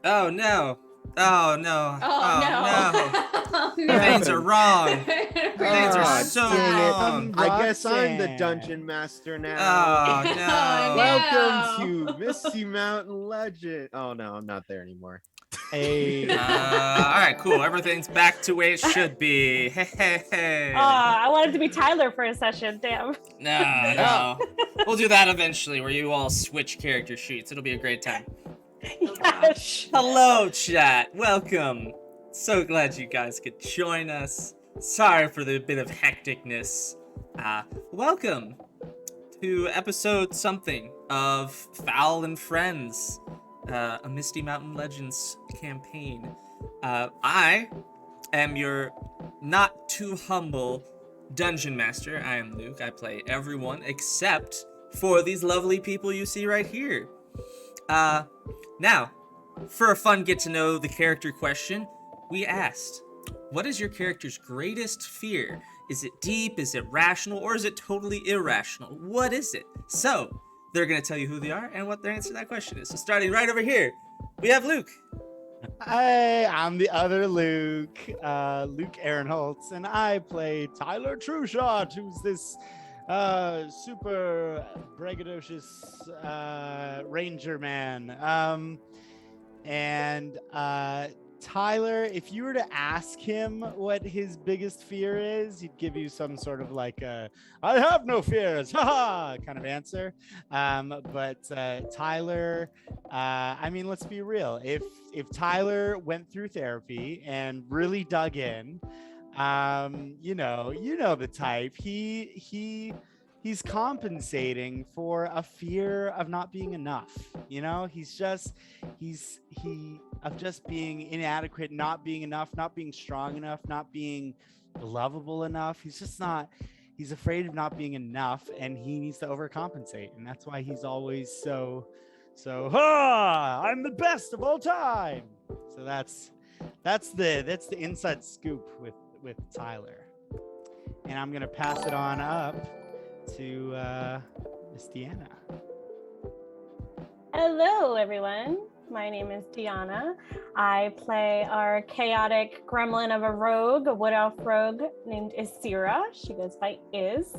Oh no. Oh no. Oh, Oh no. no. Things are wrong. Really Things are bad so dang it. wrong. I guess I'm the dungeon master now. Oh Oh, no. Welcome no. to Misty Mountain Legend. Oh no, I'm not there anymore. Hey. All right, cool. Everything's back to where it should be. Hey, hey, hey. I wanted to be Tyler for a session. Damn. No. We'll do that eventually, where you all switch character sheets. It'll be a great time. Yes. Hello, chat. Welcome. So glad you guys could join us. Sorry for the bit of hecticness. Welcome to episode something of Fowl and Friends, a Misty Mountain Legends campaign. I am your not too humble dungeon master. I am Luke. I play everyone except for these lovely people you see right here. Now, for a fun get to know the character question, we asked, what is your character's greatest fear? Is it deep, is it rational, or is it totally irrational? What is it? So, they're going to tell you who they are and what their answer to that question is. So starting right over here, we have Luke. Hey, I'm the other Luke, Luke Aaronholtz, and I play Tyler Trueshot, who's this super braggadocious ranger man. Tyler, if you were to ask him what his biggest fear is, he'd give you some sort of like a "I have no fears," haha, kind of answer. But Tyler, I mean, let's be real. If Tyler went through therapy and really dug in, you know the type. He's compensating for a fear of not being enough. You know, he's of just being inadequate, not being enough, not being strong enough, not being lovable enough. He's afraid of not being enough, and he needs to overcompensate. And that's why he's always so I'm the best of all time. So that's the inside scoop with Tyler. And I'm gonna pass it on up to Miss Deanna. Hello, everyone. My name is Deanna. I play our chaotic gremlin of a rogue, a wood elf rogue named Isira. She goes by Iz.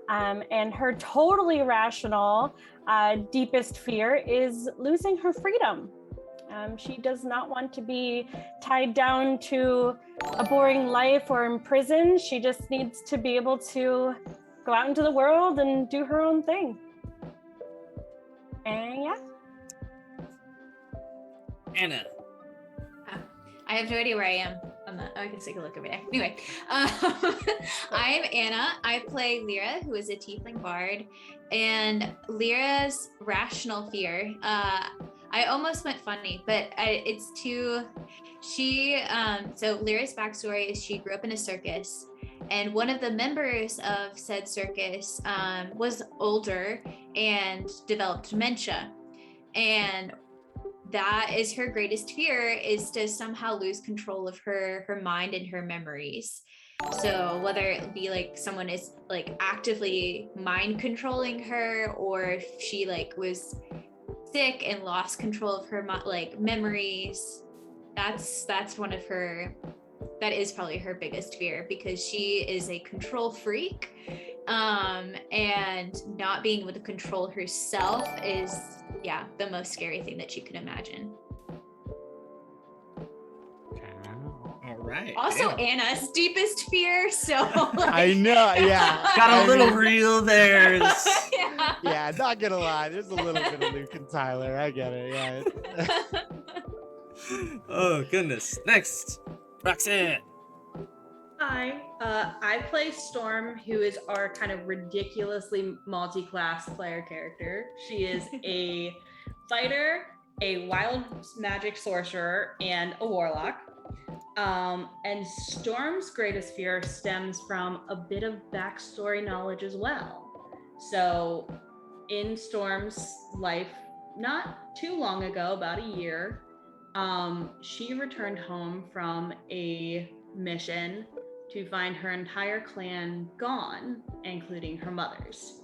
And her totally rational, deepest fear is losing her freedom. She does not want to be tied down to a boring life or in prison. She just needs to be able to go out into the world and do her own thing. And yeah. Anna. I have no idea where I am. I can take a look over there. Anyway, I'm Anna. I play Lyra, who is a Tiefling bard. And Lyra's rational fear, I almost went funny, but so Lyra's backstory is she grew up in a circus, and one of the members of said circus was older and developed dementia. And that is her greatest fear, is to somehow lose control of her mind and her memories. So whether it be like someone is like actively mind controlling her, or if she like was sick and lost control of her like memories, that's one of her, that is probably her biggest fear, because she is a control freak, and not being able to control herself is the most scary thing that you can imagine. All right. Also, damn. Anna's deepest fear, so like, I know, yeah. Got a little reel there. Yeah, not gonna lie, there's a little bit of Luke and Tyler. I get it, yeah. Oh, goodness. Next, Roxanne. Hi, I play Storm, who is our kind of ridiculously multi-class player character. She is a fighter, a wild magic sorcerer, and a warlock. And Storm's greatest fear stems from a bit of backstory knowledge as well. So in Storm's life, not too long ago, about a year, she returned home from a mission to find her entire clan gone, including her mother's.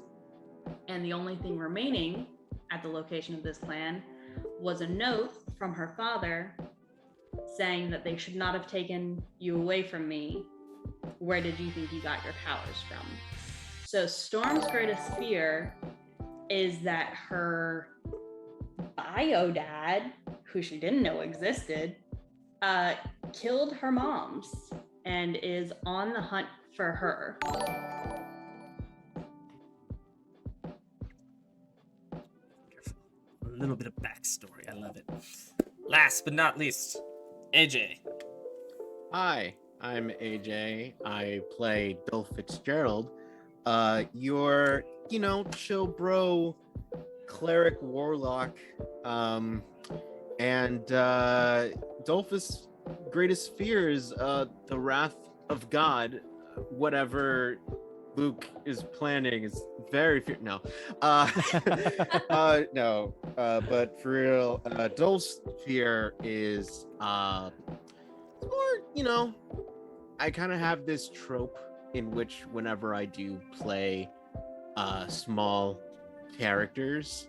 And the only thing remaining at the location of this clan was a note from her father saying that they should not have taken you away from me. Where did you think you got your powers from? So Storm's greatest fear is that her bio dad, who she didn't know existed, killed her moms and is on the hunt for her. A little bit of backstory. I love it. Last but not least, AJ. Hi, I'm AJ. I play Dolf Fitzgerald. Your, chill bro, cleric warlock. And Dolph's greatest fear is the wrath of God. Whatever Luke is planning is very no. No. But for real, Dolph's fear is more, I kind of have this trope in which whenever I do play small characters,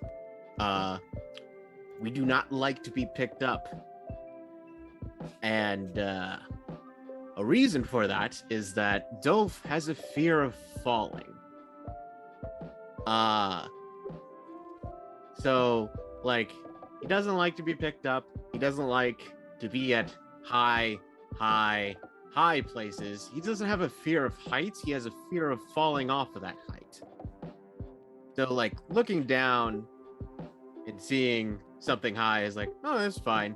we do not like to be picked up. And a reason for that is that Dolf has a fear of falling. So, he doesn't like to be picked up. He doesn't like to be at high places. He doesn't have a fear of heights. He has a fear of falling off of that height. So, looking down and seeing something high is oh, that's fine.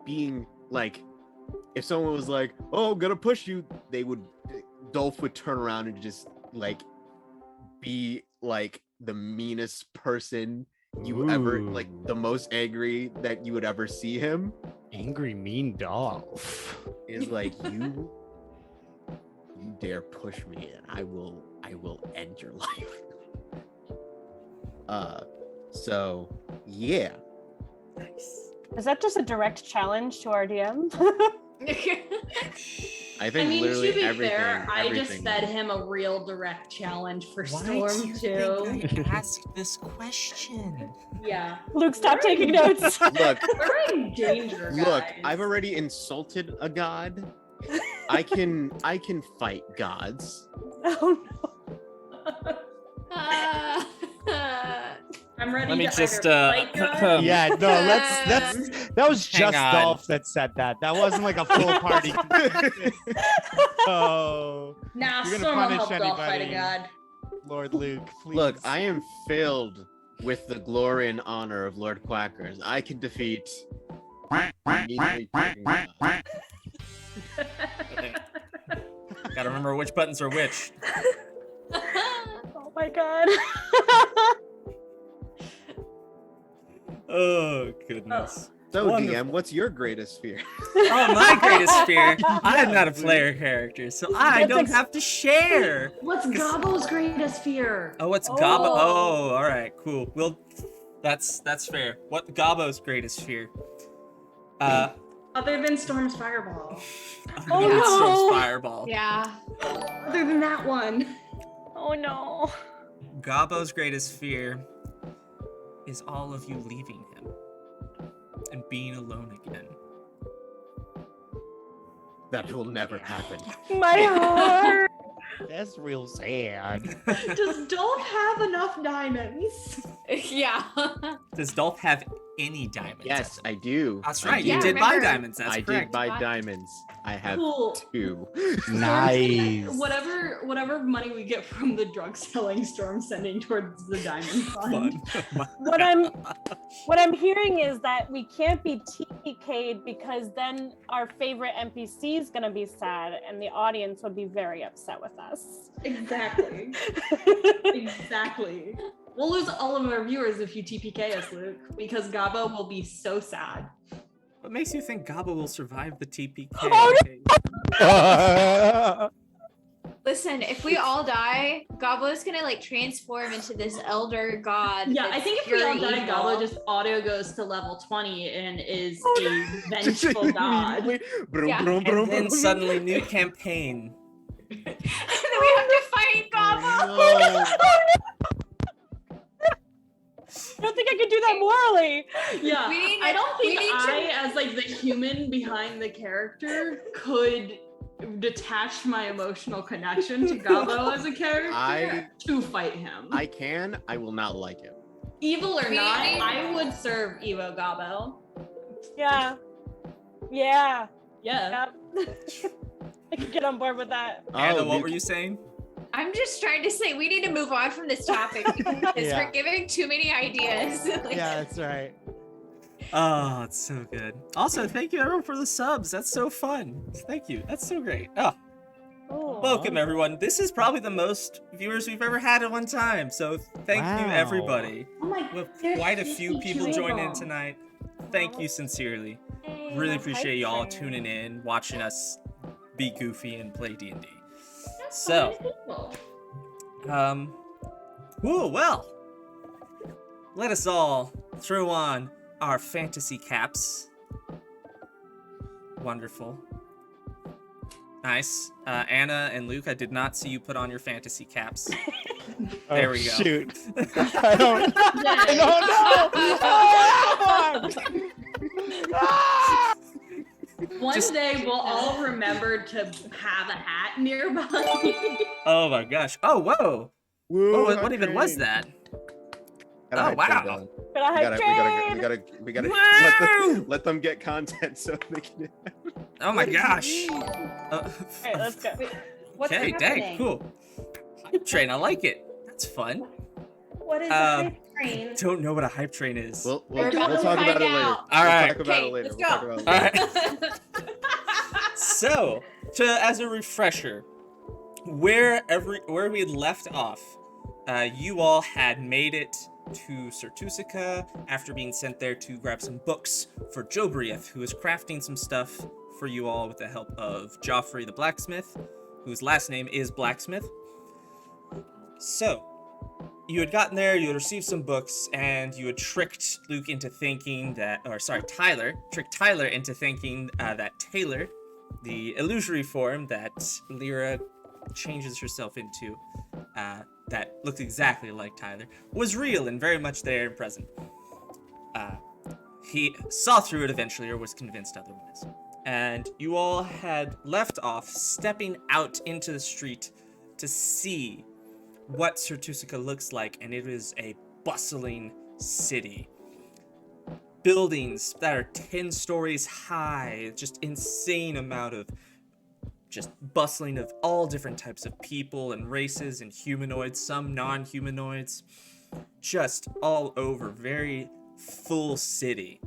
Being if someone was oh, I'm gonna push you, Dolph would turn around and just be the meanest person you ever, the most angry that you would ever see him. Angry mean Dolph. Is you dare push me and I will end your life. So yeah. Nice. Is that just a direct challenge to our DM? I think literally to be everything. fair, I just everything. fed him a real direct challenge for Why Storm do you too. think I asked this question? Yeah. Luke, stop taking notes. Look, We're in danger, guys. look, I've already insulted a god. I can fight gods. Oh no. I'm ready Let me to just, either fight God. Yeah, no, that was Hang just on. Dolph that said that. That wasn't a full party. Oh, Nah, You're gonna Storm will punish help Dolph fight a anybody. god. Lord Luke, please. Look, I am filled with the glory and honor of Lord Quackers. I can defeat. Immediately picking God. Gotta remember which buttons are which. Oh my god. Oh, goodness. So, Wonderful. DM, what's your greatest fear? Oh, my greatest fear. I'm not a player character, so I That's don't have to share. What's Gobbo's greatest fear? Oh, what's Gobbo? Oh, all right, cool. Well, that's fair. What Gobbo's greatest fear? Other than Storm's fireball. Oh, yeah, no. Storm's fireball. Yeah. Other than that one. Oh no. Gobbo's greatest fear is all of you leaving him and being alone again. That will never happen. My heart. That's real sad. Does Dolph have enough diamonds? Yeah. Does Dolph have any diamonds? Yes, I do. That's I right. do. You Yeah, did buy remember- diamonds. That's I correct. did buy diamonds. I have Cool. 2. Nice. Whatever money we get from the drug selling, Storm sending towards the diamond fund. Fun. What I'm hearing is that we can't be TPK'd because then our favorite NPC is gonna be sad and the audience would be very upset with us. Exactly. Exactly. We'll lose all of our viewers if you TPK us, Luke, because Gobbo will be so sad. What makes you think Gobbo will survive the TPK? Oh, Listen, if we all die, Gobbo's gonna transform into this elder god. Yeah, I that's think if we pure all die, evil. Gobbo just auto goes to level 20 and is a vengeful god. Brum, Yeah. brum, And brum, then brum. suddenly, new campaign. And then we have to fight Gobbo. Oh, don't think I could do that morally. Yeah, I don't think we need I, as like the human behind the character, could detach my emotional connection to Gabo as a character to fight him. I will not like him. Evil or We not, need- I would serve Evo Gabo. Yeah. Yeah. Yep. I could get on board with that. Anna, what were you saying? I'm just trying to say we need to move on from this topic because Yeah. we're giving too many ideas. Like, Yeah, that's right. Oh, it's so good. Also, thank you everyone for the subs. That's so fun. Thank you. That's so great. Oh, Ooh. welcome everyone. This is probably the most viewers we've ever had at one time. So thank you Wow. everybody. Oh my We have there's quite a few 52 people of join in them. tonight. Thank you sincerely. Hey, Really that's appreciate hype y'all train. tuning in, watching us be goofy and play D&D. That's So, so whoa, well, let us all throw on our fantasy caps. Wonderful. Nice. Anna and Luke, I did not see you put on your fantasy caps. There we go. Shoot. I don't know. Ah! One Just- day we'll all remember to have a hat nearby. Oh my gosh. Oh, whoa. Woo, What even was that? Gotta Oh, hype them wow. down. But I We hype train. gotta Woo! let them get content so they can. Oh my gosh. Alright, let's go. What's Okay, happening? dang, cool. Hype train, I like it. That's fun. What is Um, a hype train? Don't know what a hype train is. We'll We're about to talk about it find later. out. All right. We'll talk about Okay, it later. let's We'll talk go. about it All later. right. So, as a refresher, where we had left off, you all had made it to Sertusica after being sent there to grab some books for Jobriath, who is crafting some stuff for you all with the help of Joffrey the blacksmith, whose last name is Blacksmith. So, you had gotten there, you had received some books, and you had tricked Luke into thinking Tyler into thinking that Taylor, the illusory form that Lyra changes herself into, that looks exactly like Tyler, was real and very much there and present. He saw through it eventually, or was convinced otherwise. And you all had left off stepping out into the street to see what Sertusica looks like, and it is a bustling city. Buildings that are 10 stories high, just insane amount of just bustling of all different types of people and races and humanoids, some non-humanoids, just all over, very full city.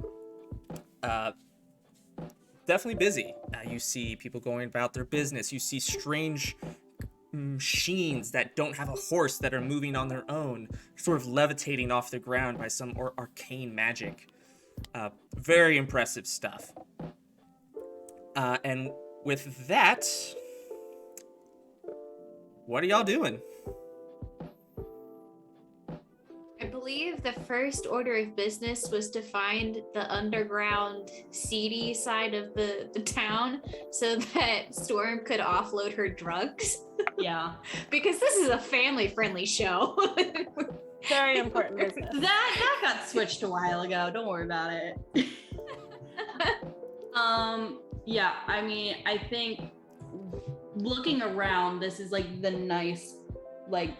Definitely busy. You see people going about their business. You see strange machines that don't have a horse that are moving on their own, sort of levitating off the ground by some arcane magic. Very impressive stuff. And with that, what are y'all doing? I believe the first order of business was to find the underground seedy side of the town so that Storm could offload her drugs. Yeah. Because this is a family-friendly show. Very important business. That got switched a while ago. Don't worry about it. Yeah, I mean, I think looking around, this is like the nice, like,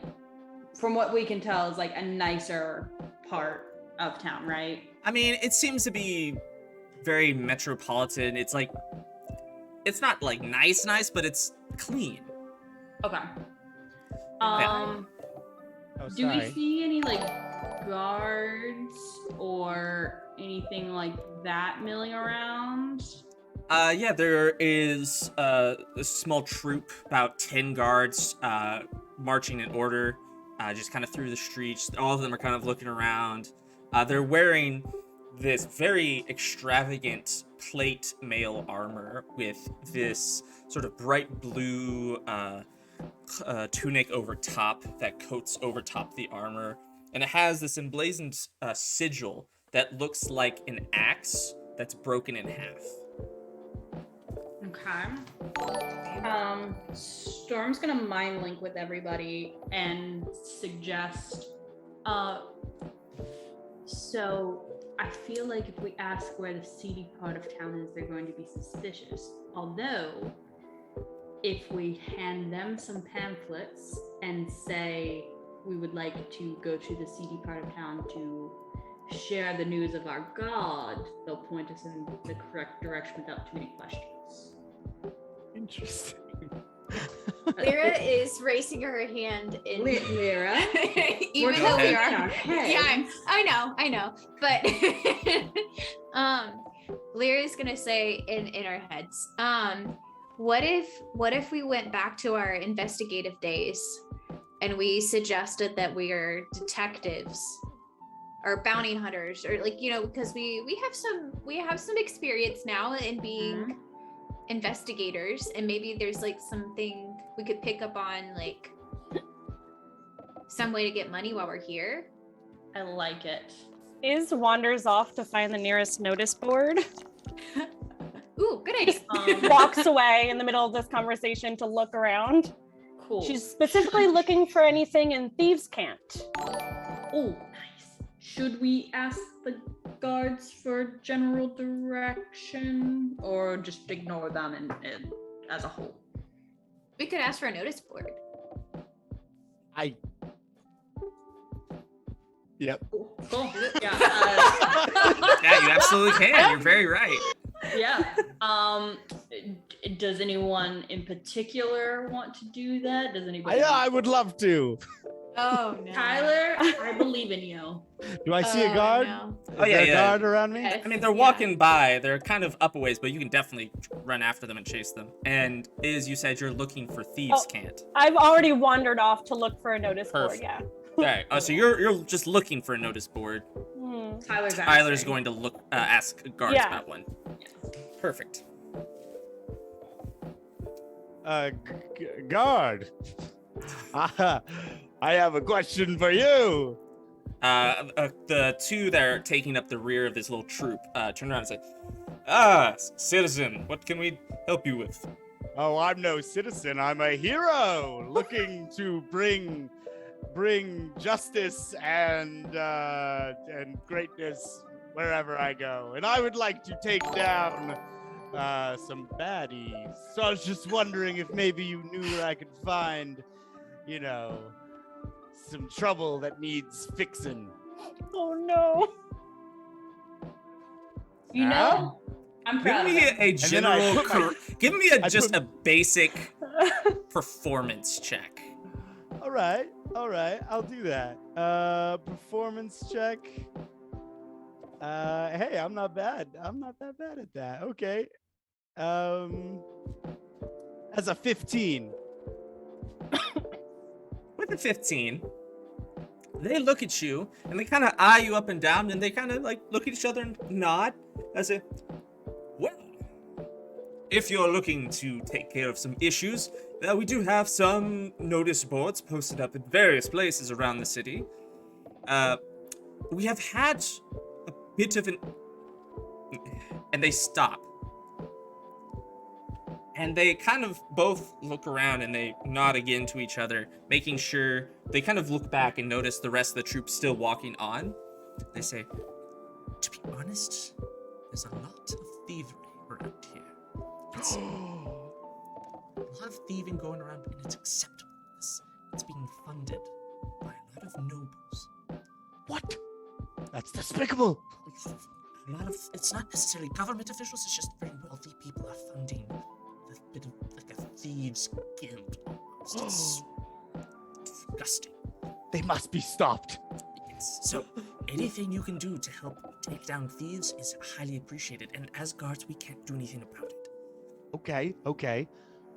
from what we can tell, is like a nicer part of town, right? I mean, it seems to be very metropolitan. It's like, it's not like nice, but it's clean. Okay. Oh, Do we sorry. see any like guards or anything like that milling around? Yeah, there is a small troop, about 10 guards, marching in order, just kind of through the streets. All of them are kind of looking around. They're wearing this very extravagant plate mail armor with this sort of bright blue tunic over top that coats over top the armor. And it has this emblazoned sigil that looks like an axe that's broken in half. Okay. Storm's gonna mind link with everybody and suggest So I feel like if we ask where the seedy part of town is, they're going to be suspicious. Although, if we hand them some pamphlets and say we would like to go to the seedy part of town to share the news of our god, they'll point us in the correct direction without too many questions. Interesting. Lyra is raising her hand in Lyra, even We're though we going are. Yeah, I know. But Lyra's gonna say in our heads, what if we went back to our investigative days and we suggested that we are detectives or bounty hunters, or like, you know, because we have some experience now in being investigators, and maybe there's like something we could pick up on, like some way to get money while we're here. I like it. Iz wanders off to find the nearest notice board. Ooh, good idea. Walks away in the middle of this conversation to look around. Cool. She's specifically looking for anything in Thieves' Cant. Oh, nice. Should we ask the guards for general direction, or just ignore them and as a whole? We could ask for a notice board. Yep. Cool. Yeah. Yeah, you absolutely can. You're very right. Yeah. Does anyone in particular want to do that? Does anybody? I would love to. Oh no. Tyler, I believe in you. Do I see a guard? No. Is Oh, yeah, there a yeah. guard around me? Yes. I mean, they're walking by. They're kind of up a ways, but you can definitely run after them and chase them. And you said you're looking for Thieves' Cant. I've already wandered off to look for a notice board, Perfect. yeah. Okay. Oh, so you're just looking for a notice board. Tyler's Tyler's asking. going to look ask guards Yeah. about one. Perfect. Guard. I have a question for you. The two that are taking up the rear of this little troop turn around and say, "Ah, citizen, what can we help you with?" Oh, I'm no citizen. I'm a hero looking to bring justice and greatness wherever I go. And I would like to take down some baddies. So I was just wondering if maybe you knew where I could find, you know, some trouble that needs fixing. Oh no. You know, I'm Give proud of me him. a then I general, put my- give me I just put- a basic performance check. All right, I'll do that. Performance check. Hey, I'm not bad. I'm not that bad at that. Okay. As a 15. With a 15, they look at you and they kind of eye you up and down, and they kind of like look at each other and nod. I say, "Well, if you're looking to take care of some issues, we do have some notice boards posted up in various places around the city. We have had a bit of an..." And they stop. And they kind of both look around and they nod again to each other, making sure they kind of look back and notice the rest of the troop still walking on. They say, "To be honest, there's a lot of thievery around here. It's a lot of thieving going around, and it's acceptable. It's being funded by a lot of nobles. What? That's despicable. A lot of, it's not necessarily government officials, it's just very wealthy people are funding a bit of like a thieves guild almost. It's disgusting. They must be stopped. Yes. So anything you can do to help take down thieves is highly appreciated, and as guards we can't do anything about it." Okay.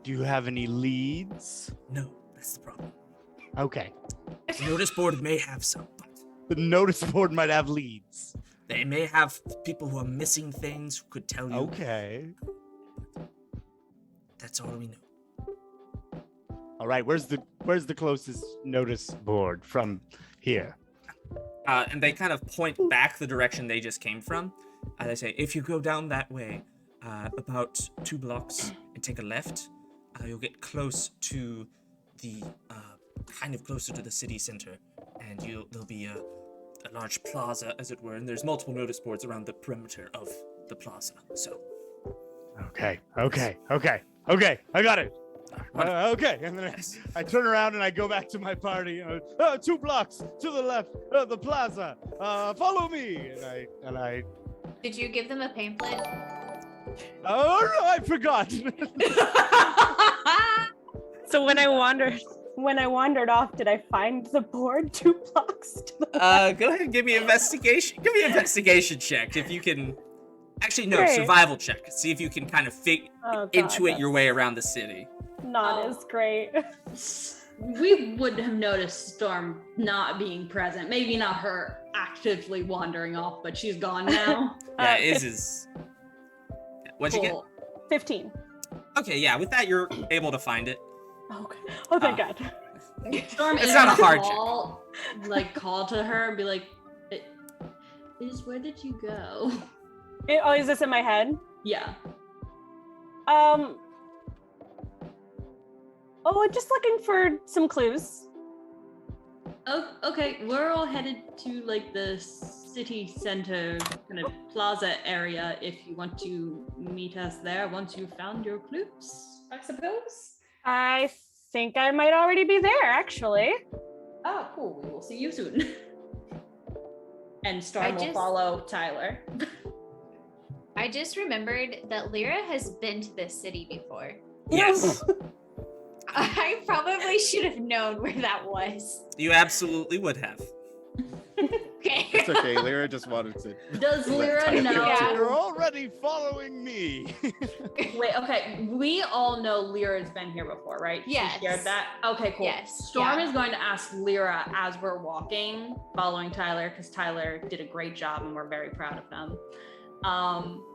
Do you have any leads? No, that's the problem. Okay. The notice board may have some, but The notice board might have leads. they may have people who are missing things who could tell you. Okay. That's all we know. All right. Where's the closest notice board from here? And they kind of point back the direction they just came from. They say, "If you go down that way, about 2 blocks and take a left, you'll get close to the, kind of closer to the city center, and there'll be a large plaza, as it were, and there's multiple notice boards around the perimeter of the plaza. So. Okay. I got it. Okay, and then I turn around and I go back to my party. 2 blocks to the left, the plaza. Follow me. And I. Did you give them a pamphlet? Oh no, I forgot. So when I wandered off, did I find the board 2 blocks to the left? Go ahead and give me an investigation. Give me an investigation check if you can. Actually, no, Great. survival check. See if you can kind of intuit your way around the city. Not as great. We would have noticed Storm not being present. Maybe not her actively wandering off, but she's gone now. Yeah, is. What'd you get? 15. Okay, yeah. With that, you're able to find it. Okay. Oh, thank God. Storm It's is not a gonna hard call to her and be like, where did you go? Oh, is this in my head? Yeah. Oh, just looking for some clues. Oh, okay. We're all headed to like the city center kind of plaza area if you want to meet us there once you've found your clues, I suppose. I think I might already be there, actually. Oh, cool. We will see you soon. And Storm will follow Tyler. I just remembered that Lyra has been to this city before. Yes. I probably should have known where that was. You absolutely would have. Okay. It's okay. Lyra just wanted to. Does Lyra know? Yeah. You're already following me. Wait, okay. We all know Lyra's been here before, right? Yes. She shared that? Okay, cool. Yes. Storm Yeah. is going to ask Lyra as we're walking, following Tyler, because Tyler did a great job and we're very proud of him.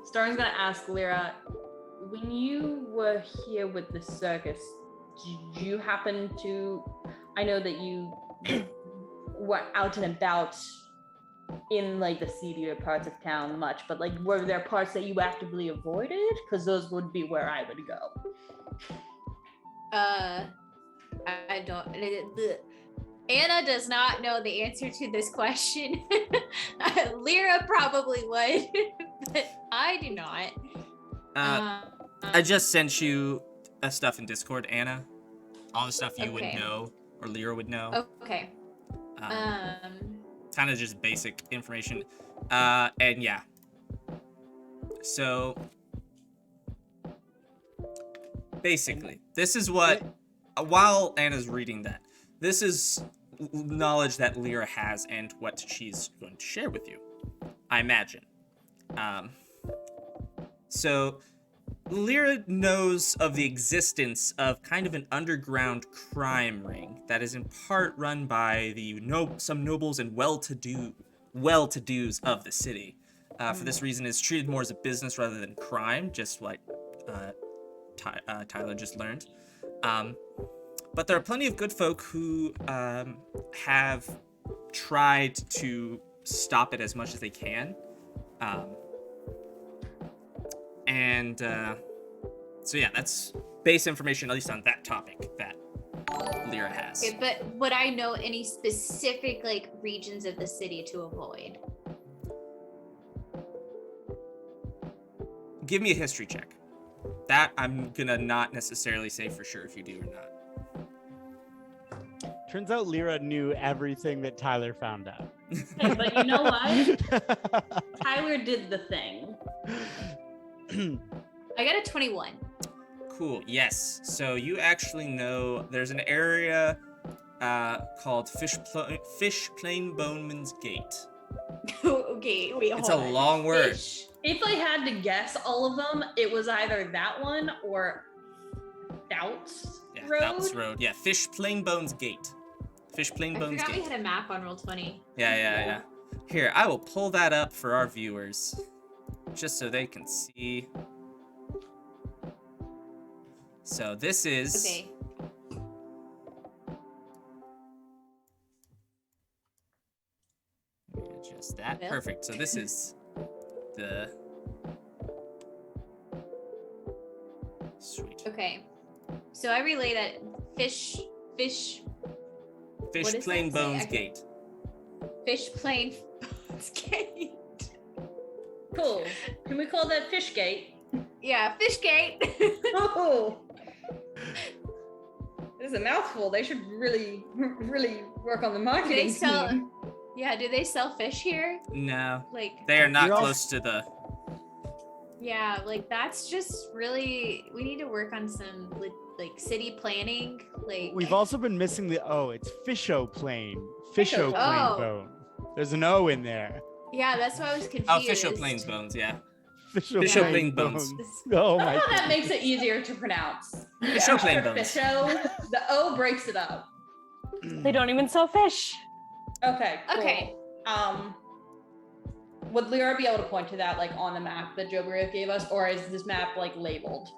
Storm's going to ask Lyra, when you were here with the circus, did you happen to, I know that you were out and about in like the seedier parts of town much, but like were there parts that you actively avoided? Because those would be where I would go. I don't. Anna does not know the answer to this question. Lyra probably would, but I do not. I just sent you stuff in Discord, Anna. All the stuff you would Okay. know or Lyra would know. Okay. Kind of just basic information. And yeah. So basically, this is what, while Anna's reading that, this is knowledge that Lyra has and what she's going to share with you, I imagine. So Lyra knows of the existence of kind of an underground crime ring that is in part run by the some nobles and well-to-dos of the city. For this reason, it's treated more as a business rather than crime, just like Tyler just learned. But there are plenty of good folk who have tried to stop it as much as they can. So yeah, that's base information, at least on that topic, that Lyra has. Okay, but would I know any specific like regions of the city to avoid? Give me a history check. That I'm gonna not necessarily say for sure if you do or not. Turns out Lyra knew everything that Tyler found out. Hey, but you know what? Tyler did the thing. I got a 21. Cool, yes. So you actually know there's an area called Fish Plain Boneman's Gate. Okay, wait, It's a long word. If I had to guess all of them, it was either that one or Doubts Road. Doubts Road. Yeah, Fish Plain Bones Gate. Fish Plain I Bones forgot Gate. we had a map on Roll20. Yeah. Here, I will pull that up for our viewers, just so they can see. So this is. Okay. Just that. Bill? Perfect. So this is the. Sweet. Okay. So I relay that Fish Fish what does Plain that say? Bones I can- Gate. Fish plane gate. Cool. Can we call that Fish Gate? Yeah, fish gate. Oh. This is a mouthful. They should really work on the marketing team. Yeah, do they sell fish here? No, Like, they are not You're all- close to the. yeah, like that's just really, we need to work on some like city planning. Like, We've also been missing it's Fisho plane. Fisho Fisho. plane Oh. bone. There's an O in there. yeah, that's why I was confused. Oh, Fisher Plains Bones, yeah. Fisho Fisho plane plane bones. Oh my Somehow that God. makes it easier to pronounce. Fisho plane Extra bones. Fisho, the O breaks it up. They don't even sell fish. Okay. Cool. Okay. Would Lyra be able to point to that like on the map that Jobario gave us, or is this map like labeled?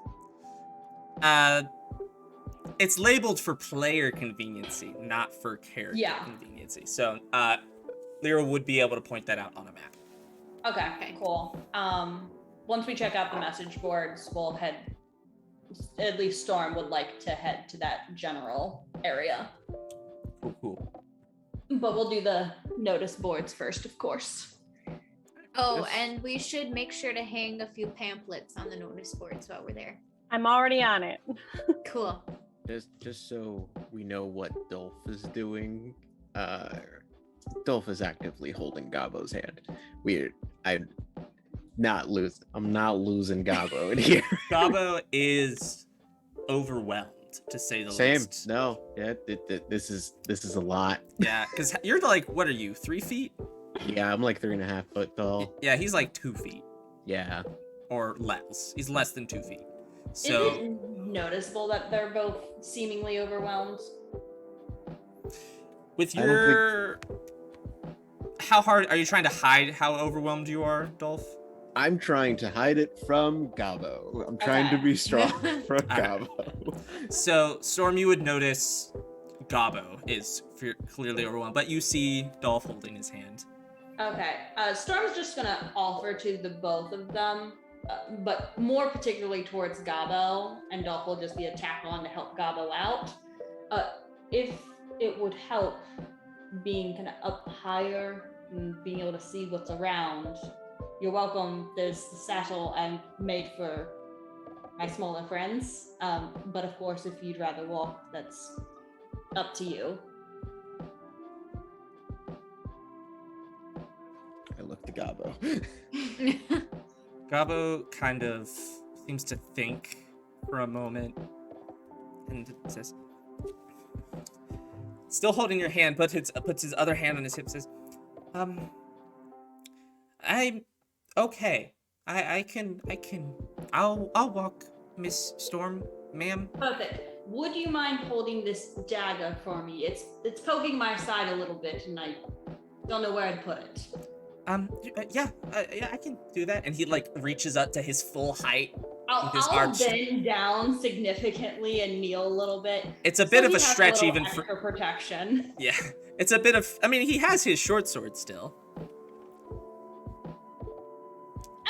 It's labeled for player conveniency, not for character Yeah. conveniency. So, Lyra would be able to point that out on a map. Okay, cool. Once we check out the message boards, we'll head. At least Storm would like to head to that general area, Cool. but we'll do the notice boards first, of course. Oh, Yes. and we should make sure to hang a few pamphlets on the notice boards while we're there. I'm already on it. Cool. Just so we know what Dolf is doing. Dolf is actively holding Gabo's hand. I'm not losing Gabo in here. Gabo is overwhelmed, to say the Same. least. No. Yeah. This is a lot. Yeah, because you're like, what are you, 3 feet? Yeah, I'm like 3.5 foot tall. Yeah, he's like 2 feet Yeah. or less. He's less than 2 feet. Is So it noticeable that they're both seemingly overwhelmed? with I don't your, how hard are you trying to hide how overwhelmed you are, Dolph? I'm trying to hide it from Gabo. I'm trying to Okay. be strong from Alright. Gabo. So Storm, you would notice Gabo is clearly overwhelmed, but you see Dolph holding his hand. Okay. Storm's just gonna offer to the both of them, but more particularly towards Gabo, and Dolph will just be a tack on to help Gabo out. If it would help being kind of up higher and being able to see what's around, you're welcome. There's the satchel I'm made for my smaller friends. But of course, if you'd rather walk, that's up to you. I look to Gabo. Gabo kind of seems to think for a moment and says, still holding your hand, puts his other hand on his hip, says, I'm okay. I'll walk, Miss Storm, ma'am. Perfect. Would you mind holding this dagger for me? It's poking my side a little bit, and I don't know where I'd put it. Yeah, I can do that. And he like reaches up to his full height. I'll His arch. bend down significantly and kneel a little bit. It's a so bit of he a has stretch little even for, extra protection. yeah. It's a bit of, I mean, he has his short sword still.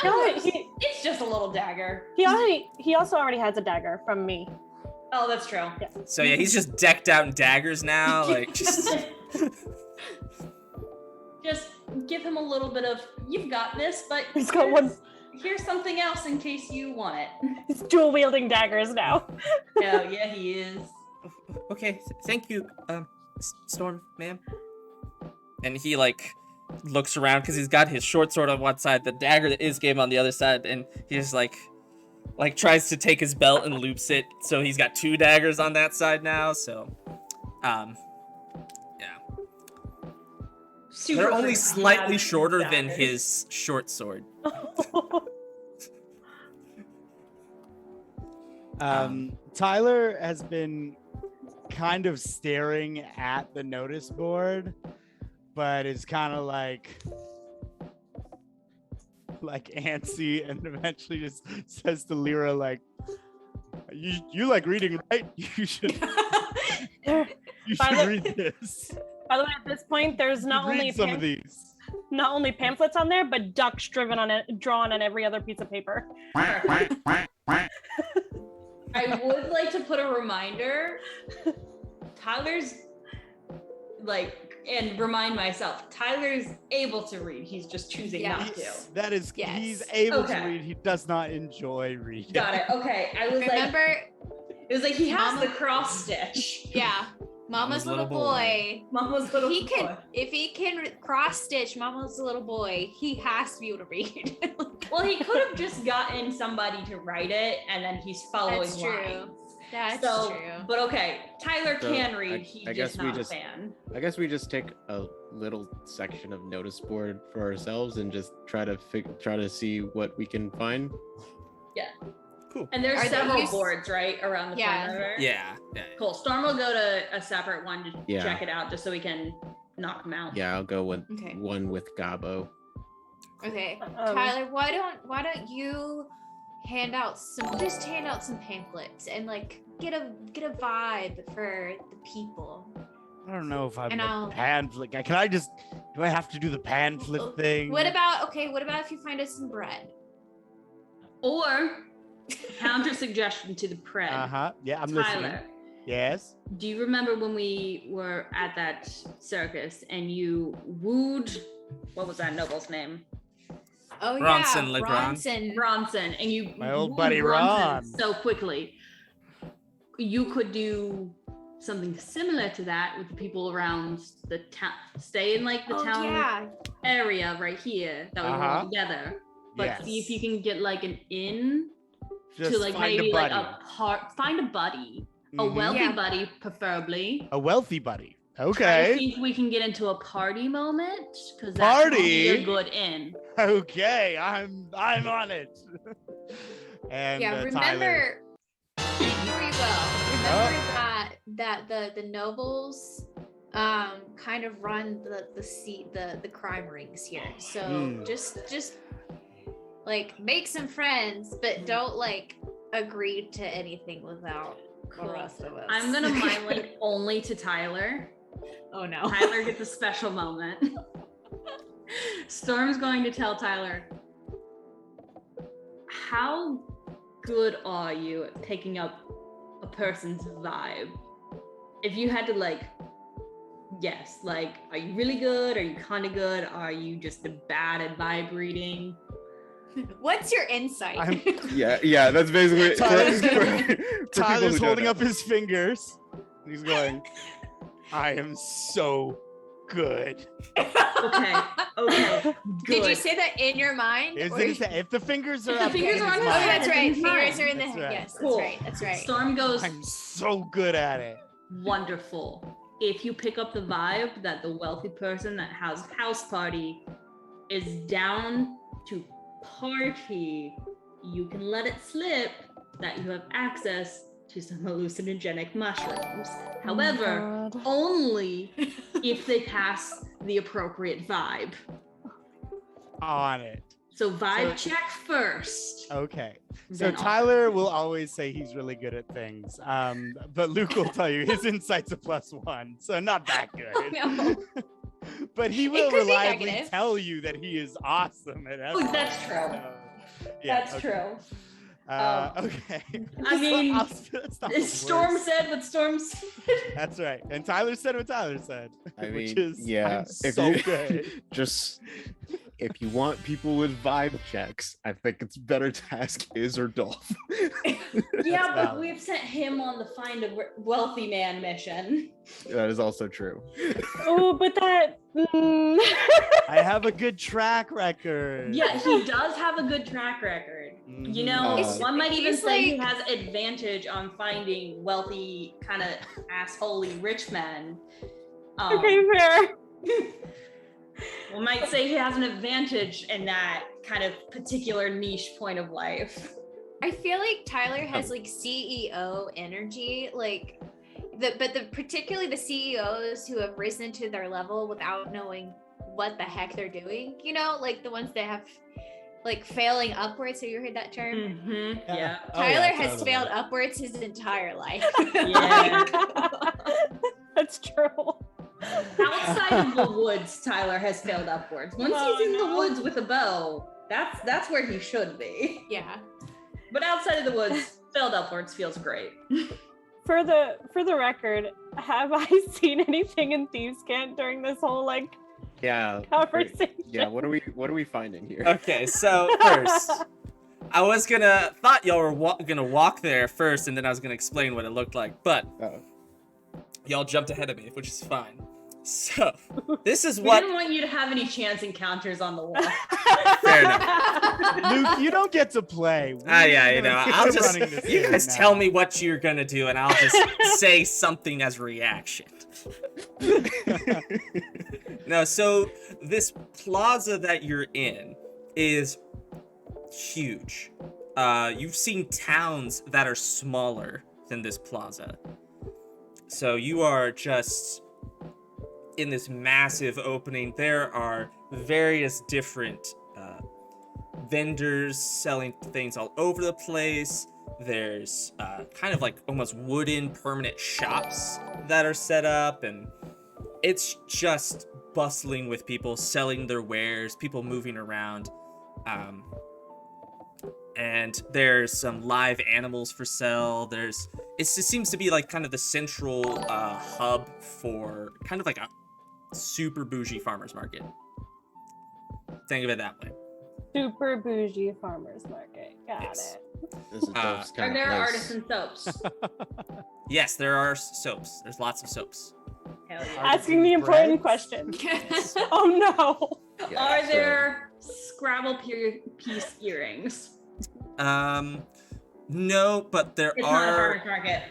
No, It's just a little dagger. he also already has a dagger from me. Oh, that's true. So yeah, he's just decked out in daggers now, like just Just give him a little bit of, you've got this, but He's got one. here's something else in case you want it. He's dual wielding daggers now. Oh, yeah, he is. okay, thank you, Storm, ma'am. And he like looks around because he's got his short sword on one side, the dagger that is game on the other side, and he just like tries to take his belt and loops it, so he's got 2 daggers on that side now. So, yeah, Super they're only creepy. slightly Yeah, shorter than daggers. his short sword. Tyler has been kind of staring at the notice board, but is kind of like antsy, and eventually just says to Lyra, like, you like reading, right? You should By read the- this. By the way, at this point, there's You not should only read some of these. not only pamphlets on there, but ducks drawn on every other piece of paper. I would like to put a reminder. Tyler's like and remind myself, Tyler's able to read. He's just choosing not to. That is, Yes. he's able Okay. to read. He does not enjoy reading. Got it. Okay. I was Remember, it was like he has Mama- the cross stitch. yeah, Mama's little boy. Mama's little He can, boy. if he can cross stitch Mama's little boy, he has to be able to read. Well, he could have just gotten somebody to write it, and then he's following That's true. lines. That's So, true. but okay, Tyler So, can read. I He's guess just we not just- a fan. I guess we just take a little section of notice board for ourselves and just try to see what we can find. Cool. And there's Are they several used- boards, right, around the Yeah. perimeter. Yeah. Cool. Storm will go to a separate one to Yeah. check it out, just so we can knock them out. Yeah, I'll go with Okay. one with Gabo. Okay, Tyler, why don't you hand out some pamphlets and like get a vibe for the people. I don't know if I'm And a I'll- pamphlet guy. Do I have to do the pamphlet thing? What about if you find us some bread? Or counter suggestion to the pred. Uh-huh. Yeah, I'm listening. Tyler, Yes. do you remember when we were at that circus and you wooed, what was that noble's name? Oh Bronson yeah, Legrand. Bronson, and you My old wooed buddy Bronson Ron. so quickly. You could do something similar to that with the people around the town. Stay in like the Oh town yeah. area right here that we were Uh-huh. all together. But Yes. see if you can get like an inn Just to like find maybe a buddy. like a part. Find a buddy, a Mhm. wealthy Yeah. buddy, preferably. A wealthy buddy. I Okay. think we can get into a party moment because that's Party? a good inn. Okay. I'm on it. And Yeah, Tyler. remember before you go, remember that the nobles kind of run the crime rings here. So Hmm. just like make some friends, but don't like agree to anything without Cool. the rest of us. I'm gonna mind link only to Tyler. Oh no. Tyler gets a special moment. Storm's going to tell Tyler, how good are you at picking up a person's vibe? If you had to like guess, like, are you really good? Are you kind of good? Are you just bad at vibe reading? What's your insight? I'm- Yeah, that's basically Tyler's holding up his fingers. He's going, I am so good. Okay, okay. Did you good. say that in your mind? Is or- it, if the fingers are If the up fingers in are on his his Oh, mind, that's right. It's mine. Fingers are in the That's head. right. Yes, Cool. that's right. Storm goes, I'm so good at it. wonderful. If you pick up the vibe that the wealthy person that has house party is down to party, you can let it slip that you have access to some hallucinogenic mushrooms. However, only if they pass the appropriate vibe. On it. So vibe So- check first. Okay. So then Tyler will always say he's really good at things. But Luke will tell you his insight's a +1, so not that good. No. But he It will could be reliably negative. tell you that he is awesome at Oh, everything. that's true. So, yeah, That's okay. true. Okay. I mean, Stop the Storm words. said what Storm said. That's right. And Tyler said what Tyler said. I which mean, is, yeah, I'm if so you- good. Just if you want people with vibe checks, I think it's better to ask Iz or Dolf. Yeah, but valid. we've sent him on the find a wealthy man mission. That is also true. Oh, but that. I have a good track record. Yeah, he does have a good track record. You know, It's- one might even he's say he like- has advantage on finding wealthy, kind of assholey rich men. Okay, fair. One might say he has an advantage in that kind of particular niche point of life. I feel like Tyler has like CEO energy, like particularly the CEOs who have risen to their level without knowing what the heck they're doing. You know, like the ones that have like failing upwards. Have you heard that term? Mm-hmm. Yeah. Oh, yeah, Tyler has totally. failed upwards his entire life. Yeah. That's true. Outside of the woods, Tyler has failed upwards. Once he's in the woods with a bow, that's where he should be. Yeah. But outside of the woods, failed upwards feels great. for the record, have I seen anything in Thieves' Cant during this whole like Yeah. conversation? Yeah. What are we finding here? Okay, so first, I was thought y'all were gonna walk there first, and then I was gonna explain what it looked like, but Oh. y'all jumped ahead of me, which is fine. So, this is We what. didn't want you to have any chance encounters on the wall. Fair enough. Luke, you don't get to play. Yeah, you know, I'll just. running this You game guys now. tell me what you're gonna do, and I'll just say something as reaction. No, so this plaza that you're in is huge. You've seen towns that are smaller than this plaza. So you are just in this massive opening. There are various different vendors selling things all over the place. There's kind of like almost wooden permanent shops that are set up, and it's just bustling with people selling their wares, people moving around. And there's some live animals for sale. It just seems to be like kind of the central hub for kind of like a super bougie farmer's market. Think of it that way. Super bougie farmers market. Got Yes. it. This is Dolph's Are kind there of place. artisan soaps? Yes, there are soaps. There's lots of soaps. Hell yeah. Asking the important Breads? question. Oh no. Yeah, Are so- there Scrabble piece earrings? No, but there It's not a are farmer's market.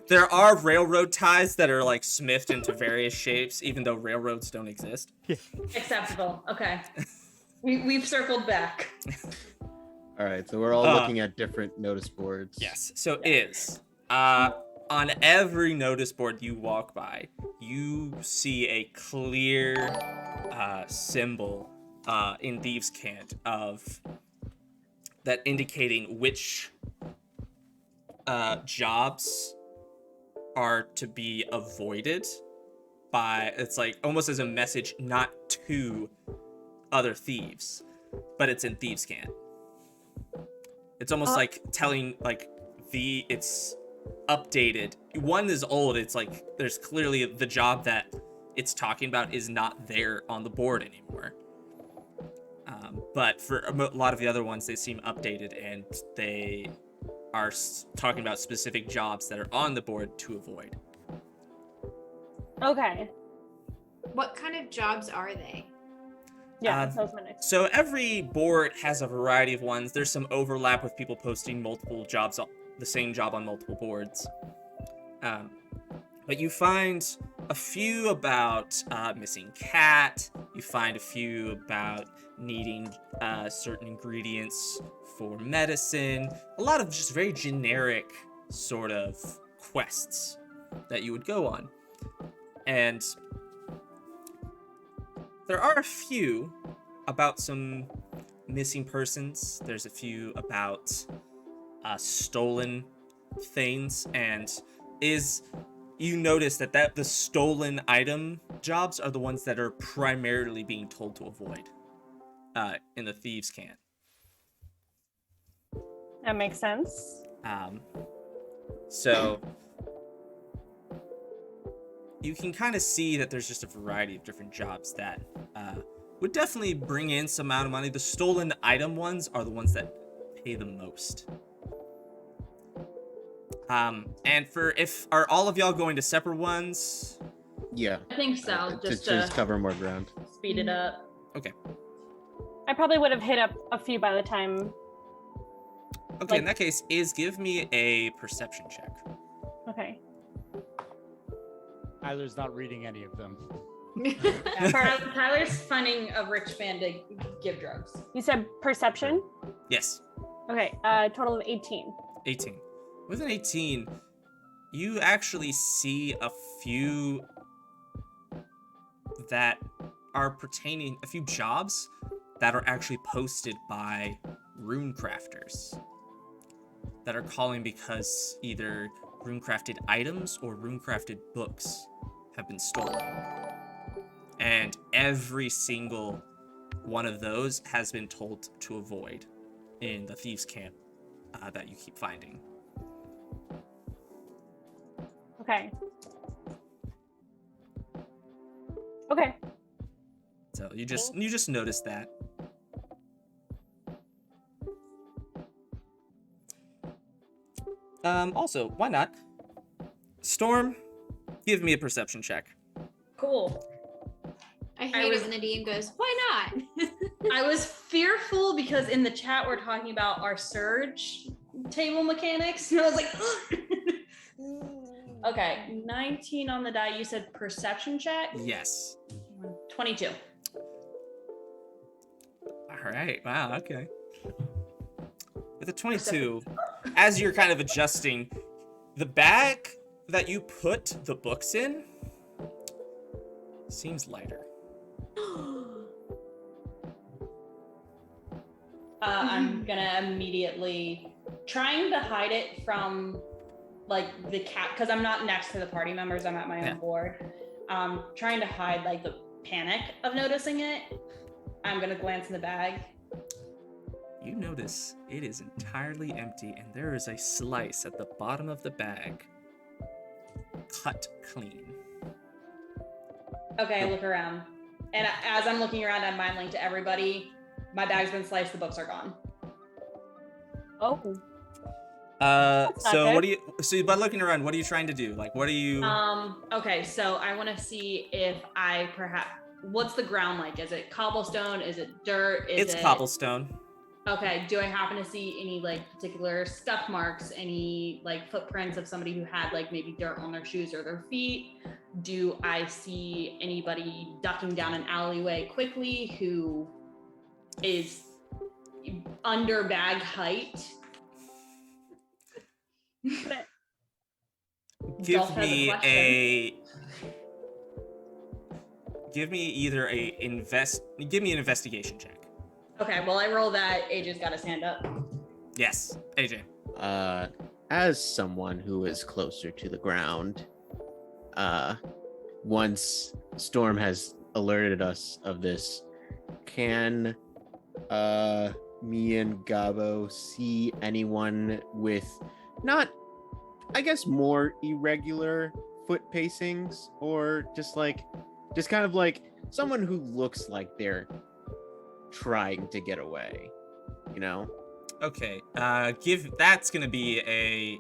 there are railroad ties that are like smithed into various shapes, even though railroads don't exist. Acceptable. Okay. We've circled back. All right, so we're all looking at different notice boards. Yes. So on every notice board you walk by, you see a clear symbol in Thieves' Cant of that indicating which jobs are to be avoided by. It's like almost as a message, not to other thieves, but it's in Thieves' Cant. It's almost like telling like it's updated. One is old. It's like there's clearly the job that it's talking about is not there on the board anymore. But for a lot of the other ones, they seem updated, and they are talking about specific jobs that are on the board to avoid. Okay. What kind of jobs are they? Yeah, that was my next. So every board has a variety of ones. There's some overlap with people posting multiple jobs, the same job on multiple boards. But you find a few about missing cat. You find a few about needing certain ingredients for medicine. A lot of just very generic sort of quests that you would go on. And there are a few about some missing persons. There's a few about stolen things, and you notice that the stolen item jobs are the ones that are primarily being told to avoid in the Thieves' Cant. That makes sense. So you can kind of see that there's just a variety of different jobs that would definitely bring in some amount of money. The stolen item ones are the ones that pay the most. And are all of y'all going to separate ones? Yeah. I think so. To Just just to cover more ground. speed it up. Okay. I probably would have hit up a few by the time. Okay, in that case, give me a perception check. Okay. Tyler's not reading any of them. Tyler's finding a rich man to give drugs. You said perception? Yes, Okay. Total of 18. 18. With an 18, you actually see a few that are pertaining, a few jobs that are actually posted by rune crafters that are calling because either rune crafted items or rune crafted books have been stolen. And every single one of those has been told to avoid in the Thieves' Cant that you keep finding. Okay. Okay. So you just noticed that. Also, why not? Storm, give me a perception check. Cool. I hate it when the DM goes, why not? I was fearful because in the chat we're talking about our surge table mechanics. And I was like, okay, 19 on the die. You said perception check? Yes. 22. All right. Wow. Okay. With a 22, as you're kind of adjusting, the bag that you put the books in seems lighter. I'm gonna immediately trying to hide it from like the cat because I'm not next to the party members. I'm at my own board. Trying to hide like the panic of noticing it. I'm gonna glance in the bag. You notice it is entirely empty, and there is a slice at the bottom of the bag, cut clean. Okay, I look around, and as I'm looking around, I'm mind linked to everybody. My bag's been sliced. The books are gone. Oh. So good. what do you? So by looking around, what are you trying to do? Like, what are you? Okay, so I want to see if I perhaps. What's the ground like? Is it cobblestone? Is it dirt? It's cobblestone. Okay, do I happen to see any like particular scuff marks, any like footprints of somebody who had like maybe dirt on their shoes or their feet? Do I see anybody ducking down an alleyway quickly who is under bag height? Give me an investigation check. Okay, well I roll that. AJ's got his hand up. Yes, AJ. As someone who is closer to the ground, once Storm has alerted us of this, can me and Gabo see anyone with not, I guess, more irregular foot pacings, or just kind of like someone who looks like they're trying to get away, you know? Okay, that's gonna be a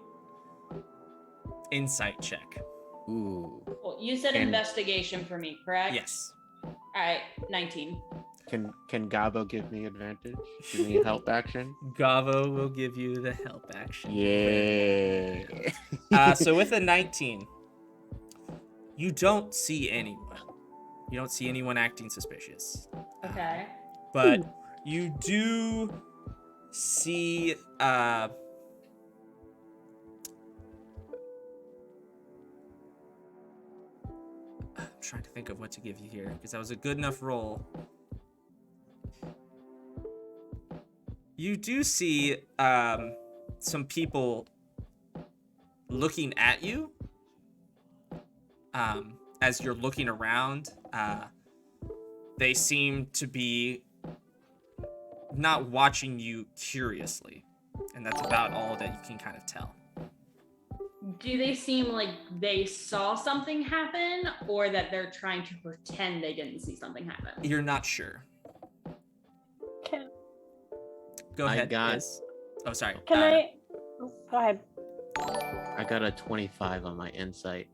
insight check. Ooh. Well, you said investigation for me, correct? Yes. All right, 19. Can Gabo give me advantage? Give me a help action? Gavo will give you the help action. Yeah. So with a 19, you don't see anyone. You don't see anyone acting suspicious. Okay. But you do see I'm trying to think of what to give you here, because that was a good enough roll. You do see some people looking at you as you're looking around. They seem to be not watching you curiously, and that's about all that you can kind of tell. Do they seem like they saw something happen, or that they're trying to pretend they didn't see something happen? You're not sure. Can Go ahead. got- Yes. Oh, sorry. I? Oh, go ahead. I got a 25 on my insight.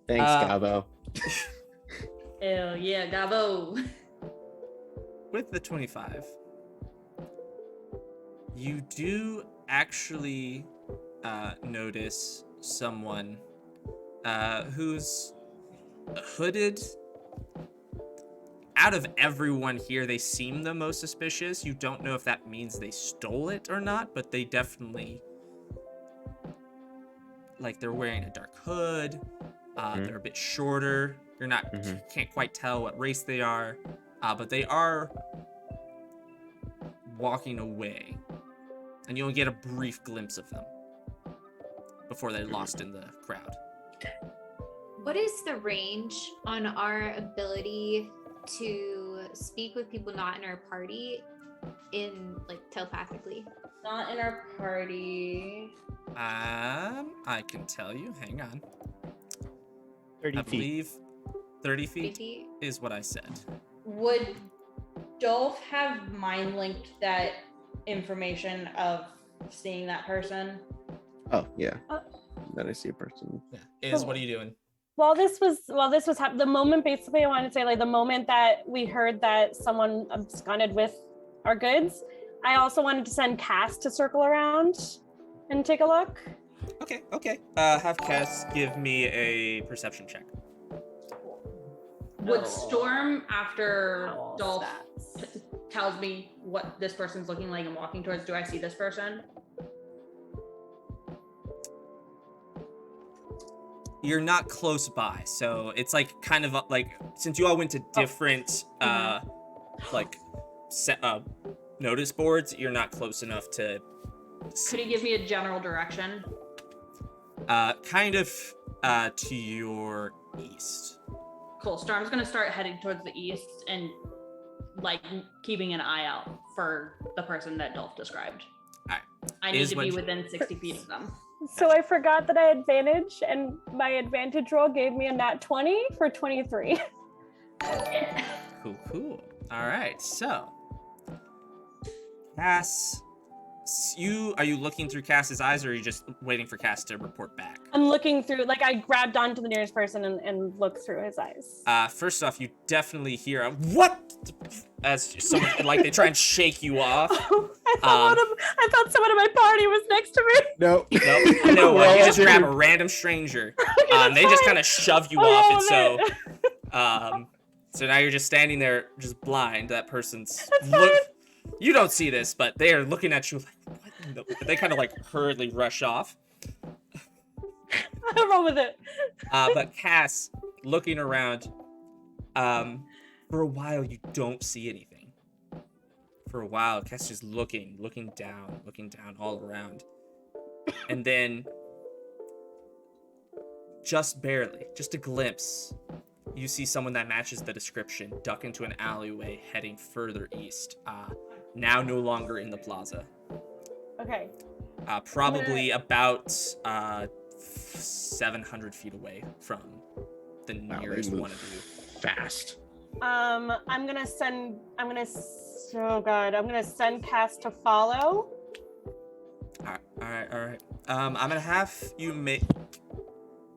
Thanks, Gabo. Hell yeah, Gabo. With the 25, you do actually notice someone who's hooded. Out of everyone here, they seem the most suspicious. You don't know if that means they stole it or not, but they definitely, like, they're wearing a dark hood. They're a bit shorter. You're not, can't quite tell what race they are, but they are walking away, and you only get a brief glimpse of them before they're lost in the crowd. What is the range on our ability to speak with people not in our party in like telepathically? Not in our party. I can tell you. Hang on. 30 I feet. believe 30 feet 50. is what I said. Would Dolf have mind linked that information of seeing that person? Oh yeah. Then I see a person. Yeah. What are you doing? While this was the moment, basically I wanted to say, like, the moment that we heard that someone absconded with our goods, I also wanted to send Cass to circle around and take a look. Okay. Have Cass give me a perception check. Would Storm, after Oh, Dolph stats. tells me what this person's looking like and walking towards, do I see this person? You're not close by, so it's like kind of like since you all went to different like notice boards, you're not close enough to see. Could he give me a general direction? Kind of to your east. Cool. Storm's gonna start heading towards the east and like keeping an eye out for the person that Dolph described. Alright. I need to be within 60 feet of them. So I forgot that I had advantage, and my advantage roll gave me a nat 20 for 23. Cool. All right, so Cass, are you looking through Cass's eyes, or are you just waiting for Cass to report back? I'm looking through, like, I grabbed onto the nearest person and looked through his eyes. First off, you definitely hear a what as someone like they try and shake you off. I thought someone in my party was next to me. No. No, you just grab a random stranger. They just kind of shove you off, and so now you're just standing there, just blind. That person's You don't see this, but they are looking at you like, what? They kind of like hurriedly rush off. I'll roll with it. But Cass, looking around, for a while you don't see anything. For a while, Cass just looking down all around. And then, just barely, just a glimpse, you see someone that matches the description duck into an alleyway heading further east. Now no longer in the plaza. Okay. Probably about 700 feet away from the nearest one of you. Fast. I'm gonna send Cass to follow. All right. I'm gonna have you make.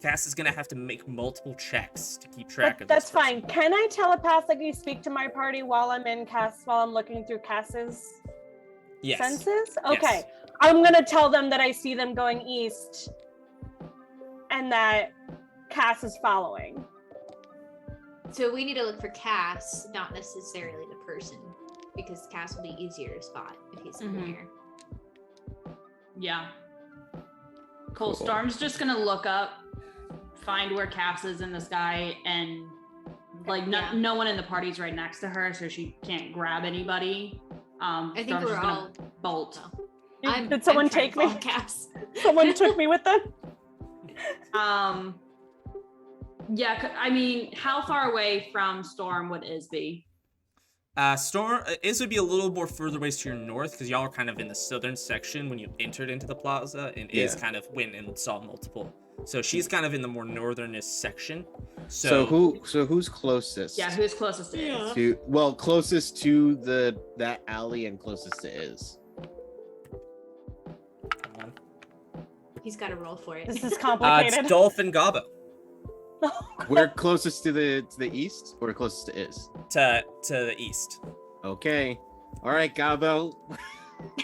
Cass is gonna have to make multiple checks to keep track of this. That's fine. Can I telepathically speak to my party while I'm looking through Cass's senses? Okay. Yes. I'm gonna tell them that I see them going east and that Cass is following. So we need to look for Cass, not necessarily the person, because Cass will be easier to spot if he's in here. Yeah. Cool. Storm's just gonna look up, find where Cass is in the sky, and like no one in the party's right next to her, so she can't grab anybody. I think Storm's we're just gonna all bolt. Did someone take me? Cass. Someone took me with them? Yeah, I mean, how far away from Storm would Iz be? Storm, Iz would be a little more further ways to your north, because y'all are kind of in the southern section when you entered into the plaza, and Iz kind of went and saw multiple. So she's kind of in the more northernest section. So who's closest? Yeah, who's closest to Iz? Closest to that alley and closest to Iz. He's got to roll for it. This is complicated. It's Dolf and Gabo. We're closest to the east, or closest to Iz? To the east. Okay. All right, Gabo.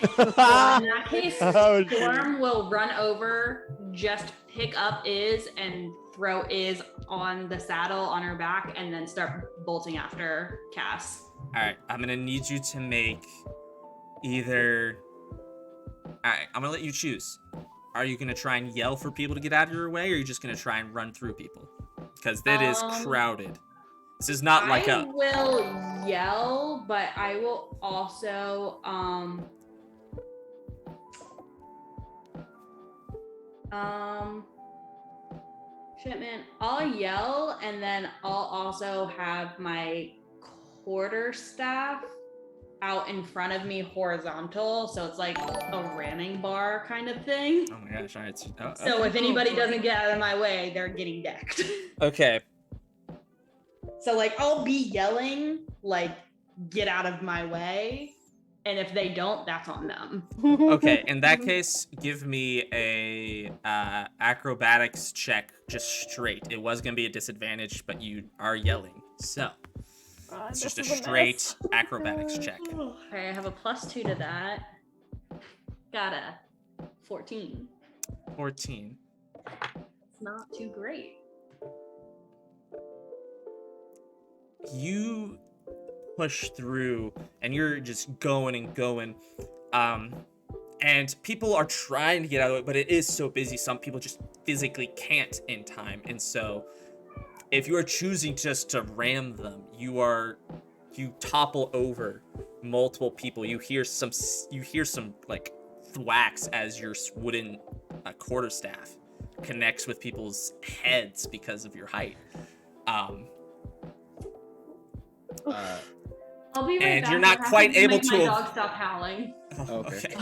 In that case, Oh, Storm will run over, just pick up Iz and throw Iz on the saddle on her back, and then start bolting after Cass. All right, I'm gonna need you to make either. All right, I'm gonna let you choose. Are you gonna try and yell for people to get out of your way, or are you just gonna try and run through people? Because that is crowded. This is not like I will yell, but I will also shit, man. I'll yell, and then I'll also have my quarterstaff out in front of me horizontal, so it's like a ramming bar kind of thing. Oh my gosh! All right. So if anybody doesn't get out of my way, they're getting decked. Okay. So like I'll be yelling like get out of my way, and if they don't, that's on them. Okay. In that case, give me a acrobatics check, just straight. It was gonna be a disadvantage, but you are yelling, so it's just a straight acrobatics check. Okay, I have a +2 to that. Got a 14. 14. It's not too great. You push through and you're just going and going, and people are trying to get out of it, but it is so busy some people just physically can't in time. And so if you are choosing just to ram them, you topple over multiple people. You hear some like thwacks as your wooden quarterstaff connects with people's heads because of your height. I'll be right And back. you're not I have quite able make to- My dog stop howling. Okay.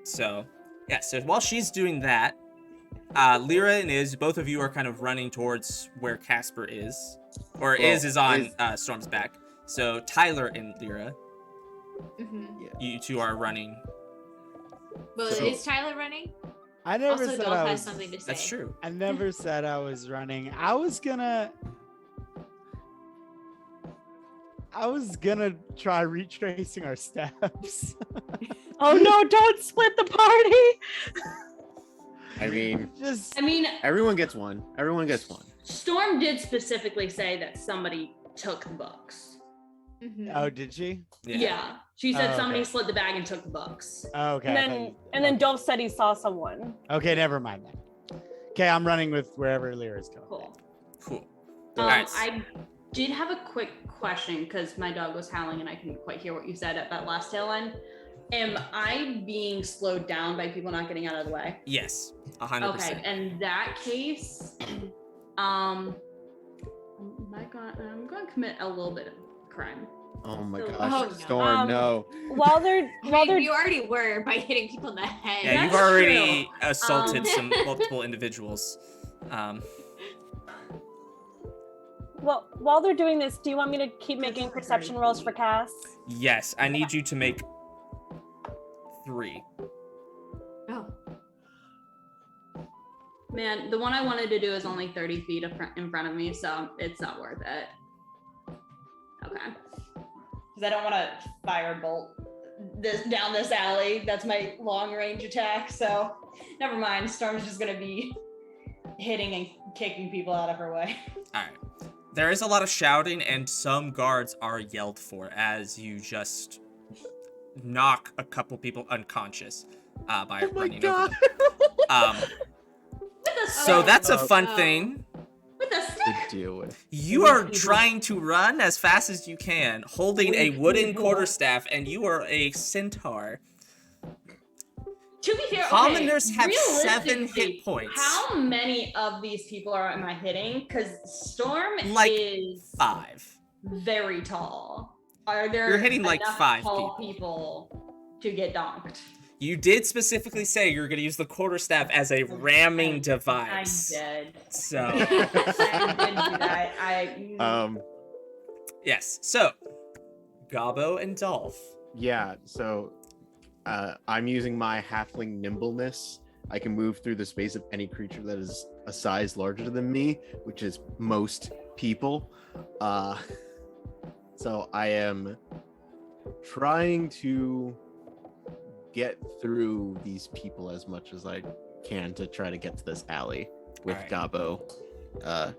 So while she's doing that, Lyra and Iz, both of you are kind of running towards where Casper is, or Well, Iz is on Storm's back. So Tyler and Lyra, you two are running. Well, So- is Tyler running? I never Also, said Dolph I has was. something to say. That's true. I never said I was running. I was gonna try retracing our steps. Oh no, don't split the party. I mean, Just I mean, everyone gets one. Everyone gets one. Storm did specifically say that somebody took the books. oh, did she? Yeah. She said Oh, somebody okay. slid the bag and took the books. Oh, okay. And then Dolph said he saw someone. Okay, never mind then. Okay, I'm running with wherever Lyra's going. Cool. All right. I did have a quick question because my dog was howling and I couldn't quite hear what you said at that last tail end. Am I being slowed down by people not getting out of the way? Yes, 100%. Okay, in that case, I'm going to commit a little bit of crime. Oh my So- gosh, Oh, no. Storm, no. While they're You already were by hitting people in the head. Yeah, you've That's already true. assaulted some multiple individuals. while they're doing this, do you want me to keep making perception rolls for Cass? Yes, I need you to make 3. Oh. Man, the one I wanted to do is only 30 feet in front of me, so it's not worth it. Okay. Because I don't want to firebolt down this alley. That's my long range attack, so never mind. Storm's just going to be hitting and kicking people out of her way. All right. There is a lot of shouting, and some guards are yelled for as you just knock a couple people unconscious by running over them. So that's a fun thing. With a stick. To deal with. You are trying to run as fast as you can, holding a wooden quarterstaff, and you are a centaur. To be fair, Commoners okay, have 7 realistically, hit points. How many of these people am I hitting? Because Storm Like is 5. very tall. Are there You're hitting, like, enough 5 tall people to get donked? You did specifically say you're going to use the quarterstaff as a ramming device. I did. So, I did do that. yes. So, Gabo and Dolph. Yeah, so I'm using my halfling nimbleness. I can move through the space of any creature that is a size larger than me, which is most people. So I am trying to get through these people as much as I can to try to get to this alley with Alright. Gabo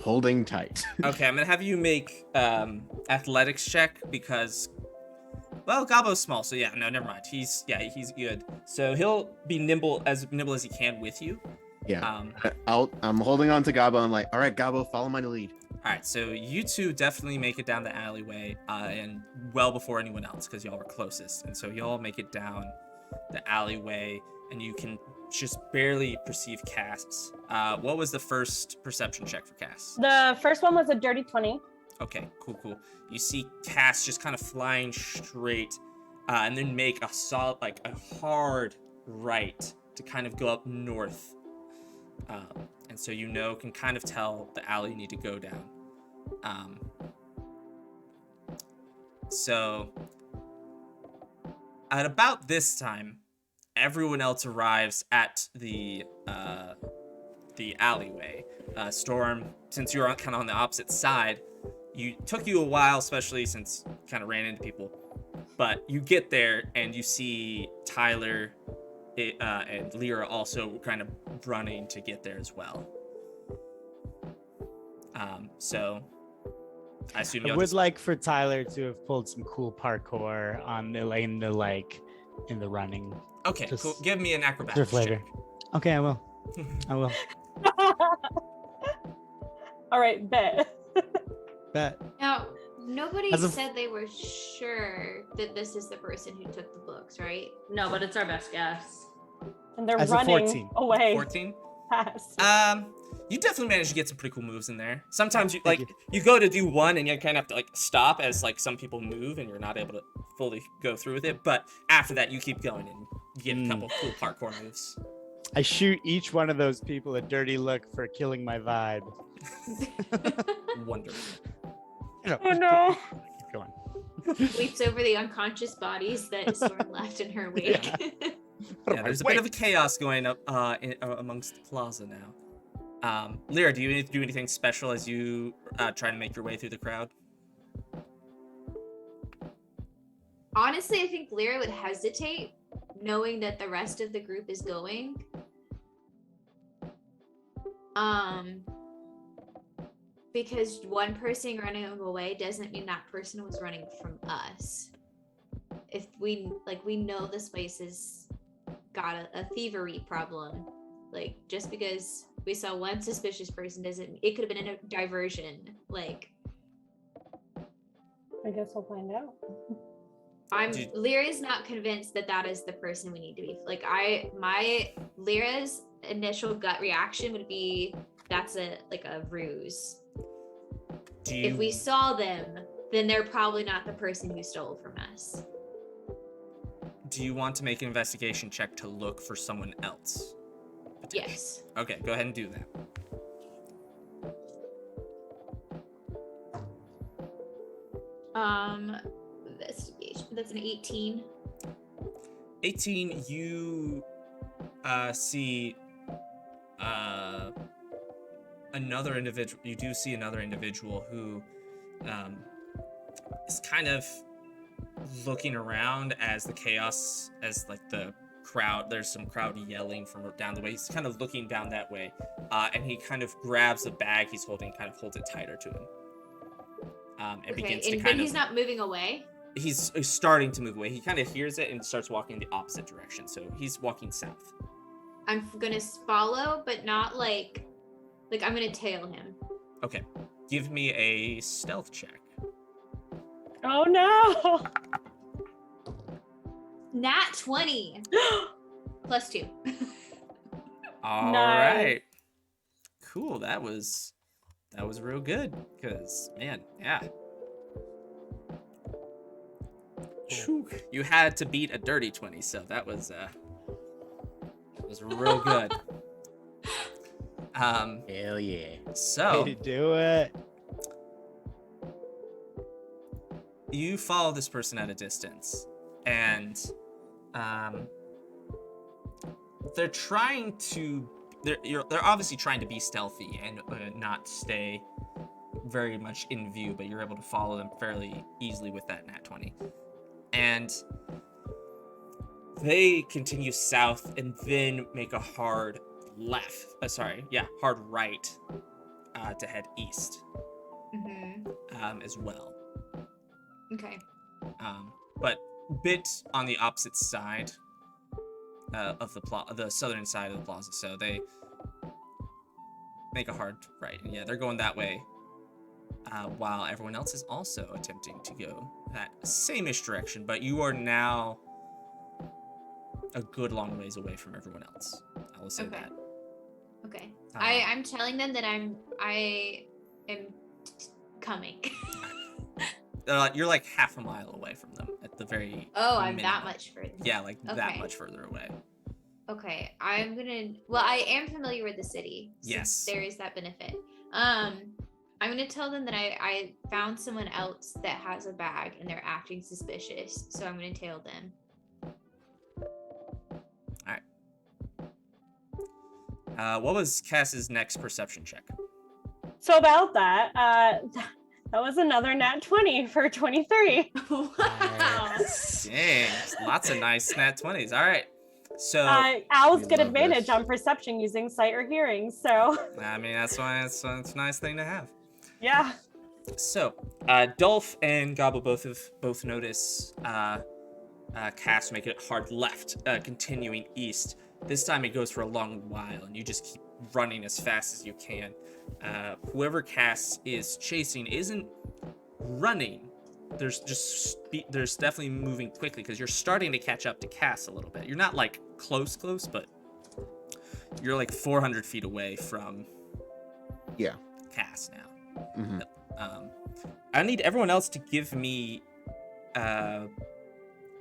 holding tight. Okay, I'm going to have you make athletics check because, well, Gabo's small, so yeah, no, never mind. He's good. So he'll be nimble as he can with you. Yeah. I'm holding on to Gabo. I'm like, all right, Gabo, follow my lead. All right, so you two definitely make it down the alleyway, and well before anyone else, because y'all were closest. And so y'all make it down the alleyway, and you can just barely perceive Cass. What was the first perception check for Cass? The first one was a dirty 20. Okay, cool. You see Cass just kind of flying straight, and then make a solid, like a hard right to kind of go up north. And so can kind of tell the alley you need to go down. So at about this time, everyone else arrives at the alleyway. Storm, since you're kind of on the opposite side, took you a while, especially since you kind of ran into people. But you get there and you see Tyler and Lyra also kind of running to get there as well. So I assume I would like for Tyler to have pulled some cool parkour in the running. Okay, Just cool. Give me an for acrobatics flavor. check. Okay, I will. All right, bet. Bet. Now, nobody As of- said they were sure that this is the person who took the books, right? No, but it's our best guess. And they're As a running 14. away 14? fast. You definitely managed to get some pretty cool moves in there. Sometimes Thank you go to do one and you kind of have to stop as some people move and you're not able to fully go through with it. But after that, you keep going and you get a couple cool parkour moves. I shoot each one of those people a dirty look for killing my vibe. Wonderful. Oh no. Keep going. Leaps over the unconscious bodies that Storm left in her wake. Yeah, there's a bit of a chaos going up amongst the plaza now. Lyra, do you need to do anything special as you try to make your way through the crowd? Honestly, I think Lyra would hesitate, knowing that the rest of the group is going. Because one person running away doesn't mean that person was running from us. If we know this place has got a thievery problem. Just because we saw one suspicious person it could have been a diversion. I guess we'll find out. Lyra's not convinced that is the person we need to be. Lyra's initial gut reaction would be that's a ruse. If we saw them, then they're probably not the person who stole from us. Do you want to make an investigation check to look for someone else? Yes. Okay, go ahead and do that. That's an 18. 18, you see another individual. You do see another individual who is kind of looking around as the chaos, as the crowd, there's some crowd yelling from down the way. He's kind of looking down that way, and he kind of grabs a bag he's holding, kind of holds it tighter to him, and begins to but he's not moving away. He's starting to move away. He kind of hears it and starts walking the opposite direction. So he's walking south. I'm gonna follow, but not I'm gonna tail him. Okay, give me a stealth check. Oh no! Nat 20. +2. All Nice. right. Cool. That was real good. Cause man, yeah. Whew. You had to beat a dirty 20, so that was real good. Hell yeah. So Way to do it. you follow this person at a distance, and they're obviously trying to be stealthy and not stay very much in view, but you're able to follow them fairly easily with that nat 20. And they continue south and then make a hard hard right to head east as well. Okay. But bit on the opposite side of the southern side of the plaza, so they make a hard right. And yeah, they're going that way, while everyone else is also attempting to go that same-ish direction, but you are now a good long ways away from everyone else. I will say that. Okay. I'm telling them that I am coming. You're like half a mile away from them at the very. Oh, I'm minimum. that much further. Yeah, like that Okay. much further away. Okay, I'm gonna. Well, I am familiar with the city. So Yes. there is that benefit. I'm gonna tell them that I found someone else that has a bag and they're acting suspicious. So I'm gonna tail them. What was Cass's next perception check? So about that, that was another nat 20 for 23. Wow. Dang, lots of nice nat 20s. All right. So, Owls We get love advantage this. on perception using sight or hearing, so I mean, that's why it's a nice thing to have. yeah. So, Dolf and Gobble both notice Cass make it hard left, continuing east. This time it goes for a long while, and you just keep running as fast as you can. Whoever Cass is chasing isn't running. There's definitely moving quickly because you're starting to catch up to Cass a little bit. You're not like close, but you're like 400 feet away from Cass now. Mhm. I need everyone else to give me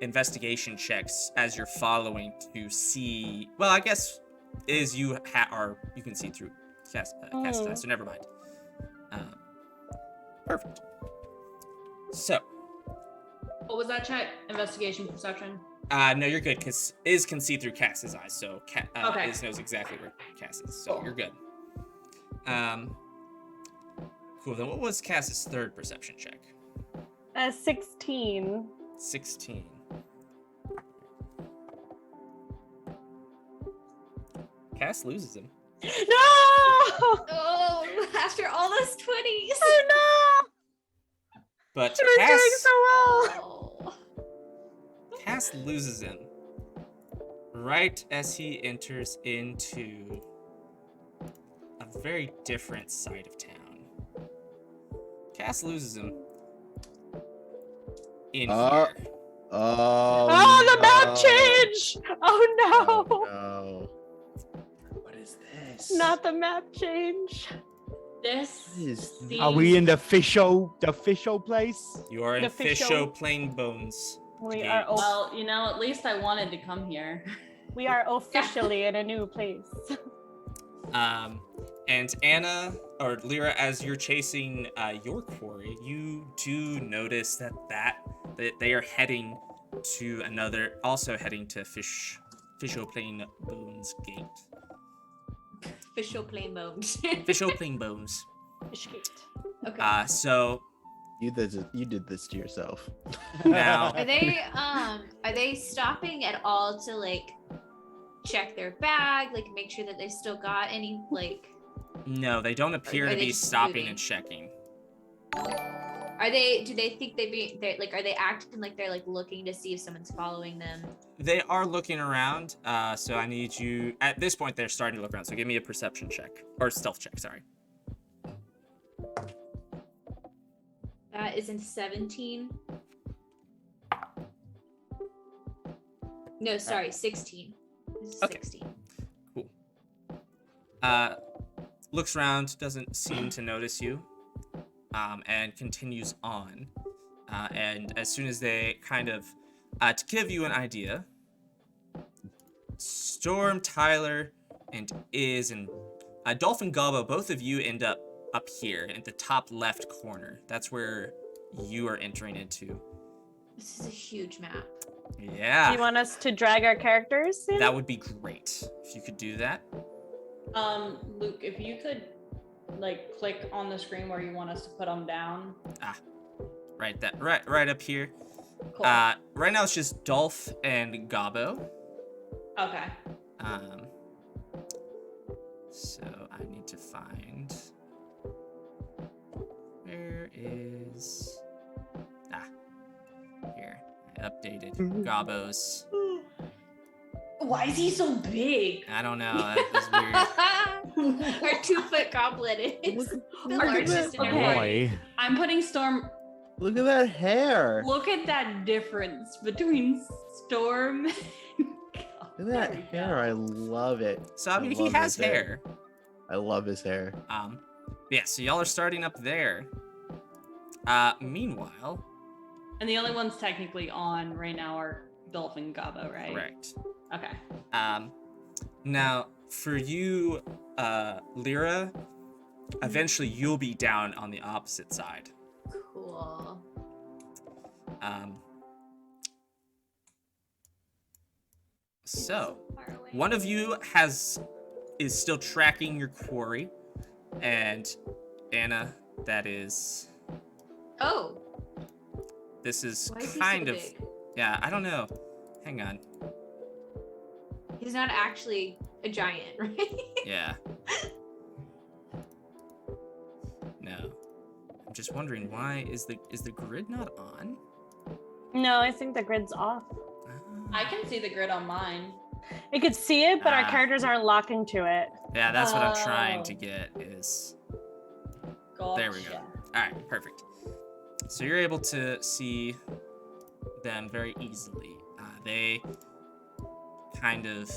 investigation checks as you're following to see. Well, I guess is you can see through Cass, so never mind. Perfect. So, What was that check? Investigation, perception. no, you're good because Iz can see through Cass's eyes, so Okay. Iz knows exactly where Cass is, so Cool. you're good. Cool. Then what was Cass's third perception check? 16. 16. Cass loses him. No! Oh, after all those 20s. Oh no! But She was Cass, doing so well. Oh. Cass loses him right as he enters into a very different side of town. Cass loses him in Oh. here. Oh, the map no. change! Oh no! Oh, no. What is this? Not the map change. This What is- seems... Are we in the fisho place? You are in The Fisho official- Plain Bones. We Gate. are Well, you know, at least I wanted to come here. we are officially in a new place. And Anna or Lyra, as you're chasing your quarry, you do notice that they are heading to heading to Fisho Plain Bones Gate. Official plain bones. Fisho Plain Bones. Fishgate. Okay. So You did this to yourself. now Are they stopping at all to like check their bag, like make sure that they still got any like no, they don't appear Are to they be just stopping moving? and checking. do they think they're like, are they acting like they're like looking to see if someone's following them? They are looking around, so I need you at this point they're starting to look around, so give me a perception check. Or stealth check, sorry. That is in 17. No, sorry, 16. This is Okay. 16. Cool. Looks around, doesn't seem to notice you, and continues on. And as soon as they kind of, to give you an idea, Storm, Tyler, and Iz, and Dolf and Gobbo, both of you end up here at the top left corner. That's where you are entering into. This is a huge map. Yeah. Do you want us to drag our characters in? That would be great if you could do that. Luke, if you could, like, click on the screen where you want us to put them down. Right up here. Cool. Right now it's just Dolf and Gobbo. Okay. So I need to find where is here. I updated Gobbo's. Why is he so big? I don't know. That was weird. Our 2-foot goblin is the look at largest in our Okay. party. Boy. I'm putting Storm. Look at that hair. Look at that difference between Storm. Look at that hair. I love it. So I mean, he love has his hair. I love his hair. Yeah. So y'all are starting up there. Meanwhile, And the only ones technically on right now are Dolf and Gabo, right? correct. Okay. Now for you, Lyra, eventually you'll be down on the opposite side. Cool. So Far away. one of you is still tracking your quarry, and Anna, that is. Oh, This is why is he kind so of. big? Yeah, I don't know. Hang on. He's not actually a giant, right? Yeah. No. I'm just wondering why is the grid not on? No, I think the grid's off. I can see the grid on mine. We could see it, but our Ah. characters aren't locking to it. Yeah, that's what I'm trying Oh. to get is. Gotcha. There we go. All right, perfect. So you're able to see them very easily. They kind of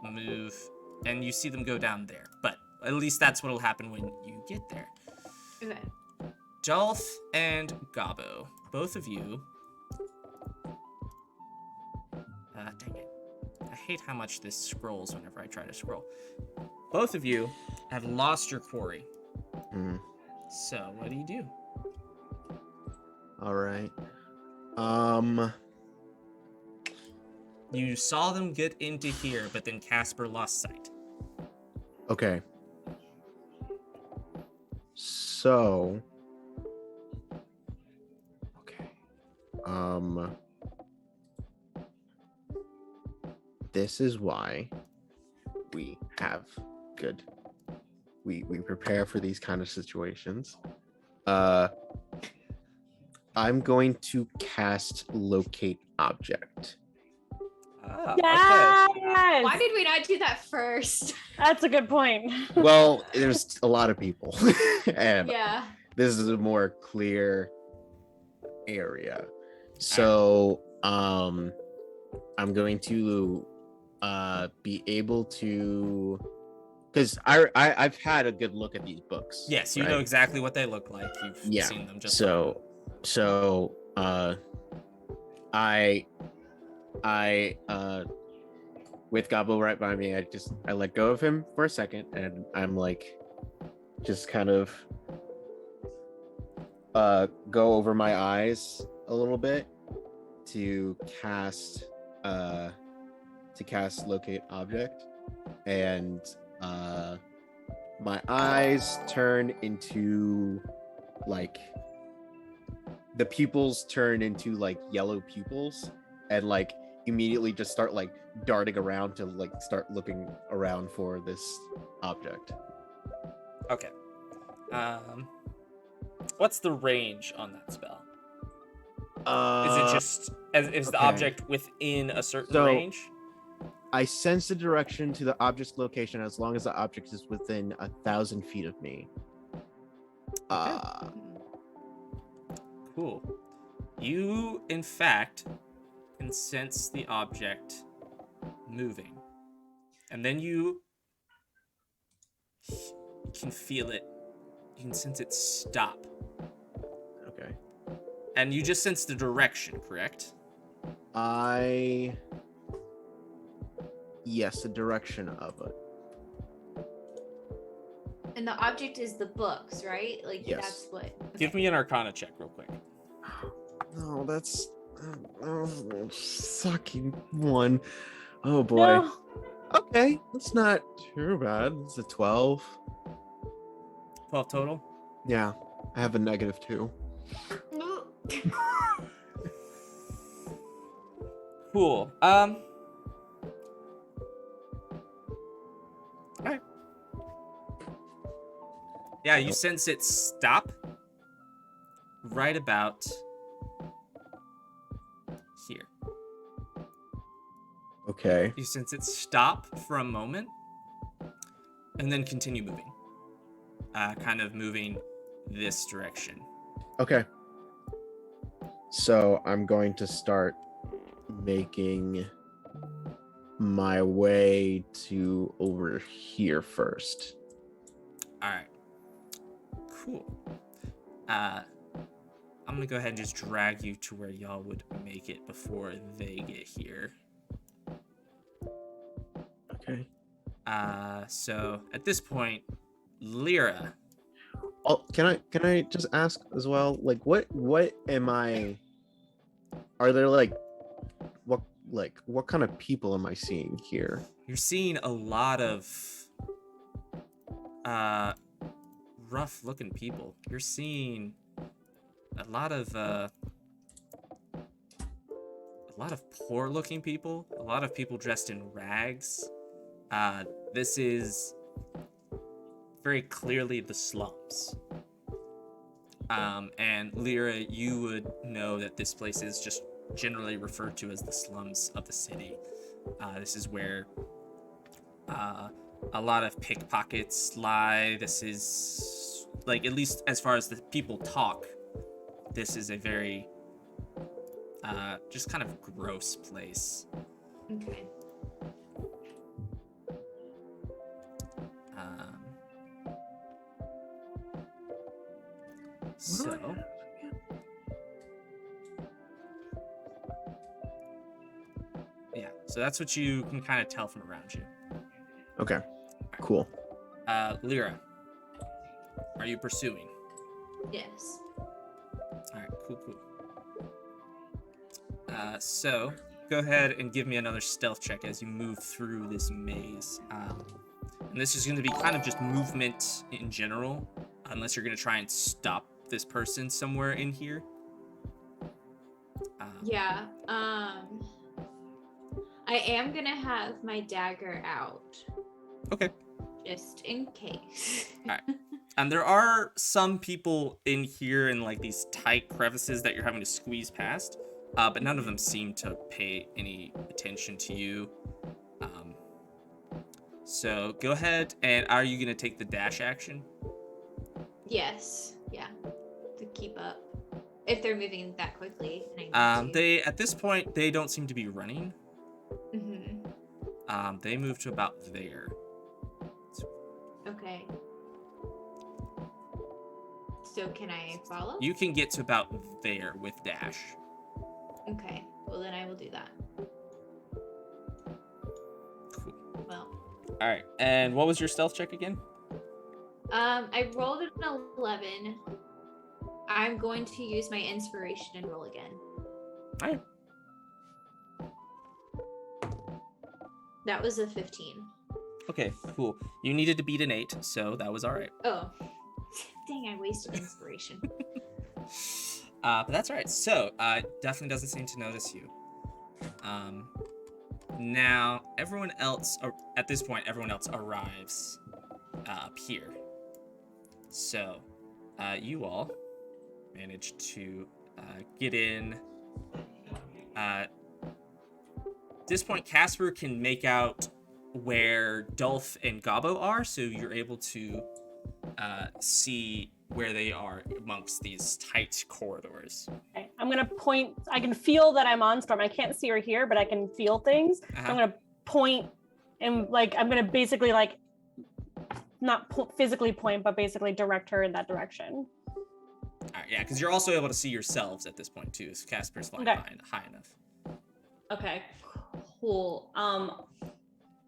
move, and you see them go down there. But at least that's what'll happen when you get there. Okay. Dolf and Gabo, both of you. Dang it. I hate how much this scrolls whenever I try to scroll. Both of you have lost your quarry. So, what do you do? All right. You saw them get into here, but then Casper lost sight. Okay. So. Okay. This is why we have good. We prepare for these kind of situations. I'm going to cast Locate Object. Ah, Yes! Why did we not do that first? That's a good point. Well, there's a lot of people, and Yeah. this is a more clear area. So, I'm going to be able to, because I've had a good look at these books. Yes, you right? know exactly what they look like. You've seen them just. So I with Gabo right by me, I let go of him for a second, and I'm like, just kind of go over my eyes a little bit to cast Locate Object, and my eyes turn into like, the pupils turn into like yellow pupils, and like immediately just start like darting around to like start looking around for this object. Okay. What's the range on that spell? Is it just is the okay. object within a certain So- range? I sense the direction to the object's location as long as the object is within 1,000 feet of me. Cool. You, in fact, can sense the object moving. And then you can feel it. You can sense it stop. Okay. And you just sense the direction, correct? Yes, the direction of it. And the object is the books, right? Like Yes. that's what. Give me an Arcana check real quick. No, that's sucking one. Oh boy. No. Okay, that's not too bad. It's a 12. 12 total? Yeah, I have a -2. Cool. Alright. Yeah, you sense it stop right about here. Okay. You sense it stop for a moment and then continue moving. Kind of moving this direction. Okay. So I'm going to start making my way to over here first. Alright. Cool. I'm gonna go ahead and just drag you to where y'all would make it before they get here. Okay. So at this point, Lyra. Oh, can I just ask as well? Like, what am I? Are there what kind of people am I seeing here? You're seeing a lot of rough looking people. You're seeing a lot of poor looking people, a lot of people dressed in rags. This is very clearly the slums. And Lyra, you would know that this place is just generally referred to as the slums of the city. This is where a lot of pickpockets lie. This is, like, at least as far as the people talk, this is a very just kind of gross place. Okay. So yeah, so that's what you can kind of tell from around you. Okay. Cool. Lyra, are you pursuing? Yes. All right, cool. So go ahead and give me another stealth check as you move through this maze. And this is going to be kind of just movement in general, unless you're going to try and stop this person somewhere in here. Yeah. I am gonna have my dagger out. Okay. Just in case. All right. And there are some people in here in like these tight crevices that you're having to squeeze past, but none of them seem to pay any attention to you. So go ahead, and are you gonna take the dash action? Yes. Yeah. To keep up. If they're moving that quickly. And I need to. They at this point they don't seem to be running. Mm-hmm. They move to about there. Okay. So can I follow? You can get to about there with dash. Okay. Well, then I will do that. Cool. Well. All right. And what was your stealth check again? I rolled an 11. I'm going to use my inspiration and roll again. All right. That was a 15. Okay, cool. You needed to beat an 8, so that was all right. Oh. Dang, I wasted inspiration. But that's all right. So, definitely doesn't seem to notice you. Now, everyone else, at this point, everyone else arrives up here. So, you all managed to get in. At this point, Casper can make out where Dolf and Gabo are, so you're able to see where they are amongst these tight corridors. Okay. I'm gonna point. I can feel that I'm on Storm. I can't see or hear, but I can feel things. So I'm gonna point, and like I'm gonna basically like not physically point, but basically direct her in that direction. All right, yeah, because you're also able to see yourselves at this point too. So Casper's flying high enough. Okay, cool.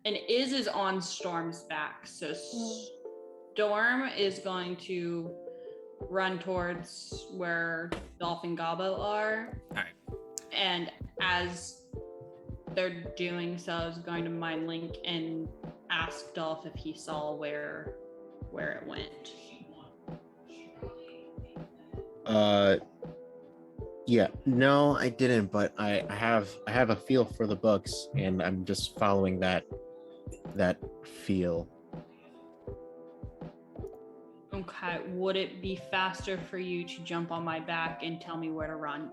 And is on Storm's back, so Storm is going to run towards where Dolf and Gabo are. All right. And as they're doing so, is going to mind link and ask Dolf if he saw where it went. Yeah, no, I didn't, but I have a feel for the books, and I'm just following that feel. Okay, would it be faster for you to jump on my back and tell me where to run?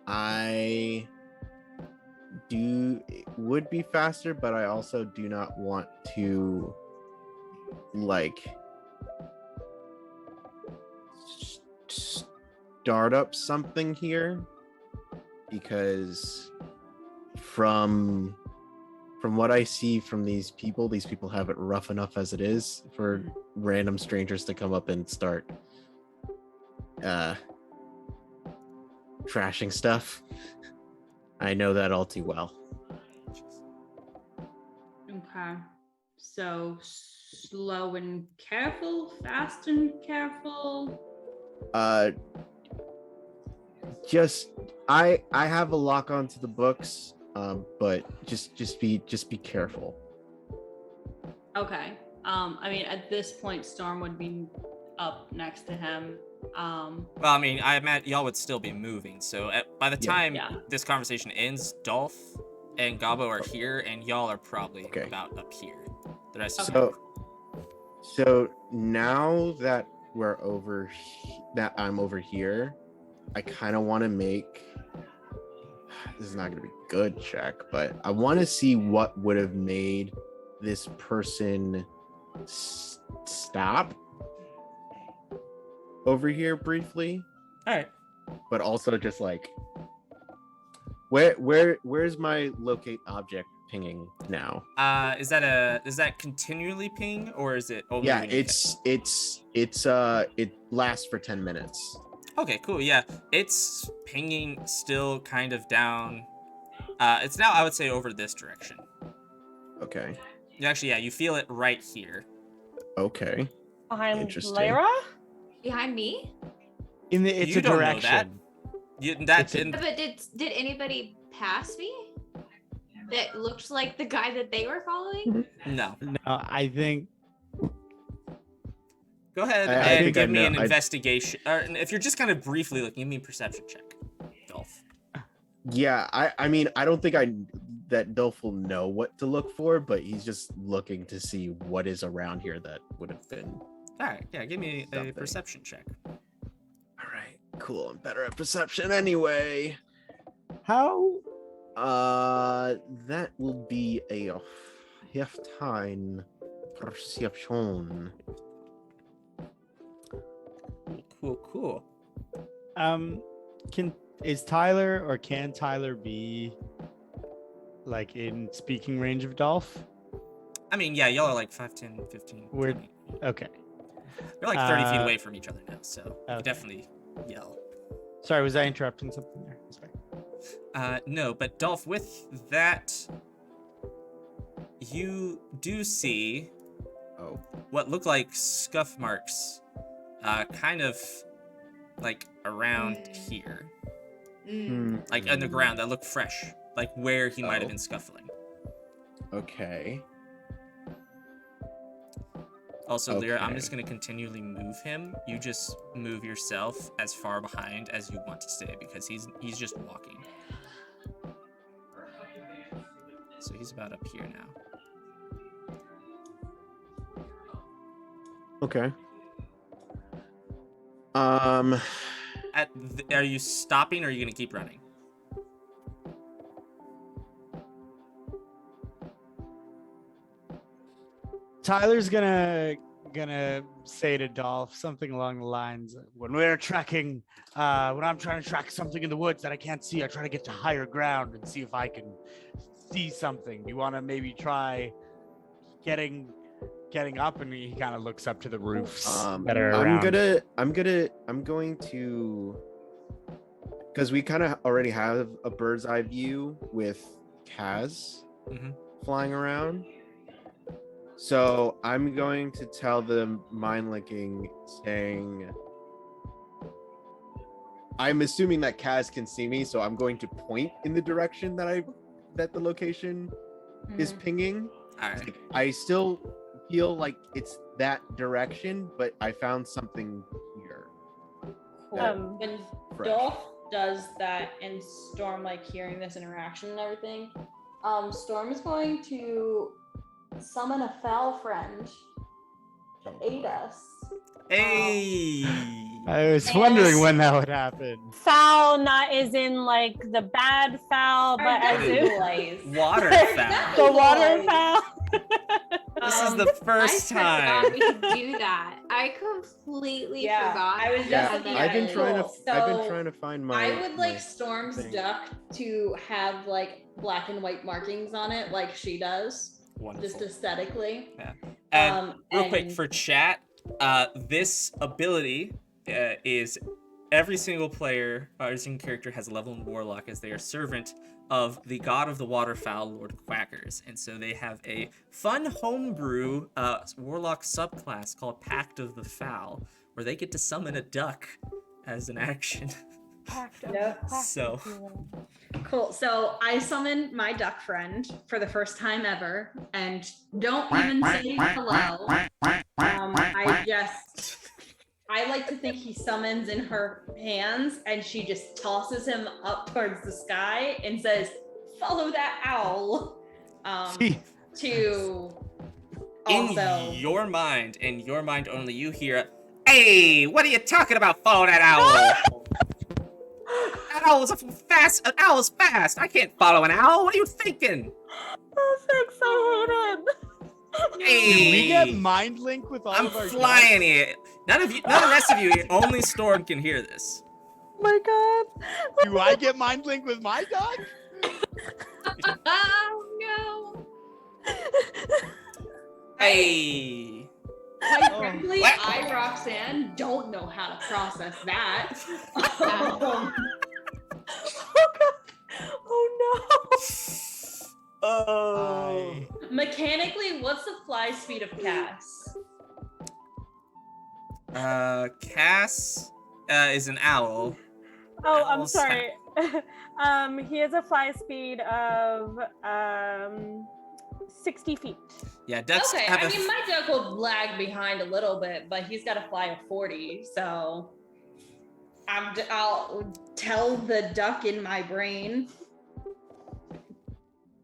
I would be faster, but I also do not want to start up something here, because from from what I see from these people have it rough enough as it is for random strangers to come up and start trashing stuff. I know that all too well. Okay. So slow and careful, fast and careful. Just I have a lock onto the books, but just be careful. Okay. I mean, at this point, Storm would be up next to him. Well, I mean, I imagine y'all would still be moving. So by the time this conversation ends, Dolf and Gabo are here, and y'all are probably about up here. The rest of So now that we're that I'm over here, I kind of want to make. This is not going to be a good check, but I want to see what would have made this person stop over here briefly. All right. But also just like where's my locate object pinging now? Is that continually ping, or is it only it lasts for 10 minutes. Okay, cool. Yeah, it's pinging still kind of down. It's now, I would say, over this direction. Okay. Actually, yeah, you feel it right here. Okay. Behind Lyra? Behind me? It's you a don't direction. Know that. But did anybody pass me? That looked like the guy that they were following? No, I think. Go ahead and give me an investigation. Or if you're just kind of briefly looking, give me a perception check, Dolf. Yeah, I mean, I don't think that Dolf will know what to look for, but he's just looking to see what is around here that would have been. All right, yeah, give me a perception check. All right, cool. I'm better at perception anyway. How? That will be a 15 perception. Cool. Is Tyler or can Tyler be like in speaking range of Dolph? I mean, yeah, y'all are like 5, 10, 15. We're 20. okay. You're like 30 feet away from each other now, so you okay. can definitely yell. Sorry, was I interrupting something there? Sorry. No, but Dolph, with that, you do see what look like scuff marks, kind of like around here, like on the ground that look fresh, like where he might have been scuffling. Okay. Also, Lyra, I'm just going to continually move him. You just move yourself as far behind as you want to stay, because he's just walking. So he's about up here now. Okay. Are you stopping, or are you going to keep running? Tyler's gonna say to Dolph something along the lines, when I'm trying to track something in the woods that I can't see, I try to get to higher ground and see if I can see something. Do you want to maybe try getting up? And he kind of looks up to the roofs that are around. I'm going to, because we kind of already have a bird's eye view with Kaz flying around. So I'm going to tell the mind linking, saying, I'm assuming that Kaz can see me, so I'm going to point in the direction that the location is pinging. All right. I still feel like it's that direction, but I found something here. When Dolph does that and Storm, like, hearing this interaction and everything, Storm is going to summon a Fowl friend to aid us. Hey! I was wondering when that would happen. Fowl, not as in like the bad fowl, but as in like water fowl. the water fowl. This is the first I time. forgot we could do that. I completely forgot. I was Yeah, just looking I've at been it. trying to. So, I've been trying to find my. I would like my Storm's thing. duck to have like black and white markings on it, like she does, Wonderful. just aesthetically. Yeah. And real quick and- for chat, this ability is every single player, every single character has a level in Warlock as they are servant of the god of the waterfowl, Lord Quackers. And so they have a fun homebrew Warlock subclass called Pact of the Fowl, where they get to summon a duck as an action. So Cool. So I summoned my duck friend for the first time ever, and don't even say hello. I like to think he summons in her hands, and she just tosses him up towards the sky and says, "Follow that owl." To also in your mind only, you hear, "Hey, what are you talking about? Follow that owl." An owl's fast. I can't follow an owl. What are you thinking? Oh, thanks, I hate it. Hey, Can we get mind link with all I'm of our flying ducks? here. None of the rest of you here. Only Storm can hear this. My God. Do I get mind link with my dog? Oh no. Hey. quite frankly, What? I, Roxanne, don't know how to process that. Oh, no. Mechanically, what's the fly speed of Cass? Cass is an owl. Oh, I'm Owls sorry. He has a fly speed of 60 feet. Yeah, ducks Okay, have I mean, my duck will lag behind a little bit, but he's got a fly of 40, so I'll tell the duck in my brain,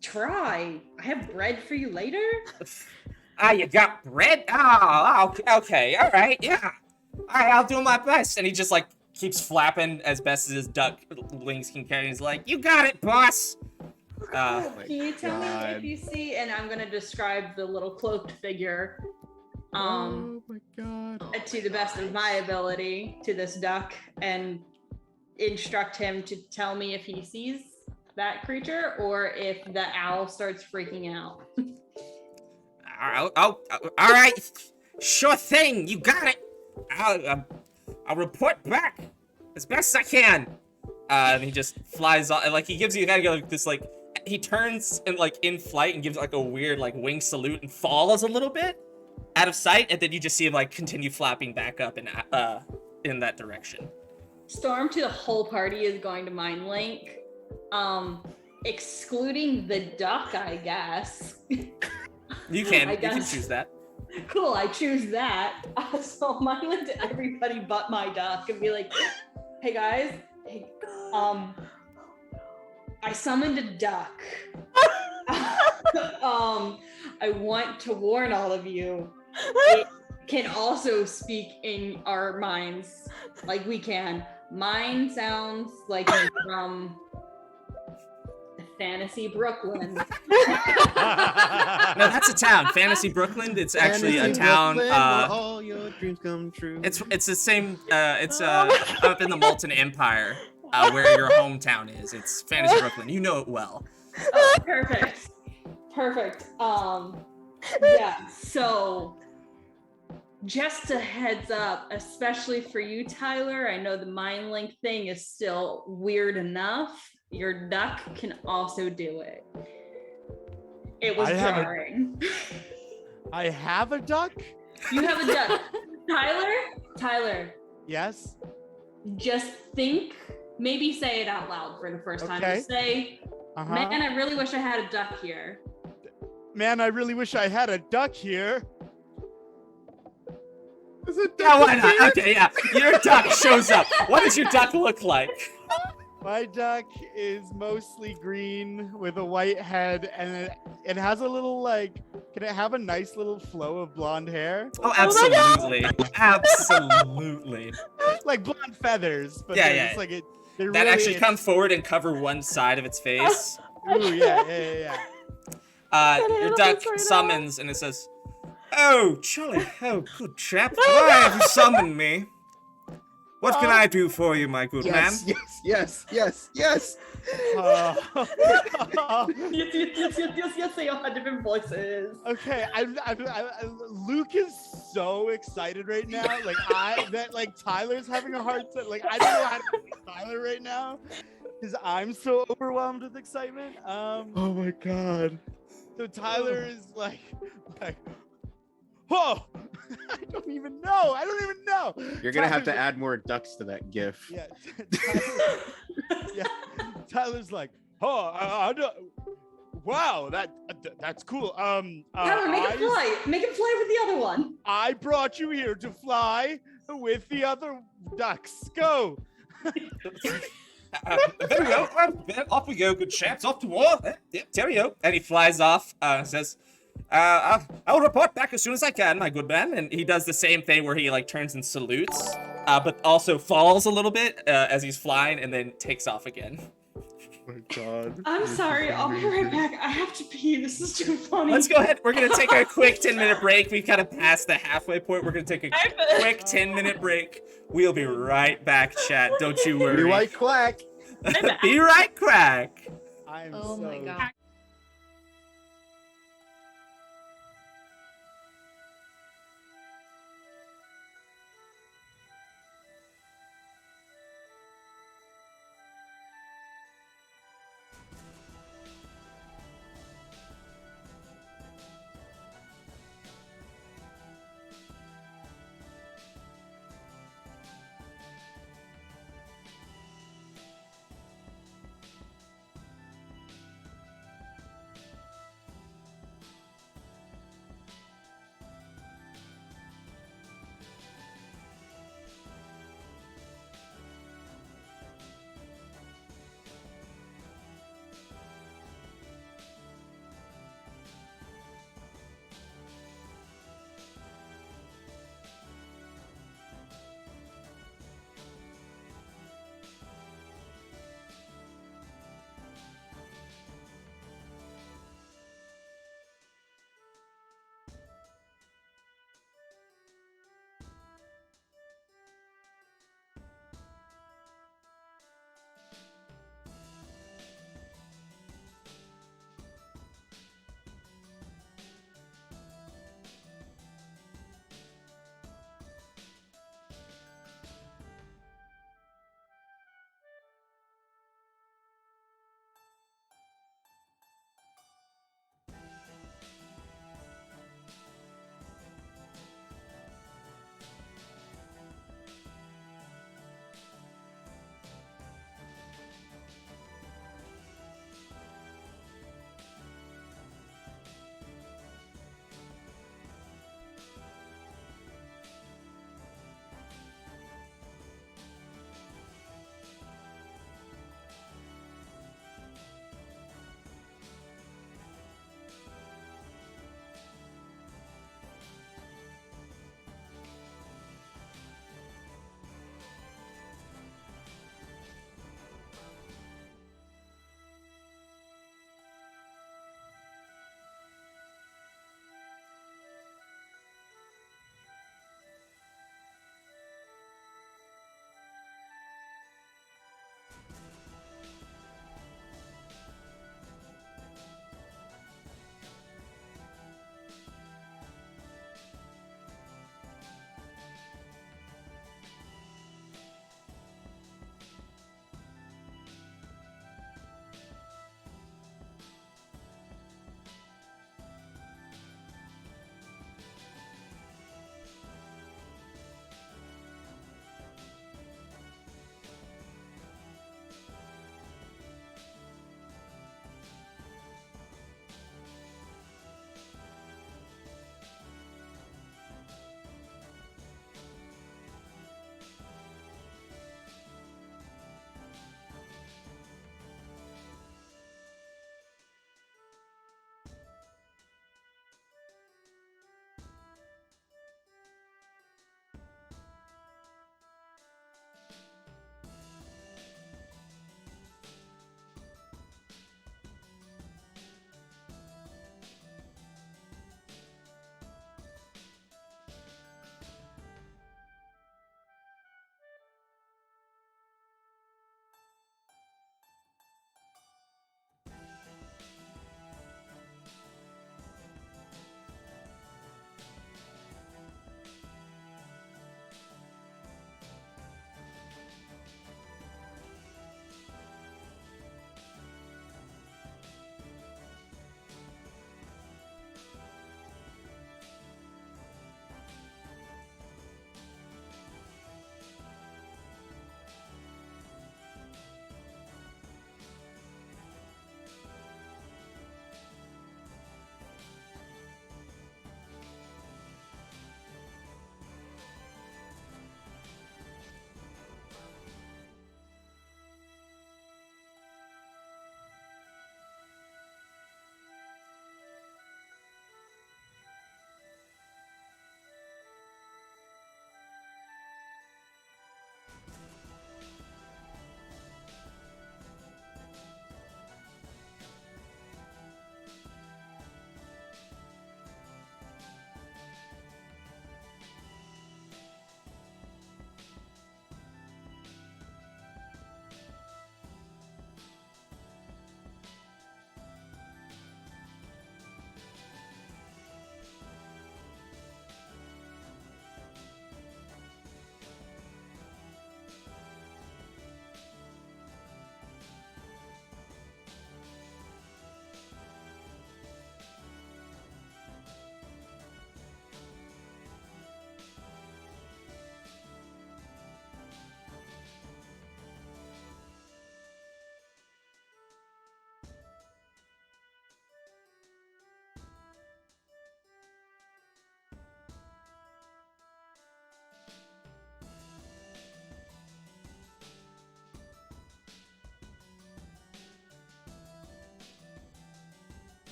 try. I have bread for you later. you got bread? Oh, okay, all right, yeah. All right, I'll do my best. And he just, like, keeps flapping as best as his duck wings can carry. He's like, you got it, boss. Can you tell me if you see, and I'm going to describe the little cloaked figure Oh my god. to the best of my ability to this duck, and instruct him to tell me if he sees that creature or if the owl starts freaking out. All right. Sure thing. You got it. I'll report back as best I can. And he just flies off. Like, he gives you kind of like this, like, he turns and, like, in flight and gives, like, a weird, like, wing salute and falls a little bit out of sight. And then you just see him, like, continue flapping back up in that direction. Storm to the whole party is going to mind link. Excluding the duck, I guess. You can. I You can guess. choose that. Cool, I choose that. So mind link to everybody but my duck and be like, hey guys, I summoned a duck. I want to warn all of you. It can also speak in our minds, like we can. Mine sounds like it's from Fantasy Brooklyn. No, that's a town. Fantasy Brooklyn. It's actually a Fantasy town. Brooklyn, where all your dreams come true. It's the same. It's up in the Molten Empire, where your hometown is. It's Fantasy Brooklyn. You know it well. Oh, perfect. Yeah, so just a heads up, especially for you, Tyler, I know the mind link thing is still weird enough. Your duck can also do it. It was jarring. I have a duck? You have a duck. Tyler, Yes. just think, maybe say it out loud for the first time. Okay. Just say, man, I really wish I had a duck here. Man, I really wish I had a duck here. Yeah, why not? Okay, yeah. Your duck shows up. What does your duck look like? My duck is mostly green with a white head, and it has a little, like, can it have a nice little flow of blonde hair? Oh, absolutely. Absolutely. Like blonde feathers, but Yeah, they're yeah. just like it. That actually come forward and cover one side of its face. Ooh, yeah. Your duck summons and it says, Oh, Charlie. Oh, good chap. Why have you summoned me? What can I do for you, my good man? Yes. Uh, Yes, they all had different voices. okay, Luke is so excited right now. Like Tyler's having a hard time. Like I don't know how to be Tyler right now because I'm so overwhelmed with excitement. Oh my god. So Tyler is like, whoa! I don't even know. You're gonna have to Tyler's- add more ducks to that gif. Yeah, Tyler's like, oh, I don't. Wow, that's cool. Tyler, make it fly. Make it fly with the other one. I brought you here to fly with the other ducks. Go. There we go. Off we go, good chaps. Off to war. Cheerio. And he flies off. Says, "I'll report back as soon as I can, my good man." And he does the same thing where he like turns and salutes, but also falls a little bit as he's flying, and then takes off again. Oh my god. I'm sorry. I'll be right back. I have to pee. This is too funny. Let's go ahead. We're gonna take a quick 10-minute break. We've kind of passed the halfway point. We're gonna take a quick 10-minute break. We'll be right back, chat. Don't you worry. Be right quack. Be right back. I'm Oh so my god.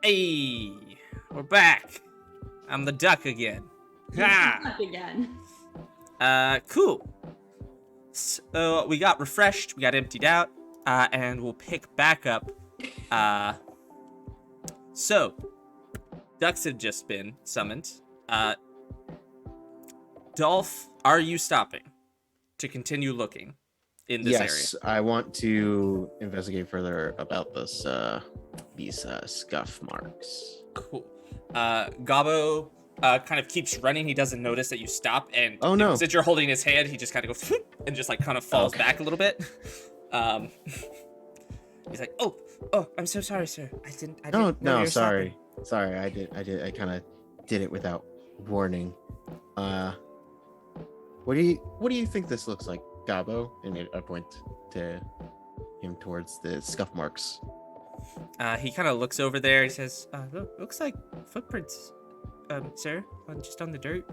Hey, we're back. I'm the duck again. Ha! Back again. Cool. So we got refreshed, we got emptied out, and we'll pick back up. So ducks have just been summoned. Dolf, are you stopping to continue looking in this Yes, I want to investigate further about these scuff marks. area? Cool. Gabo kind of keeps running. He doesn't notice that you stop, and Oh, no. since you're holding his hand, he just kind of goes and just like kind of falls Okay. back a little bit. He's like, "Oh, I'm so sorry, sir. I didn't know you No, were sorry. Sorry, I kind of did it without warning. What do you think this looks like, Gabo? And I point to him towards the scuff marks. He kind of looks over there. He says, looks like footprints, sir, just on the dirt.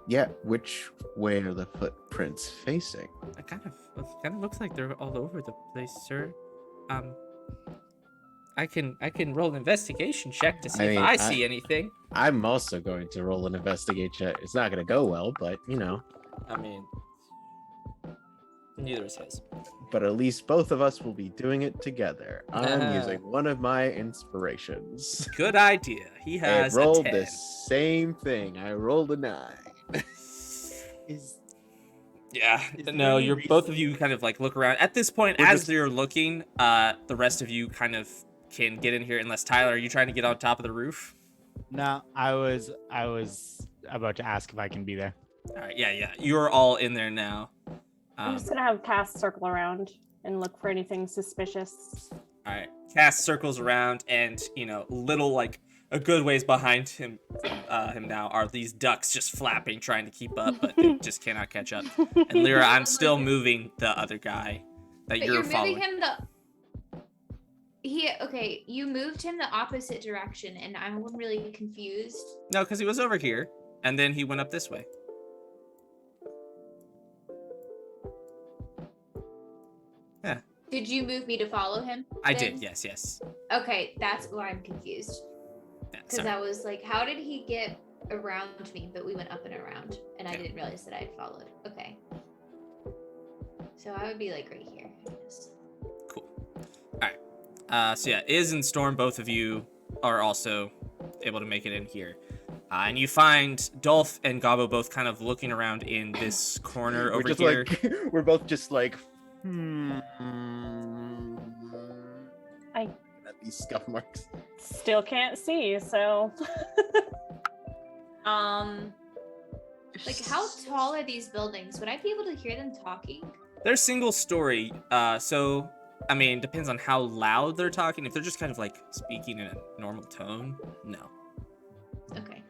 Yeah, which way are the footprints facing? It kind of looks like they're all over the place, sir. I can roll an investigation check to see if I see anything. I'm also going to roll an investigate check. It's not going to go well, but I mean, neither is his. But at least both of us will be doing it together. I'm Ah. using one of my inspirations. Good idea. He has I rolled a 10. the same thing. I rolled a 9. Yeah, Is there no, any you're reason- both of you kind of like look around. At this point, We're as just- you're looking, the rest of you kind of can get in here unless Tyler, are you trying to get on top of the roof? No, I was about to ask if I can be there. All right, yeah. You're all in there now. I'm just gonna have Cass circle around and look for anything suspicious. All right. Cass circles around, and little like a good ways behind him now are these ducks just flapping, trying to keep up, but they just cannot catch up. And Lyra, I'm still moving the other guy that But you're following. moving him you moved him the opposite direction, and I'm really confused. No, because he was over here, and then he went up this way. Yeah, Did you move me to follow him? I then? did. Yes. Okay, that's why I'm confused. Yeah, Because sorry. I was like, how did he get around me? But we went up and around, and I didn't realize that I had followed. Okay. So I would be like right here, I guess. Cool. All right. So yeah, Iz and Storm, both of you are also able to make it in here. And you find Dolf and Gabo both kind of looking around in this corner over here. We're both just like, I at these scuff marks. still can't see, so Like, how tall are these buildings? Would I be able to hear them talking? They're single story, so I mean, depends on how loud they're talking. If they're just kind of like speaking in a normal tone, no. Okay.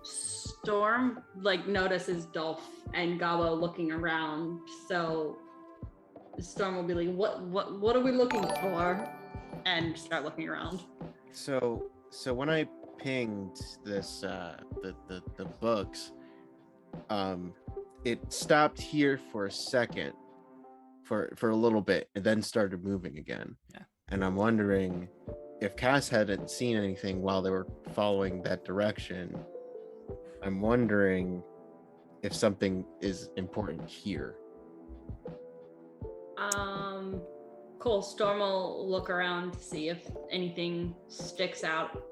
Storm notices Dolph and Gabo looking around, so Storm will be like, "What are we looking for?" and start looking around. So when I pinged this the books, it stopped here for a second, for a little bit, and then started moving again. Yeah. And I'm wondering if Cass hadn't seen anything while they were following that direction. I'm wondering if something is important here. Cool. Storm will look around to see if anything sticks out.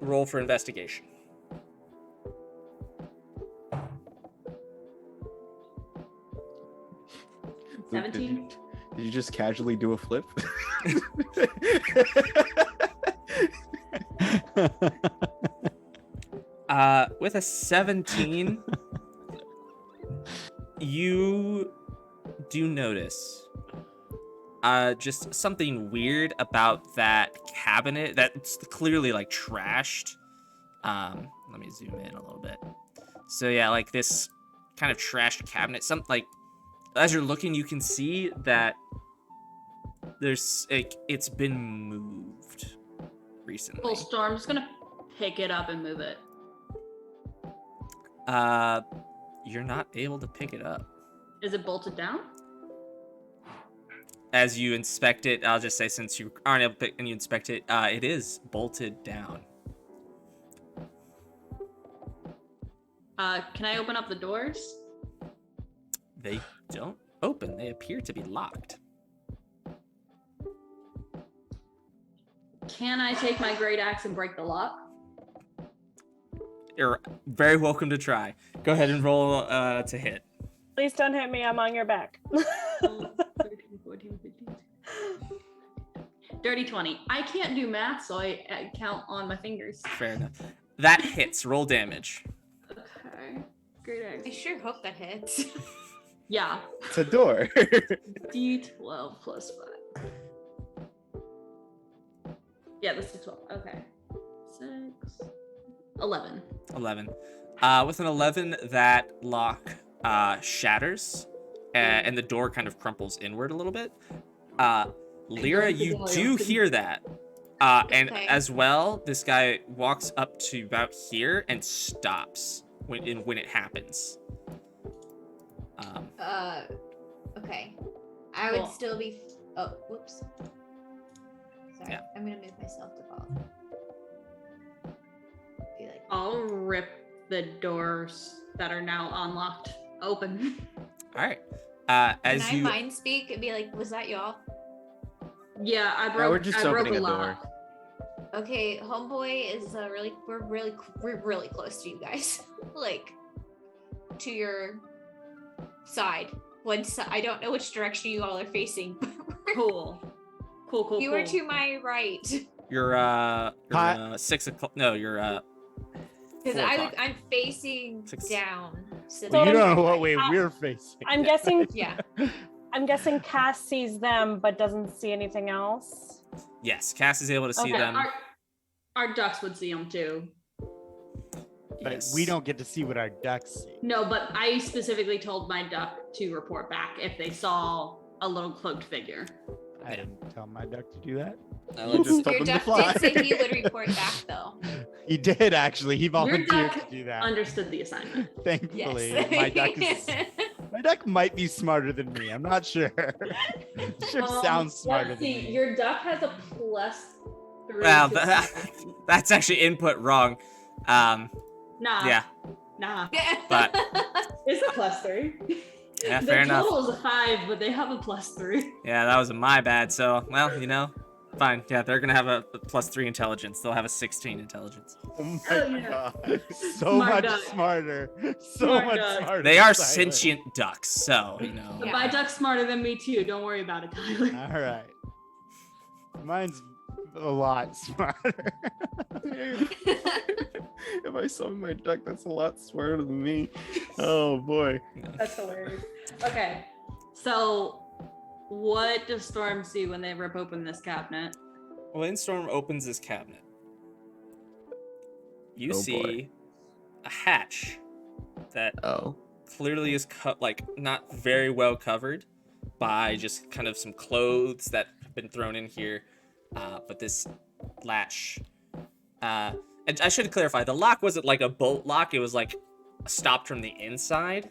Roll for investigation. Did 17. you just casually do a flip? With a 17, you do notice just something weird about that cabinet that's clearly like trashed. Let me zoom in a little bit. So yeah, like this kind of trashed cabinet. As you're looking, you can see that it's been moved recently. Cool. Storm's gonna pick it up and move it. You're not able to pick it up. Is it bolted down? as you inspect it, I'll just say since you aren't able to pick and you inspect it, it is bolted down. Can I open up the doors? They don't open. They appear to be locked. Can I take my great axe and break the lock? You're very welcome to try. Go ahead and roll to hit. Please don't hit me. I'm on your back. 13, 14, 15. Dirty 20. I can't do math, so I count on my fingers. Fair enough. That hits. Roll damage. Okay. Great I axe. sure hope that hits. Yeah. It's a door. D12 plus 5. Yeah, this is 12. Okay. 6. 11. 11. With an 11, that lock shatters, and the door kind of crumples inward a little bit. Lyra, you do hear that. And Okay. as well, this guy walks up to about here and stops when it happens. Okay. I would Cool. still be. Oh, whoops. Sorry. Yeah. I'm gonna move myself to follow. Be like, I'll rip the doors that are now unlocked open. All right. can As I you mind speak and be like, was that y'all? Yeah, I Yeah, broke. we're just I broke opening a a door. lock. Okay, homeboy is we're really close to you guys. Like to your side. One side. I don't know which direction you all are facing. Cool. Cool. You are to my right. you're Hi. 6 o'clock. No, you're Because 4 o'clock. I'm facing 6. down. So Well, you So- don't know what way we're facing. I'm guessing. Yeah. I'm guessing Cass sees them but doesn't see anything else. Yes, Cass is able to see Okay, them. Our ducks would see them too. But Yes. we don't get to see what our ducks see. No, but I specifically told my duck to report back if they saw a little cloaked figure. I didn't tell my duck to do that. I just told Your them to duck fly. did say he would report back though. He did actually. He volunteered duck to do that. Understood the assignment. Thankfully, Yes. my duck might be smarter than me. I'm not sure. Sure sounds smarter Let's than see. me. Your duck has a +3. Well, to- that's actually input wrong. nah. Yeah, Nah. But- It's a +3. yeah, The fair enough. total is a 5, but they have a +3. Yeah, that was my bad. So, well, fine. Yeah, they're gonna have a +3 intelligence. They'll have a 16 intelligence. Oh my Oh, yeah. god. So Smart much duck. smarter. So Smart much duck. smarter. They are Tyler. sentient ducks, so Yeah. My duck's smarter than me too. Don't worry about it, Tyler. All right. Mine's a lot smarter. If I saw my duck, that's a lot smarter than me. Oh boy. That's hilarious. Okay, so what does Storm see when they rip open this cabinet? When Storm opens this cabinet, you Oh, see boy. a hatch that Oh. clearly is cut like not very well covered by just kind of some clothes that have been thrown in here. But this latch, and I should clarify, the lock wasn't like a bolt lock; it was like stopped from the inside,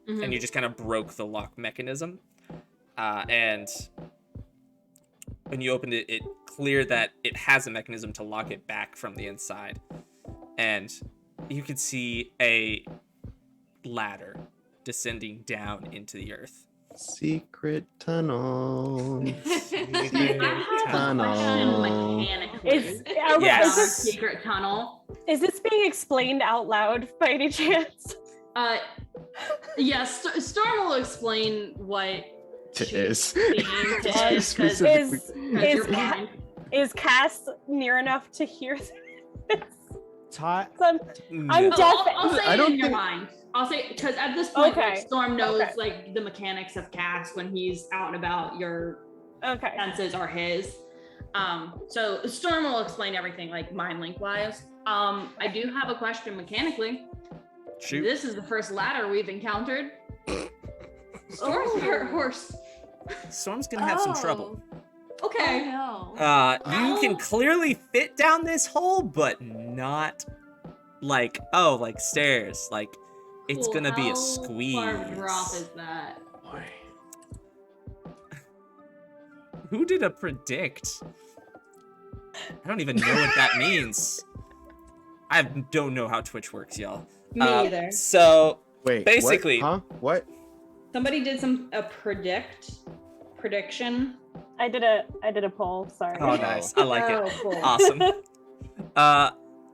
and you just kind of broke the lock mechanism. And when you opened it, it clear that it has a mechanism to lock it back from the inside, and you can see a ladder descending down into the earth. Secret tunnel. I have a Tunnel. question mechanically. Is Yes. this Secret tunnel. is this being explained out loud by any chance? Yes, Storm will explain what It is. it is Specifically. you're Is blind. Is Cass near enough to hear this? Ty- I'm No. deaf. I'll say I it don't in your think- mind. I'll say because at this point, Okay. like, Storm knows Okay. like the mechanics of Cass when he's out and about. Your Okay. senses are his. So Storm will explain everything like mind link wise. I do have a question mechanically. Shoot. This is the first ladder we've encountered. Storm's Oh. her horse. Storm's gonna have some trouble. Okay. Oh, no. You can clearly fit down this hole, but not like stairs. Like it's Cool. gonna be a How squeeze. far drop is that? Who did a predict? I don't even know what that means. I don't know how Twitch works, y'all. Me either. So Wait, basically, what? Huh? What? Somebody did a prediction. I did a poll. Sorry. oh, nice. I like it. Cool. Awesome.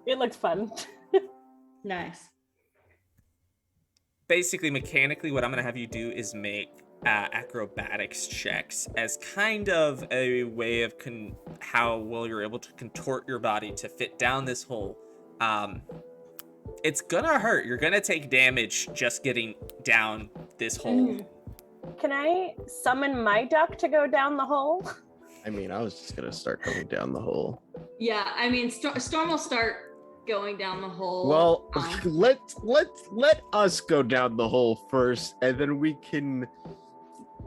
It looked fun. Nice. Basically, mechanically, what I'm gonna have you do is make acrobatics checks as kind of a way of how well you're able to contort your body to fit down this hole. It's gonna hurt. You're gonna take damage just getting down this hole. Can I summon my duck to go down the hole? I mean, I was just gonna start going down the hole. Yeah, I mean, Storm will start going down the hole. Well, let us go down the hole first, and then we can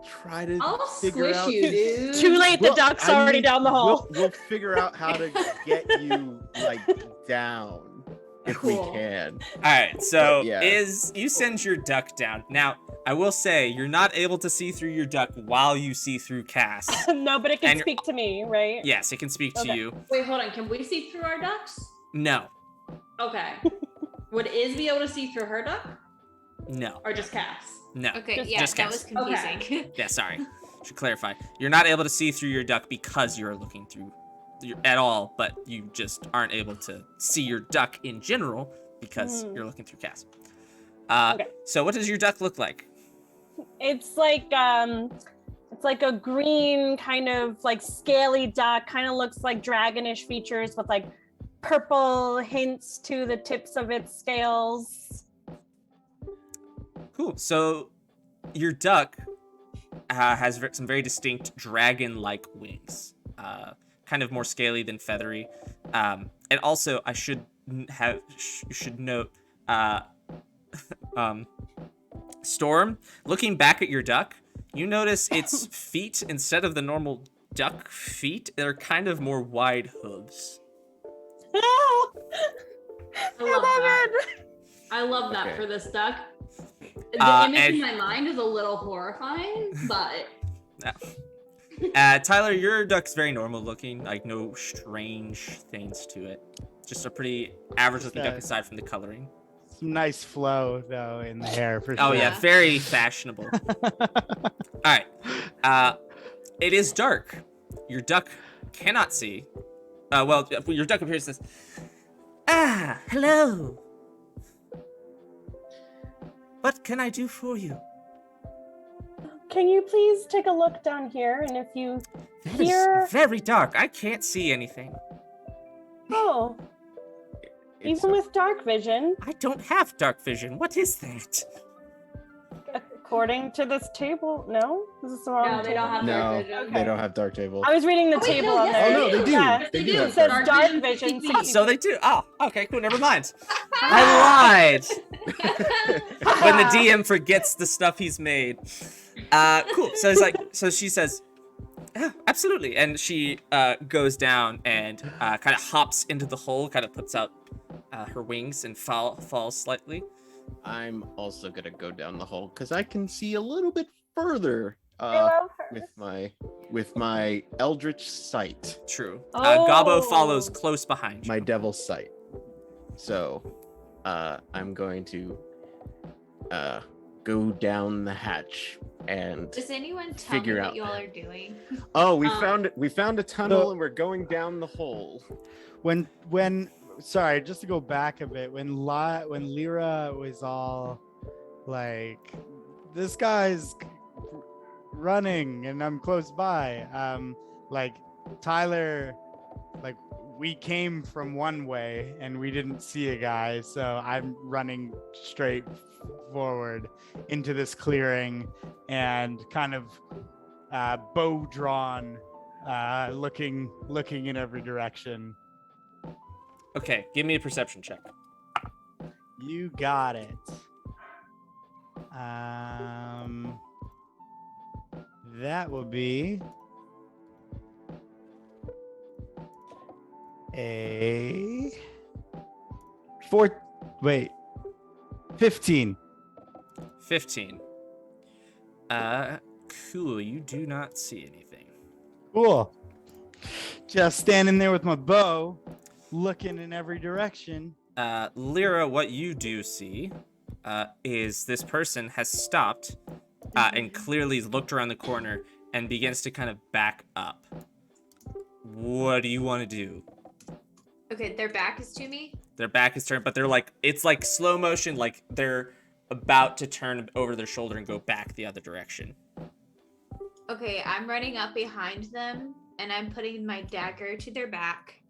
try to I'll figure squish out. you, dude. Too late, the Well, duck's I already mean, down the hole. We'll figure out how to get you like down if we Cool. can. All right, so Yeah. you send your duck down. Now, I will say you're not able to see through your duck while you see through Cass. No, but it can And speak to me, right? Yes, it can speak to Okay. you. Wait, hold on. Can we see through our ducks? No, Okay. Would Iz be able to see through her duck, no, or just Cass? no. Okay, Just- yeah, just that guess. was confusing. Yeah, sorry. Should clarify. You're not able to see through your duck because you're looking through at all, but you just aren't able to see your duck in general because you're looking through Cass. Okay. So what does your duck look like? It's like a green kind of like scaly duck, kind of looks like dragonish features with like purple hints to the tips of its scales. Cool. So your duck has some very distinct dragon-like wings, kind of more scaly than feathery. And also, I should note, Storm, looking back at your duck, you notice its feet, instead of the normal duck feet, they're kind of more wide hooves. Oh, I love that. I love that Okay. for this duck. The image and- in my mind is a little horrifying, but Tyler, your duck's very normal looking, like no strange things to it. Just a pretty average looking duck aside from the coloring. Some nice flow though in the hair for sure. Oh yeah, Yeah. very fashionable. All right. It is dark. Your duck cannot see. Well, your duck appears as hello. What can I do for you? can you please take a look down here? And if you That hear, is very dark. I can't see anything. oh, It's even with dark vision, I don't have dark vision. What is that? according to this table, no, this is the wrong. no, they don't have no, dark vision. Okay. they don't have dark table. I was reading the Oh, wait, table no, on yes, there. Oh, no, they do. Yeah. Yes, They they do do. have It says dark dark vision vision. 60 feet. So they do. Oh, okay, cool. Never mind. I lied. When the DM forgets the stuff he's made. Cool. So it's like, so she says, yeah, absolutely. And she goes down and kind of hops into the hole, kind of puts out her wings and falls slightly. I'm also gonna go down the hole because I can see a little bit further I love her. with my eldritch sight, True. Oh. Gobbo follows close behind you. my devil's sight. So, I'm going to go down the hatch and Does anyone tell Figure me out what y'all are doing? oh, we Um, found a tunnel So- and we're going down the hole. When sorry, just to go back a bit, when Lyra was all like, this guy's running and I'm close by, like Tyler, like we came from one way and we didn't see a guy, so I'm running straight forward into this clearing and kind of bow drawn, looking in every direction. Okay, give me a perception check. You got it. That will be a 15. 15. Cool. You do not see anything. Cool. Just standing there with my bow, looking in every direction. Lyra, what you do see is this person has stopped and clearly looked around the corner and begins to kind of back up. What do you want to do? Okay, their back is to me. Their back is turned, but they're like, it's like slow motion, like they're about to turn over their shoulder and go back the other direction. Okay, I'm running up behind them and I'm putting my dagger to their back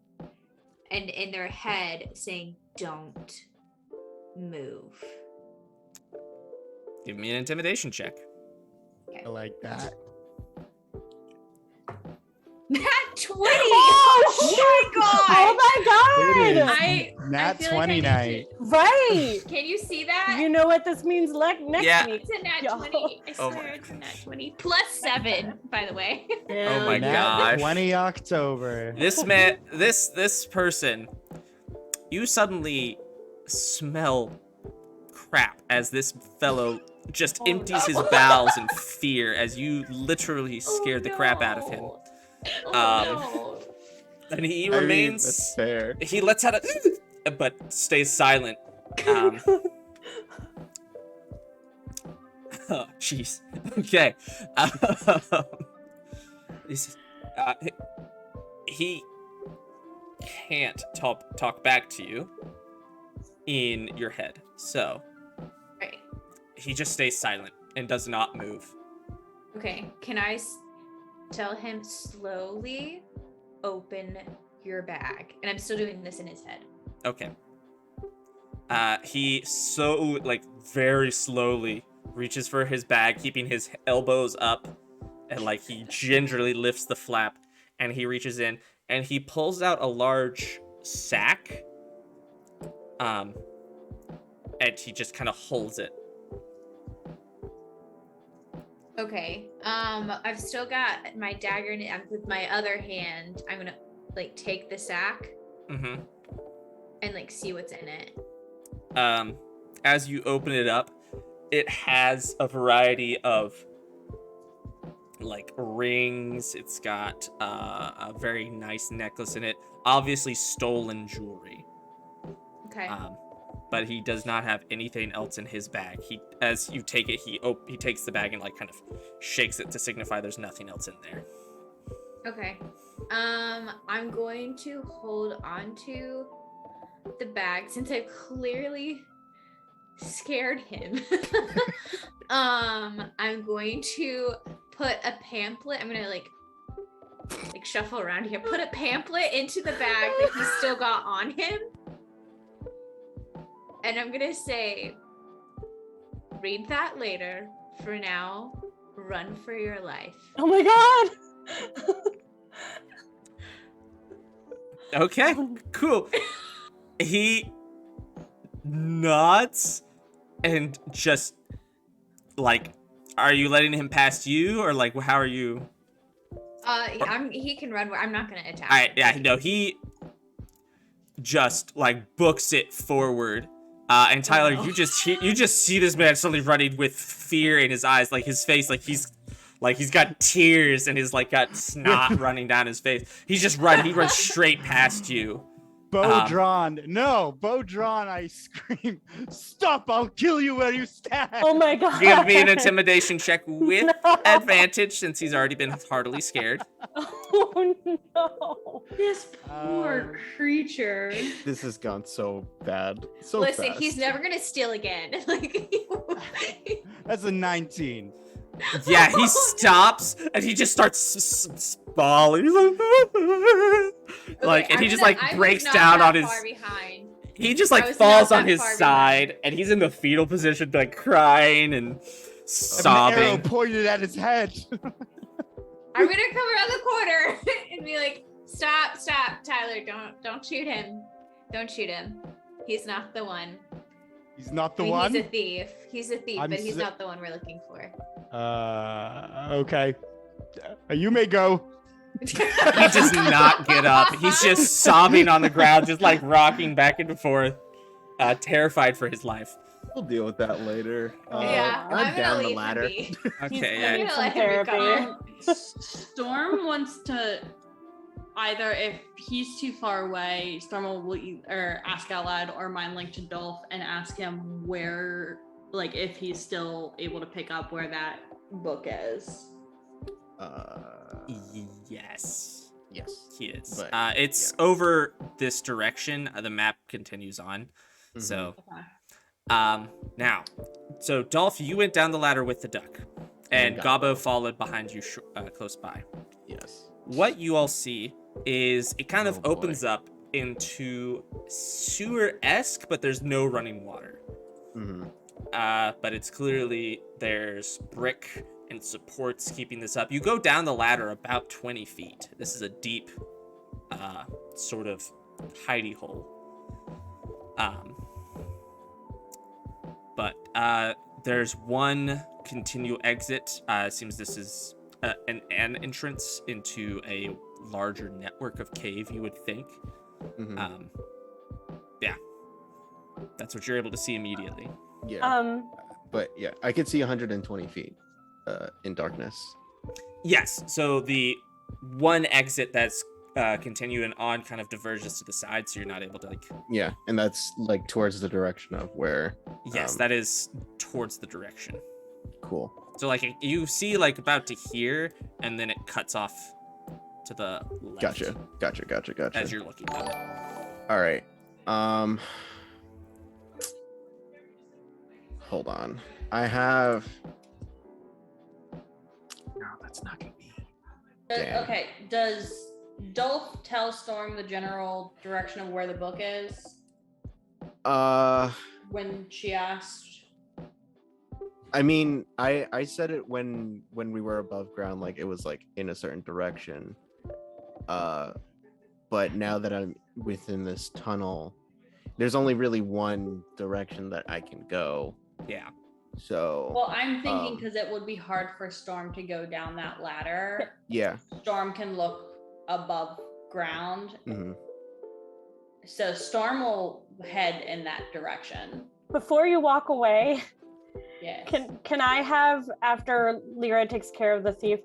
and in their head saying, "Don't move." Give me an intimidation check. I like that. Nat 20! Oh my god! Oh my It is god! I Nat feel 20 like I need night. Right. Can you see that? You know what this means next Yeah. week. It's a nat Yo. 20. I Oh swear my it's a nat 20. Plus 7, by the way. Oh my Nat gosh. 20 October. This man, this person, you suddenly smell crap as this fellow just Oh, empties his no. bowels in fear as you literally scared the crap out of him. Oh, And he I mean, remains, that's fair. he lets out a, but stays silent. Oh, jeez. Okay. He's- he can't talk back to you in your head. So Right. he just stays silent and does not move. Okay, can I tell him slowly open your bag? And I'm still doing this in his head. Okay. He very slowly reaches for his bag, keeping his elbows up, and he gingerly lifts the flap, and he reaches in and he pulls out a large sack. And he just kind of holds it. Okay. I've still got my dagger with my other hand. I'm gonna take the sack Mm-hmm. and see what's in it. As you open it up, it has a variety of rings. It's got a very nice necklace in it, obviously stolen jewelry. Okay. But he does not have anything else in his bag. As you take it, he takes the bag and kind of shakes it to signify there's nothing else in there. Okay. I'm going to hold on to the bag since I've clearly scared him. I'm going to put a pamphlet. I'm gonna shuffle around here. Put a pamphlet into the bag that he's still got on him. And I'm gonna say, read that later. For now, run for your life. Oh my god. Okay, cool. He nods and just are you letting him past you, or how are you? He can run. I'm not gonna attack. All right, yeah, no, he just books it forward. And Tyler, Oh. you just see this man suddenly running with fear in his eyes, his face, he's got tears and his got snot running down his face. He runs straight past you. Bow drawn. No, bow drawn. I scream, "Stop! I'll kill you where you stand." Oh my god. Give me an intimidation check with No. advantage since he's already been heartily scared. Oh no. This poor creature. This has gone so bad. So Listen, fast. he's never gonna steal again. That's a 19. Yeah, he stops and he just starts bawling. He's and he just breaks down on his. Behind. He just I was falls not on that his far side, and he's in the fetal position, crying and An arrow sobbing. pointed at his head. I'm gonna come around the corner and be like, "Stop, Tyler! Don't shoot him! Don't shoot him! He's not the one. He's not the I mean, one. He's a thief. He's a thief, I'm but he's s- not the one we're looking for." Okay. You may go. He does not get up. He's just sobbing on the ground, just rocking back and forth, terrified for his life. We'll deal with that later. Yeah, I'm I'm gonna down the leave him ladder. be. Okay, gonna I'm need gonna some let him therapy. recover. Storm wants to either, if he's too far away, Storm will or ask out loud or mind link to Dolf and ask him where, like, if he's still able to pick up where that book is. Yes, Yes. he is. But, It's over this direction. The map continues on. Mhm. So, Okay. now, so Dolph, you went down the ladder with the duck, and And Gabo Gabo. followed behind you close by. Yes. What you all see is it kind of Oh, boy. opens up into sewer-esque, but there's no running water. Mm-hmm. But it's clearly there's brick and supports keeping this up. You go down the ladder about 20 feet. This is a deep, sort of hidey hole. But there's one continual exit. It seems this is an entrance into a larger network of cave, you would think. Mm-hmm. Yeah. That's what you're able to see immediately. Yeah. But yeah, I can see 120 feet in darkness. Yes, so the one exit that's continuing on kind of diverges to the side, so you're not able to, like... Yeah, and that's like towards the direction of where. Yes, that is towards the direction. Cool. So, like, you see, like, about to here, and then it cuts off to the left. Gotcha. As you're looking at it. All right. Hold on. I have. No, that's not gonna be. Damn. Okay, does Dolph tell Storm the general direction of where the book is when she asked? I mean, I said it when we were above ground, like it was like in a certain direction. But now that I'm within this tunnel, there's only really one direction that I can go. Yeah. So. Well, I'm thinking because it would be hard for Storm to go down that ladder. Yeah. Storm can look above ground. Mm-hmm. So Storm will head in that direction. Before you walk away, Yes. can I have, after Lyra takes care of the thief,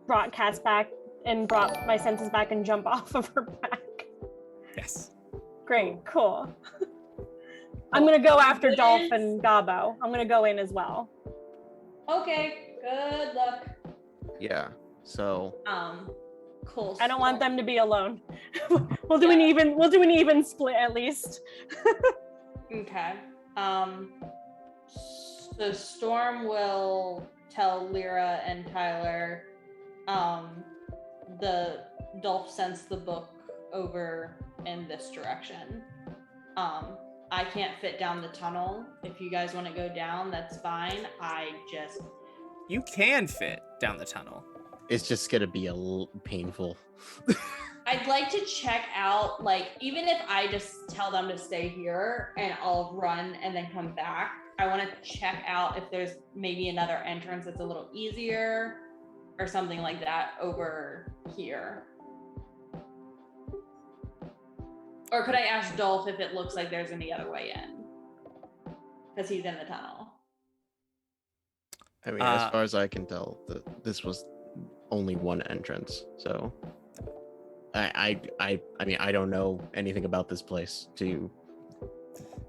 brought Cass back and brought my senses back and jump off of her back? Yes. Great, cool. I'm gonna go after Good. Dolph and Gabo. I'm gonna go in as well. Okay. Good luck. Yeah. So. Cool. I don't want them to be alone. We'll do an even split at least. Okay. So Storm will tell Lyra and Tyler, the Dolph sends the book over in this direction. I can't fit down the tunnel. If you guys want to go down, that's fine. You can fit down the tunnel. It's just gonna be a little painful. I'd like to check out, like, even if I just tell them to stay here and I'll run and then come back, I want to check out if there's maybe another entrance that's a little easier or something like that over here. Or could I ask Dolph if it looks like there's any other way in? Because he's in the tunnel. I mean, as far as I can tell, this was only one entrance. So, I mean, I don't know anything about this place to.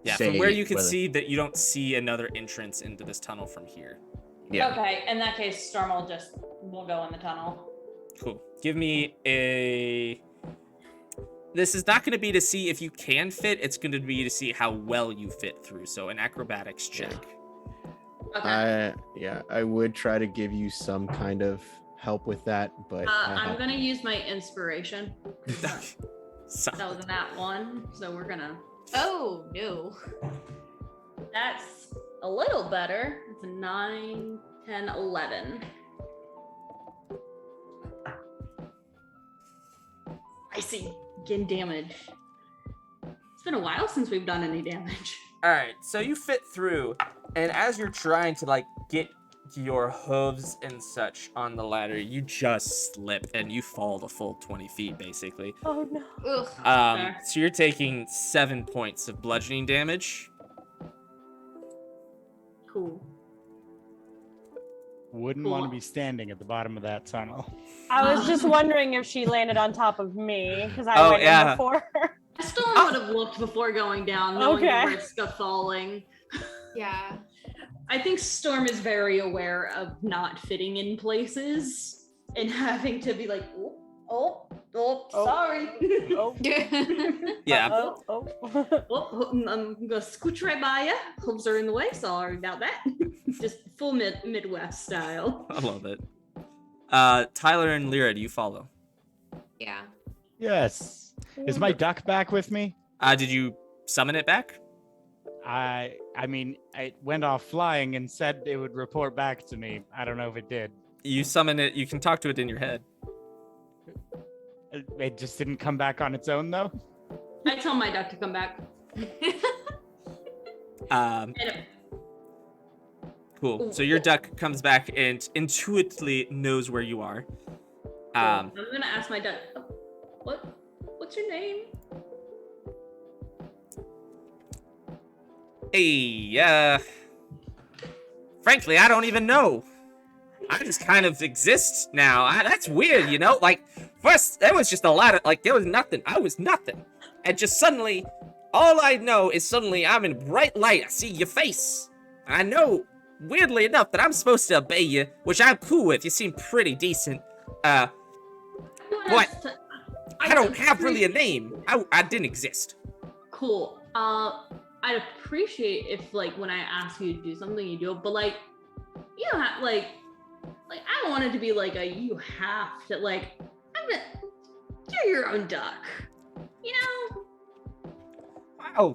Yeah, from where you can see that you don't see another entrance into this tunnel from here. Yeah. Okay, in that case, Storm will go in the tunnel. Cool. Give me a... This is not going to be to see if you can fit. It's going to be to see how well you fit through. So an acrobatics check. Okay. I would try to give you some kind of help with that, but I'm gonna use my inspiration. So, That was a nat 1, so we're gonna. Oh no. That's a little better. It's a 9, 10, 11. I see. Again, damage. It's been a while since we've done any damage. all right, so you fit through, and as you're trying to like get your hooves and such on the ladder, you just slip and you fall the full 20 feet basically. Oh no. Ugh. So you're taking 7 points of bludgeoning damage. Cool. Wouldn't want to be standing at the bottom of that tunnel. I was just wondering if she landed on top of me because I Oh, went yeah. in before her. Storm would have looked before going down, knowing Okay. the risk of falling. Yeah. I think Storm is very aware of not fitting in places and having to be like, oh, sorry. Oh. Yeah. Oh. I'm gonna scooch right by you. Hooves are in the way. Sorry about that. Just full Midwest style. I love it. Tyler and Lyra, do you follow? Yeah. Yes. Is my duck back with me? Did you summon it back? I mean, it went off flying and said it would report back to me. I don't know if it did. You summon it. You can talk to it in your head. It just didn't come back on its own, though. I tell my duck to come back. Um, And cool. So your duck comes back and intuitively knows where you are. I'm gonna ask my duck, what's your name? Hey, frankly, I don't even know. I just kind of exist now. That's weird, you know? Like, first, there was just a lot of, like, there was nothing. I was nothing. And just suddenly, all I know is suddenly I'm in bright light. I see your face. I know, weirdly enough, that I'm supposed to obey you, which I'm cool with. You seem pretty decent. What? I don't have really a name. I didn't exist. Cool. I'd appreciate if, like, when I ask you to do something, you do it, but, like, you don't have, like, I don't want it to be, like, you have to, like, you're your own duck, you know? Oh,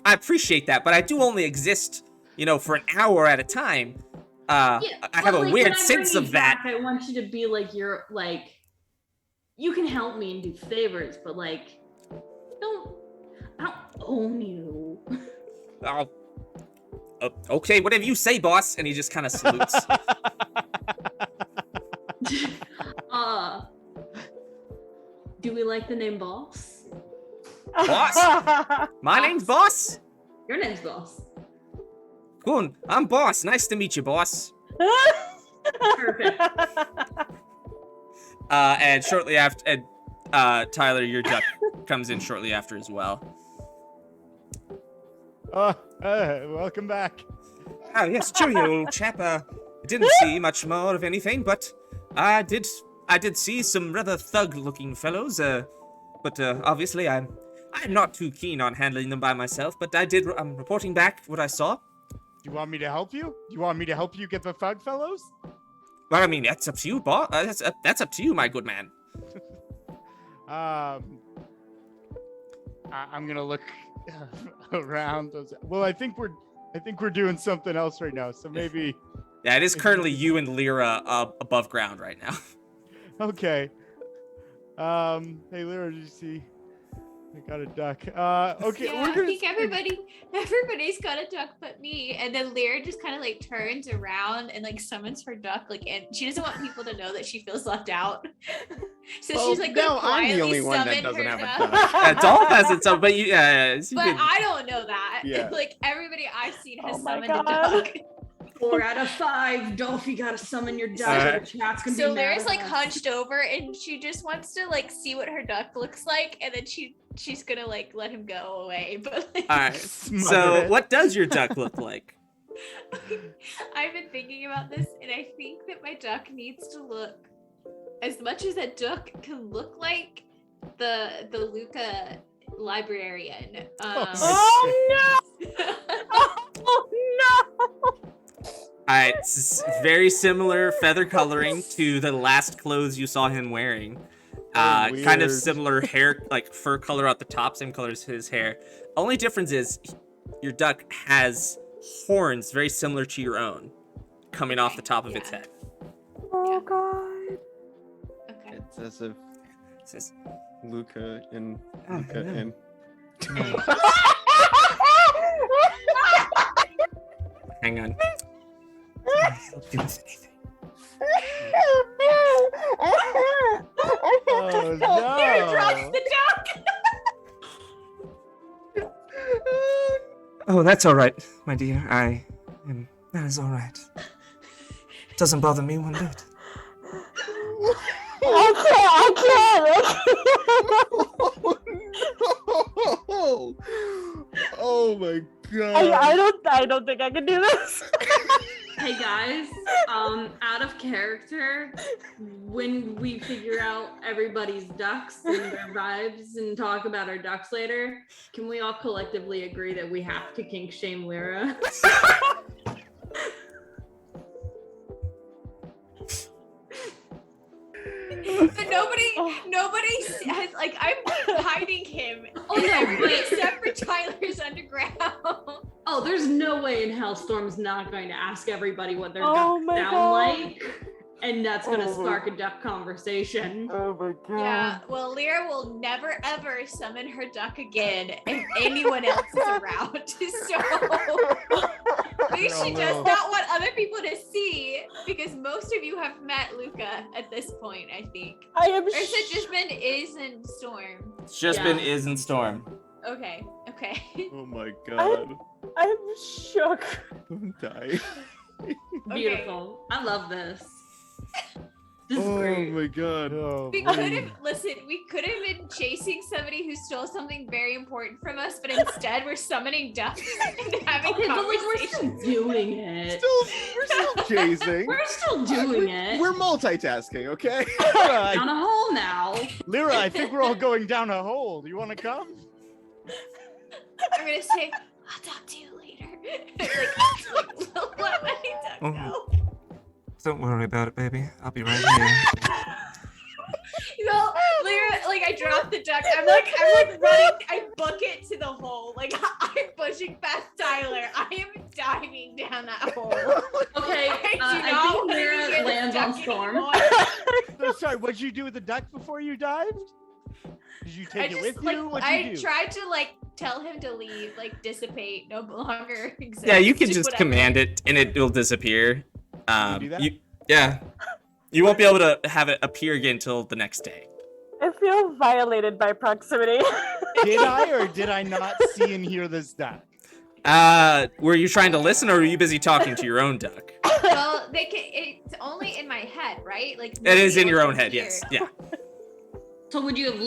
I appreciate that, but I do only exist, you know, for an hour at a time. I have a weird sense of that. I want you to be, like, you're, like, you can help me and do favors, but, like, I don't own you. Oh, okay, whatever you say, boss. And he just kind of salutes. Do we like the name Boss? Boss? My name's Boss? Your name's Boss. Cool. I'm Boss. Nice to meet you, boss. Perfect. And shortly after, Tyler, your duck comes in shortly after as well. Welcome back. Oh, yes, cheerio, old chap. I didn't see much more of anything, but I did see some rather thug-looking fellows. But obviously I'm not too keen on handling them by myself. But I'm reporting back what I saw. You want me to help you? You want me to help you get the thug fellows? Well, I mean, that's up to you, boss. That's up to you, my good man. I'm gonna look around. Well, I think we're doing something else right now. So maybe. Yeah, it is currently you and Lyra above ground right now. Okay. Hey Lyra, did you see? I got a duck. Okay. Yeah, I think everybody's got a duck but me. And then Lyra just kind of like turns around and like summons her duck, like, and she doesn't want people to know that she feels left out. So she's like, now I'm the quietly only one that summon doesn't her have a duck. duck. Dolph has it, so but you, But I don't know that. Yeah. Like everybody I've seen has Oh my summoned a God. duck. 4 out of 5. Dolph, you gotta summon your duck. The chat's gonna So be mad Lyra's at like us. hunched over and she just wants to like see what her duck looks like, and then she's gonna like let him go away. But like, All right. Smother So, it. what does your duck look like? I've been thinking about this, and I think that my duck needs to look as much as a duck can look like the Luca librarian. Oh no! Oh no! Alright, it's very similar feather coloring to the last clothes you saw him wearing. Oh, Kind of weird. similar hair, like fur color at the top, same color as his hair. Only difference is your duck has horns very similar to your own, coming off the top of its Yeah. head. Oh god! Okay. It's as if It says, Luca and Oh, Luca no. and hang on. Don't do this anything. Oh Lyra drops no! the duck. Oh, that's all right, my dear. I am That is all right. Doesn't bother me one bit. Oh, oh my god. I don't think I can do this. Hey guys, out of character, when we figure out everybody's ducks and their vibes and talk about our ducks later, can we all collectively agree that we have to kink shame Lyra? But nobody has, like, I'm hiding him. Oh no, but Except for Tyler's underground. oh, there's no way in hell Storm's not going to ask everybody what their Oh ducks my sound God. like. And that's gonna Oh my- spark a duck conversation. Oh my god. Yeah, well, Lyra will never ever summon her duck again if anyone else is around. So maybe she does not want other people to see, because most of you have met Luca at this point, I think. I am Or is it just been Is and Storm? It's just been Is and Storm. Okay. Oh my god. I'm shook. I'm dying. Beautiful. I love this. This is Oh great. my god. Oh, We boy. could have we could have been chasing somebody who stole something very important from us, but instead we're summoning ducks and having Okay, but like we're conversations. still doing it. We're still chasing. We're still doing it. We're multitasking, okay? down a hole now. Lyra, I think we're all going down a hole. Do you want to come? I'm gonna say, I'll talk to you later. Like, let my duck go. Don't worry about it, baby. I'll be right here. You know, Lyra, like, I dropped the duck. I'm like running. I book it to the hole. Like, I'm pushing past Tyler. I am diving down that hole. Okay, I do I not think want to hear Lyra this lands on duck Storm. anymore. So, sorry, what'd you do with the duck before you dived? Did you take it with you? What'd you I do? tried to like tell him to leave, like dissipate, no longer exist. Yeah, you can just whatever. command it and it will disappear. do that? Yeah. You won't be able to have it appear again until the next day. I feel violated by proximity. Did I or did I not see and hear this duck? Were you trying to listen or were you busy talking to your own duck? Well, it's only in my head, right? Like It is in nobody your else own can head, hear yes. it. Yeah. So would you have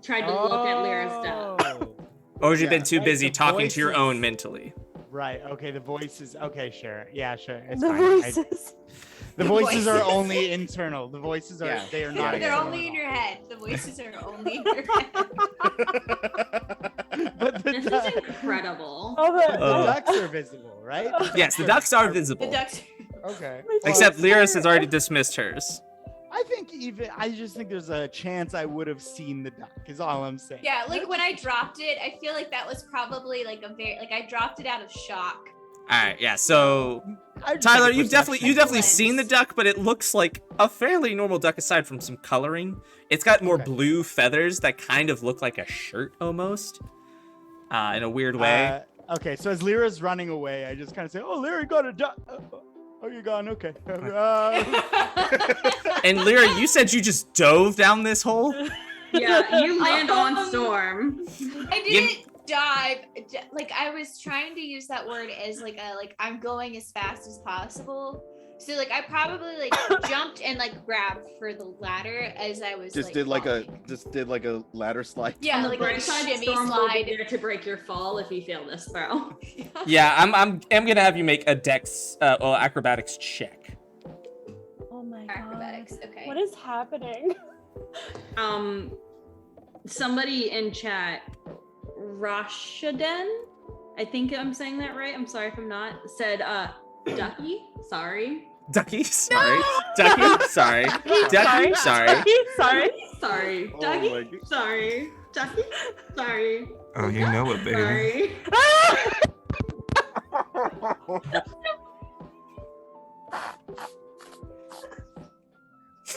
tried to look at Lyra's duck? Oh. Or have you been Yeah, too right, busy the talking to your voices. own mentally? Right. Okay. The voices. Okay. Sure. Yeah. Sure. It's The fine. voices. The voices are voices. only internal. The voices are. Yeah. They are Yeah, not. They're yeah. external only at in all. your head. The voices are only in your head. But the, This duck- is incredible. Oh, the ducks are visible, right? Yes, the ducks are The visible. ducks. Okay. Except Well, Lyris has already dismissed hers. I just think there's a chance I would have seen the duck. Is all I'm saying. Yeah, like when I dropped it, I feel like that was probably like I dropped it out of shock. Alright, yeah, so I just Tyler, think a you've definitely lens. seen the duck, but it looks like a fairly normal duck aside from some coloring. It's got more Okay. blue feathers that kind of look like a shirt almost. In a weird way. Okay, so as Lyra's running away, I just kind of say, "Oh, Lyra got a duck." Oh, you're gone. Okay. And Lyra, you said you just dove down this hole? Yeah, you land on Storm. I didn't dive. Like I was trying to use that word as like I'm going as fast as possible. So like I probably like jumped and like grabbed for the ladder as I was Just like, did like falling. a ladder slide. Yeah, On the like bright a side, shimmy Storm will be slide. there to break your fall if you fail this throw. Yeah, I'm gonna have you make a dex acrobatics check. Oh my god. Acrobatics. Okay. What is happening? Somebody in chat, Rashaden, I think I'm saying that right. I'm sorry if I'm not. Said, Ducky. Sorry. Ducky, sorry. Ducky, sorry. Ducky, sorry. Sorry. Sorry. Oh Ducky. my God. Sorry. Ducky. Sorry. Oh, you know it, baby. Sorry.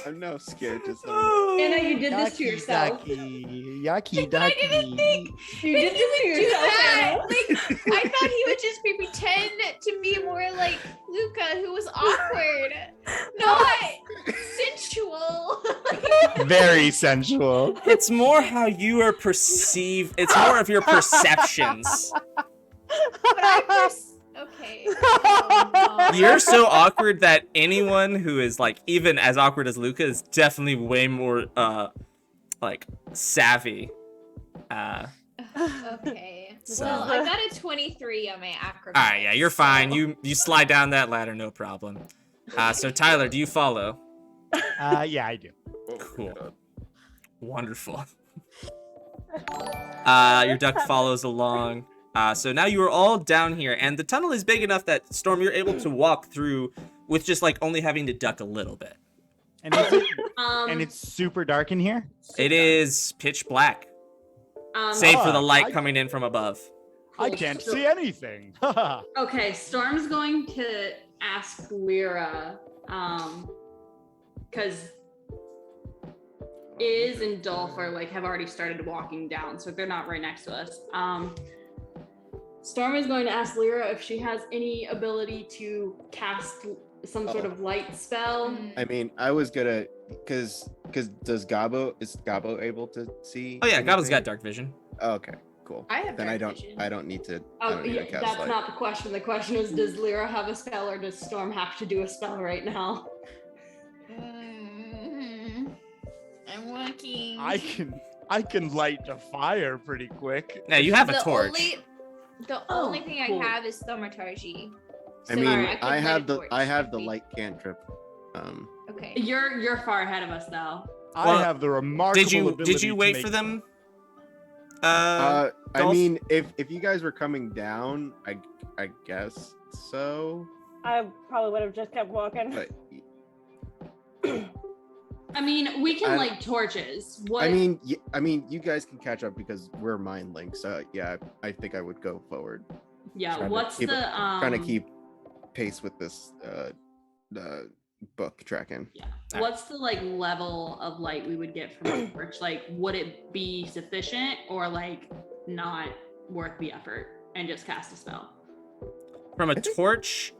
I'm now scared to say. Anna, you did this to yourself. Yucky, But I didn't think You did this to do yourself, that. Anna. Like I thought he would just pretend to be more like Luca, who was awkward, not sensual. Very sensual. It's more how you are perceived. It's more of your perceptions. But okay. You're so awkward that anyone who is like even as awkward as Luca is definitely way more like savvy. Okay. So- Well, I got a 23 on my acrobatics. All right, yeah, you're fine. so- You slide down that ladder, no problem. So Tyler, do you follow? Yeah, I do. Cool. Wonderful. Your duck follows along. So now you are all down here, and the tunnel is big enough that Storm, you're able to walk through with just like only having to duck a little bit. And, is it, Um, and it's super dark in here? It is pitch black, um, save for the light I- coming in from above. I cool. can't So- see anything. Okay, Storm's going to ask Lyra, because Iz and Dolf are like have already started walking down, so they're not right next to us. Storm is going to ask Lyra if she has any ability to cast some sort of light spell. I mean, I was gonna, cause is Gabo able to see? Oh yeah, Gobble's got anything? dark vision. Oh, okay, cool. I have Then dark I don't vision. need to. I Oh, don't need yeah, to cast that's light. not the question. The question is, does Lyra have a spell or does Storm have to do a spell right now? I'm working. I can light a fire pretty quick. Now you have a the torch. The Oh, only thing cool. I have is thaumaturgy. I So mean, Alright, I could have light a I torch have with the me. light cantrip. Okay. You're far ahead of us though. Well, I have the remarkable Did you ability to wait make- for them? I Dolph? mean, if you guys were coming down, I guess so. I probably would have just kept walking. But I mean, we can I- light torches. What? I mean, you guys can catch up because we're mind linked. So yeah, I think I would go forward, yeah. trying to What's keep the it- trying to keep pace with this the book tracking. Yeah. What's the like level of light we would get from a torch? Like, would it be sufficient or like not worth the effort and just cast a spell? From a torch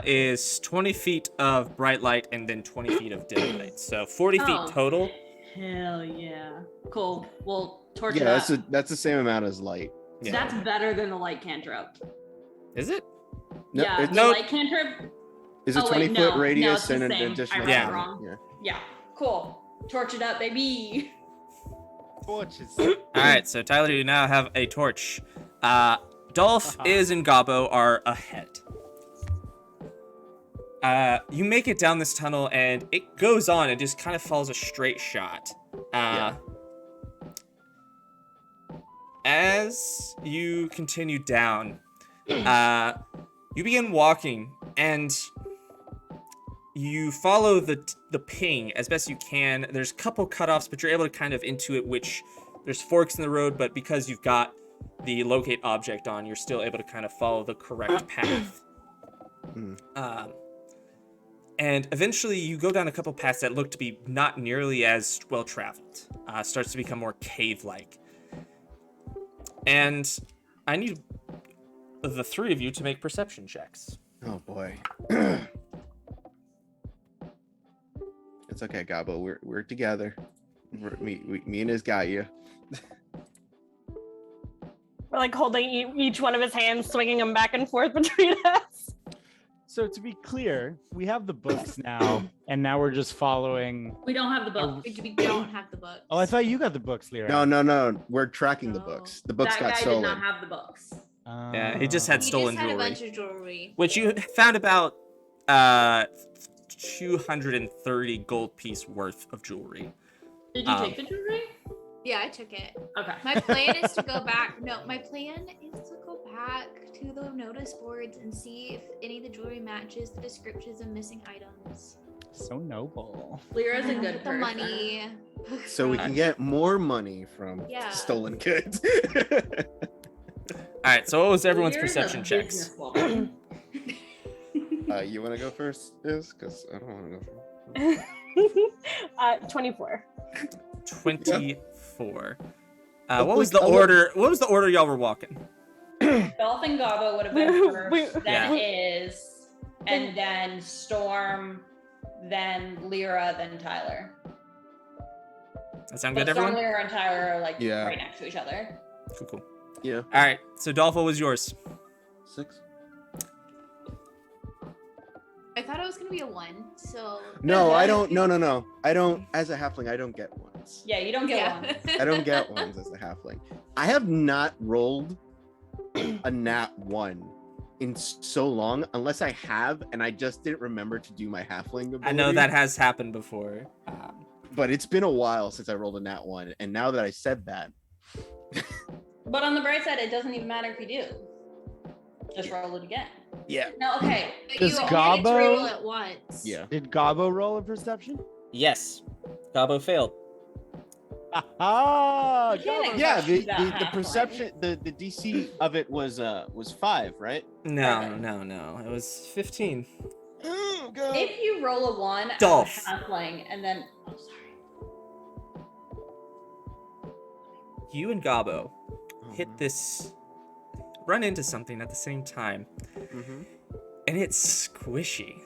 is 20 feet of bright light and then 20 feet of dim light. So 40 Oh. feet total. Hell yeah. Cool. We'll torch Yeah, it up. that's the same amount as light. Yeah. That's better than the light cantrip. Is it? No, yeah, it's, the Nope. light cantrip. is a Oh, wait, 20-foot no, radius it's the and an same. additional. I read Yeah. it wrong. Yeah. Yeah. Cool. Torch it up, baby. torches. All right, so Tyler, you now have a torch. Dolph, Uh-huh. Iz, and Gabo are ahead. You make it down this tunnel, and it goes on. It just kind of follows a straight shot. Yeah. As you continue down, you begin walking, and you follow the ping as best you can. There's a couple cutoffs, but you're able to kind of intuit which there's forks in the road, but because you've got the locate object on, you're still able to kind of follow the correct path. Mm. And eventually you go down a couple paths that look to be not nearly as well traveled. Starts to become more cave-like. And I need the three of you to make perception checks. Oh boy. It's okay, Gabo. We're together. Me and his got you. We're like holding each one of his hands, swinging them back and forth between us. So to be clear, we have the books now, and now we're just following. We don't have the book. We don't have the book. Oh, I thought you got the books, Lyra. No. We're tracking the No. books. The books That got guy stolen. did not have the books. Yeah, he just had He stolen just had jewelry. a bunch of jewelry. Which you found about 230 gold piece worth of jewelry. Did you take the jewelry? Yeah, I took it. Okay. My plan is to go back. No, my plan is to go back to the notice boards and see if any of the jewelry matches the descriptions of missing items. So noble. Lyra's a good With the person. money. So we can get more money from Yeah. stolen goods. All right, so what was everyone's Lyra's a perception checks? businesswoman. You want to go first, Iz? Because I don't want to go first. 24. 24. I'll What was look- the I'll look- order? What was the order y'all were walking? Dolph and Gabo would have been first, then Yeah. Iz, and then Storm, then Lyra, then Tyler. That sound But good, Storm, everyone? Lyra, and Tyler are like Yeah. right next to each other. Cool, cool. Yeah. All right, so Dolph, what was yours? 6. thought it was gonna be a 1. So No, I don't. No. I don't. As a halfling, I don't get ones. Yeah, you don't get one. I don't get ones as a halfling. I have not rolled a nat 1 in so long, unless I have, and I just didn't remember to do my halfling ability. I know that has happened before. But it's been a while since I rolled a nat 1, and now that I said that, But on the bright side, it doesn't even matter if you do. Just roll it again. yeah, No, okay. but Does you only get to Gobbo- reroll it once. yeah. Did Gobbo roll a perception? Yes, Gabo failed. Ah, Mechanic. Yeah, the Halfling. perception, the DC of it was 5, right? No, Okay. no. It was 15. Oh god. If you roll a 1 Dolf. as a halfling and then sorry. You and Gabo Oh, hit no. this, run into something at the same time, Mhm. and it's squishy.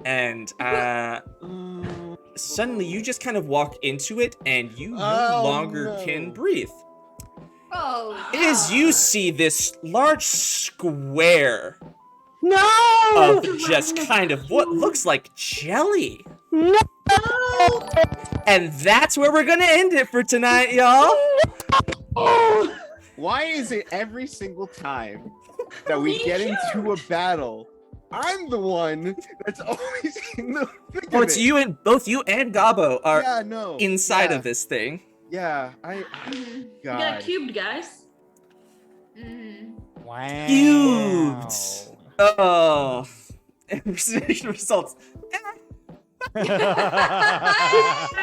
And suddenly you just kind of walk into it, and you no Oh, longer no. can breathe. Oh. As you see this large square No! of just kind of what looks like jelly. No! And that's where we're gonna end it for tonight, y'all. Why is it every single time that we get into a battle, I'm the one that's always in the thick Well, of it's it? you and both you and Gabo are Yeah, no. inside yeah, of this thing. Yeah, Mhm. You got God. cubed, guys. Mhm. Wow. Cubed. Oh. Investigation results.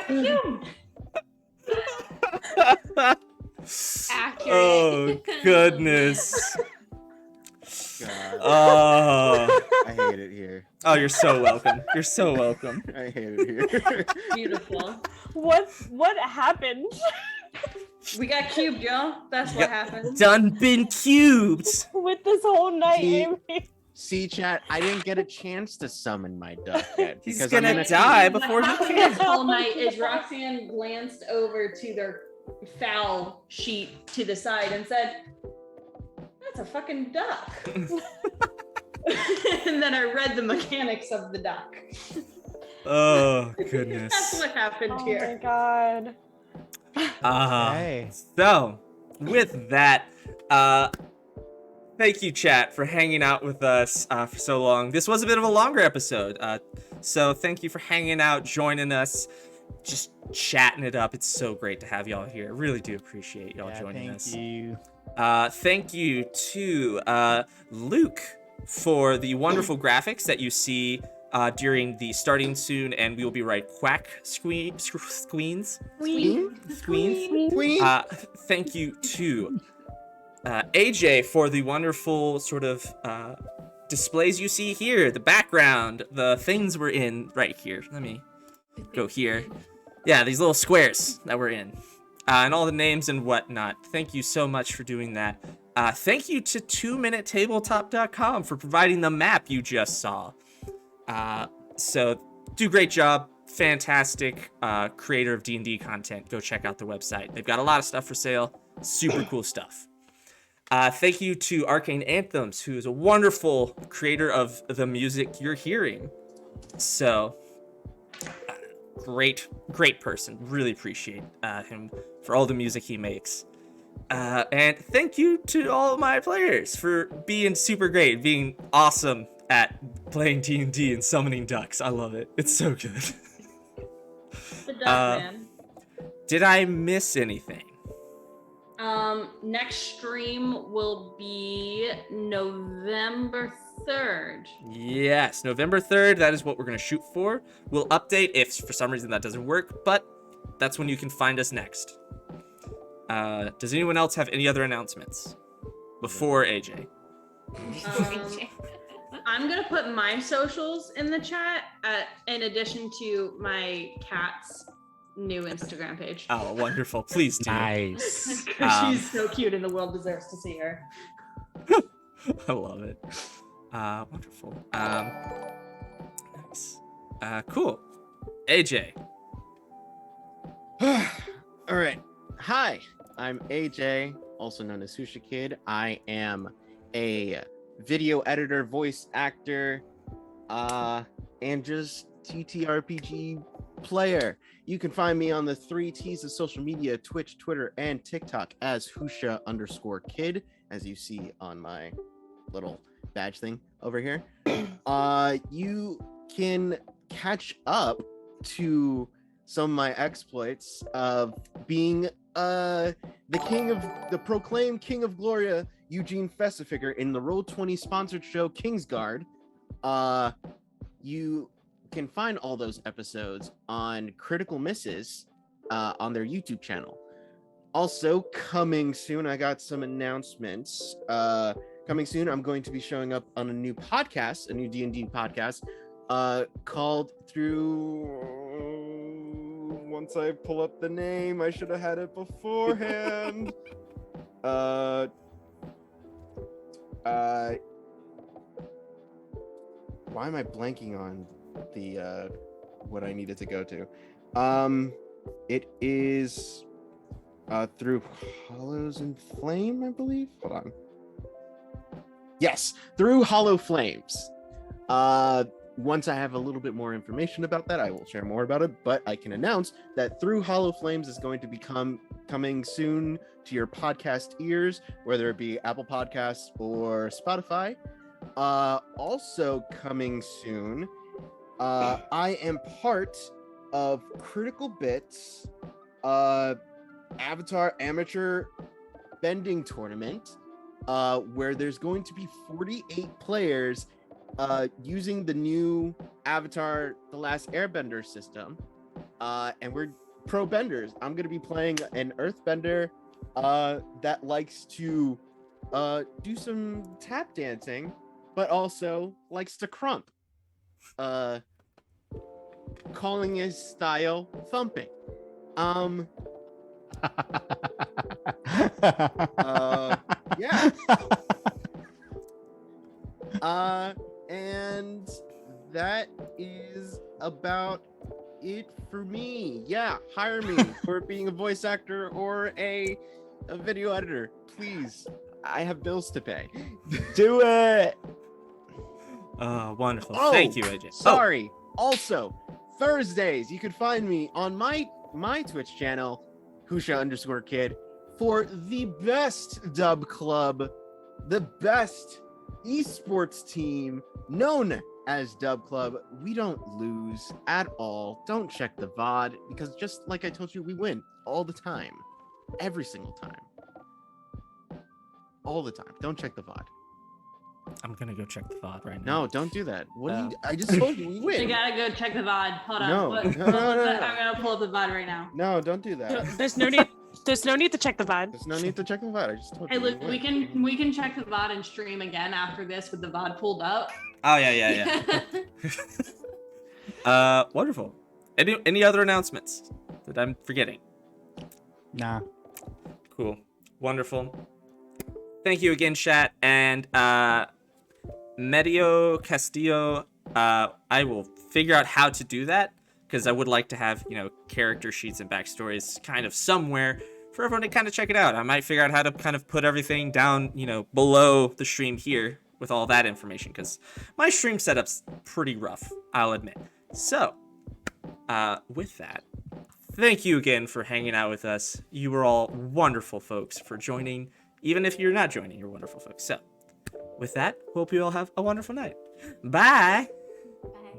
Cubed. Accurate. Oh goodness. God. Oh. I hate it here. Oh, you're so welcome. You're so welcome. I hate it here. Beautiful. What happened? We got cubed, y'all. That's what happened. Done been cubed. With this whole night, See- Amy? See, chat, I didn't get a chance to summon my duck yet. He's because gonna I'm gonna die What before he happened can. this whole night is Roxanne glanced over to their foul sheet to the side and said, "That's a fucking duck." And then I read the mechanics of the duck. Oh That's goodness. what happened Oh my here. god. Okay. So, with that, thank you, chat, for hanging out with us for so long. This was a bit of a longer episode, so thank you for hanging out, joining us, just chatting it up. It's so great to have y'all here. Really do appreciate y'all joining us. Thank you. Thank you to Luke for the wonderful graphics that you see during the starting soon, and we will be right quack squeens. Queen? Thank you to AJ for the wonderful sort of displays you see here, the background, the things we're in right here. Let me go here. Yeah, these little squares that we're in. And all the names and whatnot. Thank you so much for doing that. Thank you to 2minutetabletop.com for providing the map you just saw. So, do a great job. Fantastic creator of D&D content. Go check out their website. They've got a lot of stuff for sale. Super cool stuff. Thank you to Arcane Anthems, who is a wonderful creator of the music you're hearing. So, great person. Really appreciate him for all the music he makes. And thank you to all my players for being super great, being awesome at playing D&D and summoning ducks. I love it. It's so good. The duck man. Did I miss anything? Next stream will be November 3rd. Yes, November 3rd. That is what we're going to shoot for. We'll update if for some reason that doesn't work, but that's when you can find us next. Does anyone else have any other announcements before AJ? I'm gonna put my socials in the chat in addition to my cat's new Instagram page. Oh, wonderful. Please do. Nice. Because she's so cute and the world deserves to see her. I love it. Wonderful. Nice. Cool. AJ. All right. Hi, I'm AJ, also known as Susha Kid. I am a video editor, voice actor, and just TTRPG player. You can find me on the 3 T's of social media, Twitch, Twitter, and TikTok as Husha_kid, as you see on my little badge thing over here. You can catch up to some of my exploits of being the proclaimed king of Gloria, Eugene Festifiger, in the Roll20 sponsored show Kingsguard. You can find all those episodes on Critical Misses on their YouTube channel. Also, coming soon, I got some announcements. Coming soon, I'm going to be showing up on a new podcast, a new D&D podcast, called once I pull up the name, I should have had it beforehand. Why am I blanking on the what I needed to go to? It is through Hollows and Flame, I believe. Hold on. Yes, through Hollow Flames. Once I have a little bit more information about that, I will share more about it, but I can announce that Through Hollow Flames is going to be coming soon to your podcast ears, whether it be Apple Podcasts or Spotify. Also coming soon, I am part of Critical Bits Avatar Amateur Bending Tournament, where there's going to be 48 players using the new Avatar The Last Airbender system, and we're pro benders. I'm going to be playing an earthbender that likes to do some tap dancing, but also likes to crump, calling his style thumping. Yeah. And that is about it for me. Yeah, hire me for being a voice actor or a video editor, please. I have bills to pay. Do it. Wonderful. Oh, Thank you, AJ. Sorry. Also, Thursdays, you can find me on my Twitch channel, Husha_kid, for the best dub club, the best esports team known as Dub Club. We don't lose at all. Don't check the VOD, because just like I told you, we win all the time. Every single time. All the time. Don't check the VOD. I'm gonna go check the VOD right now. No, don't do that. What do you? I just told you we You win. gotta go check the VOD. Hold on. No, What- no, what no, was no, that? no. I'm gonna pull up the VOD right now. No, don't do that. There's no need. There's no need to check the VOD. There's no need to check the VOD. I just told Hey, you. look, we can check the VOD and stream again after this with the VOD pulled up. Oh yeah. Wonderful. Any other announcements that I'm forgetting? Nah. Cool. Wonderful. Thank you again, chat. And Medio Castillo, I will figure out how to do that, because I would like to have, character sheets and backstories kind of somewhere for everyone to kind of check it out. I might figure out how to kind of put everything down, below the stream here with all that information, because my stream setup's pretty rough, I'll admit. So, with that, thank you again for hanging out with us. You were all wonderful folks for joining. Even if you're not joining, you're wonderful folks. So, with that, hope you all have a wonderful night. Bye!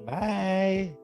Bye. Bye.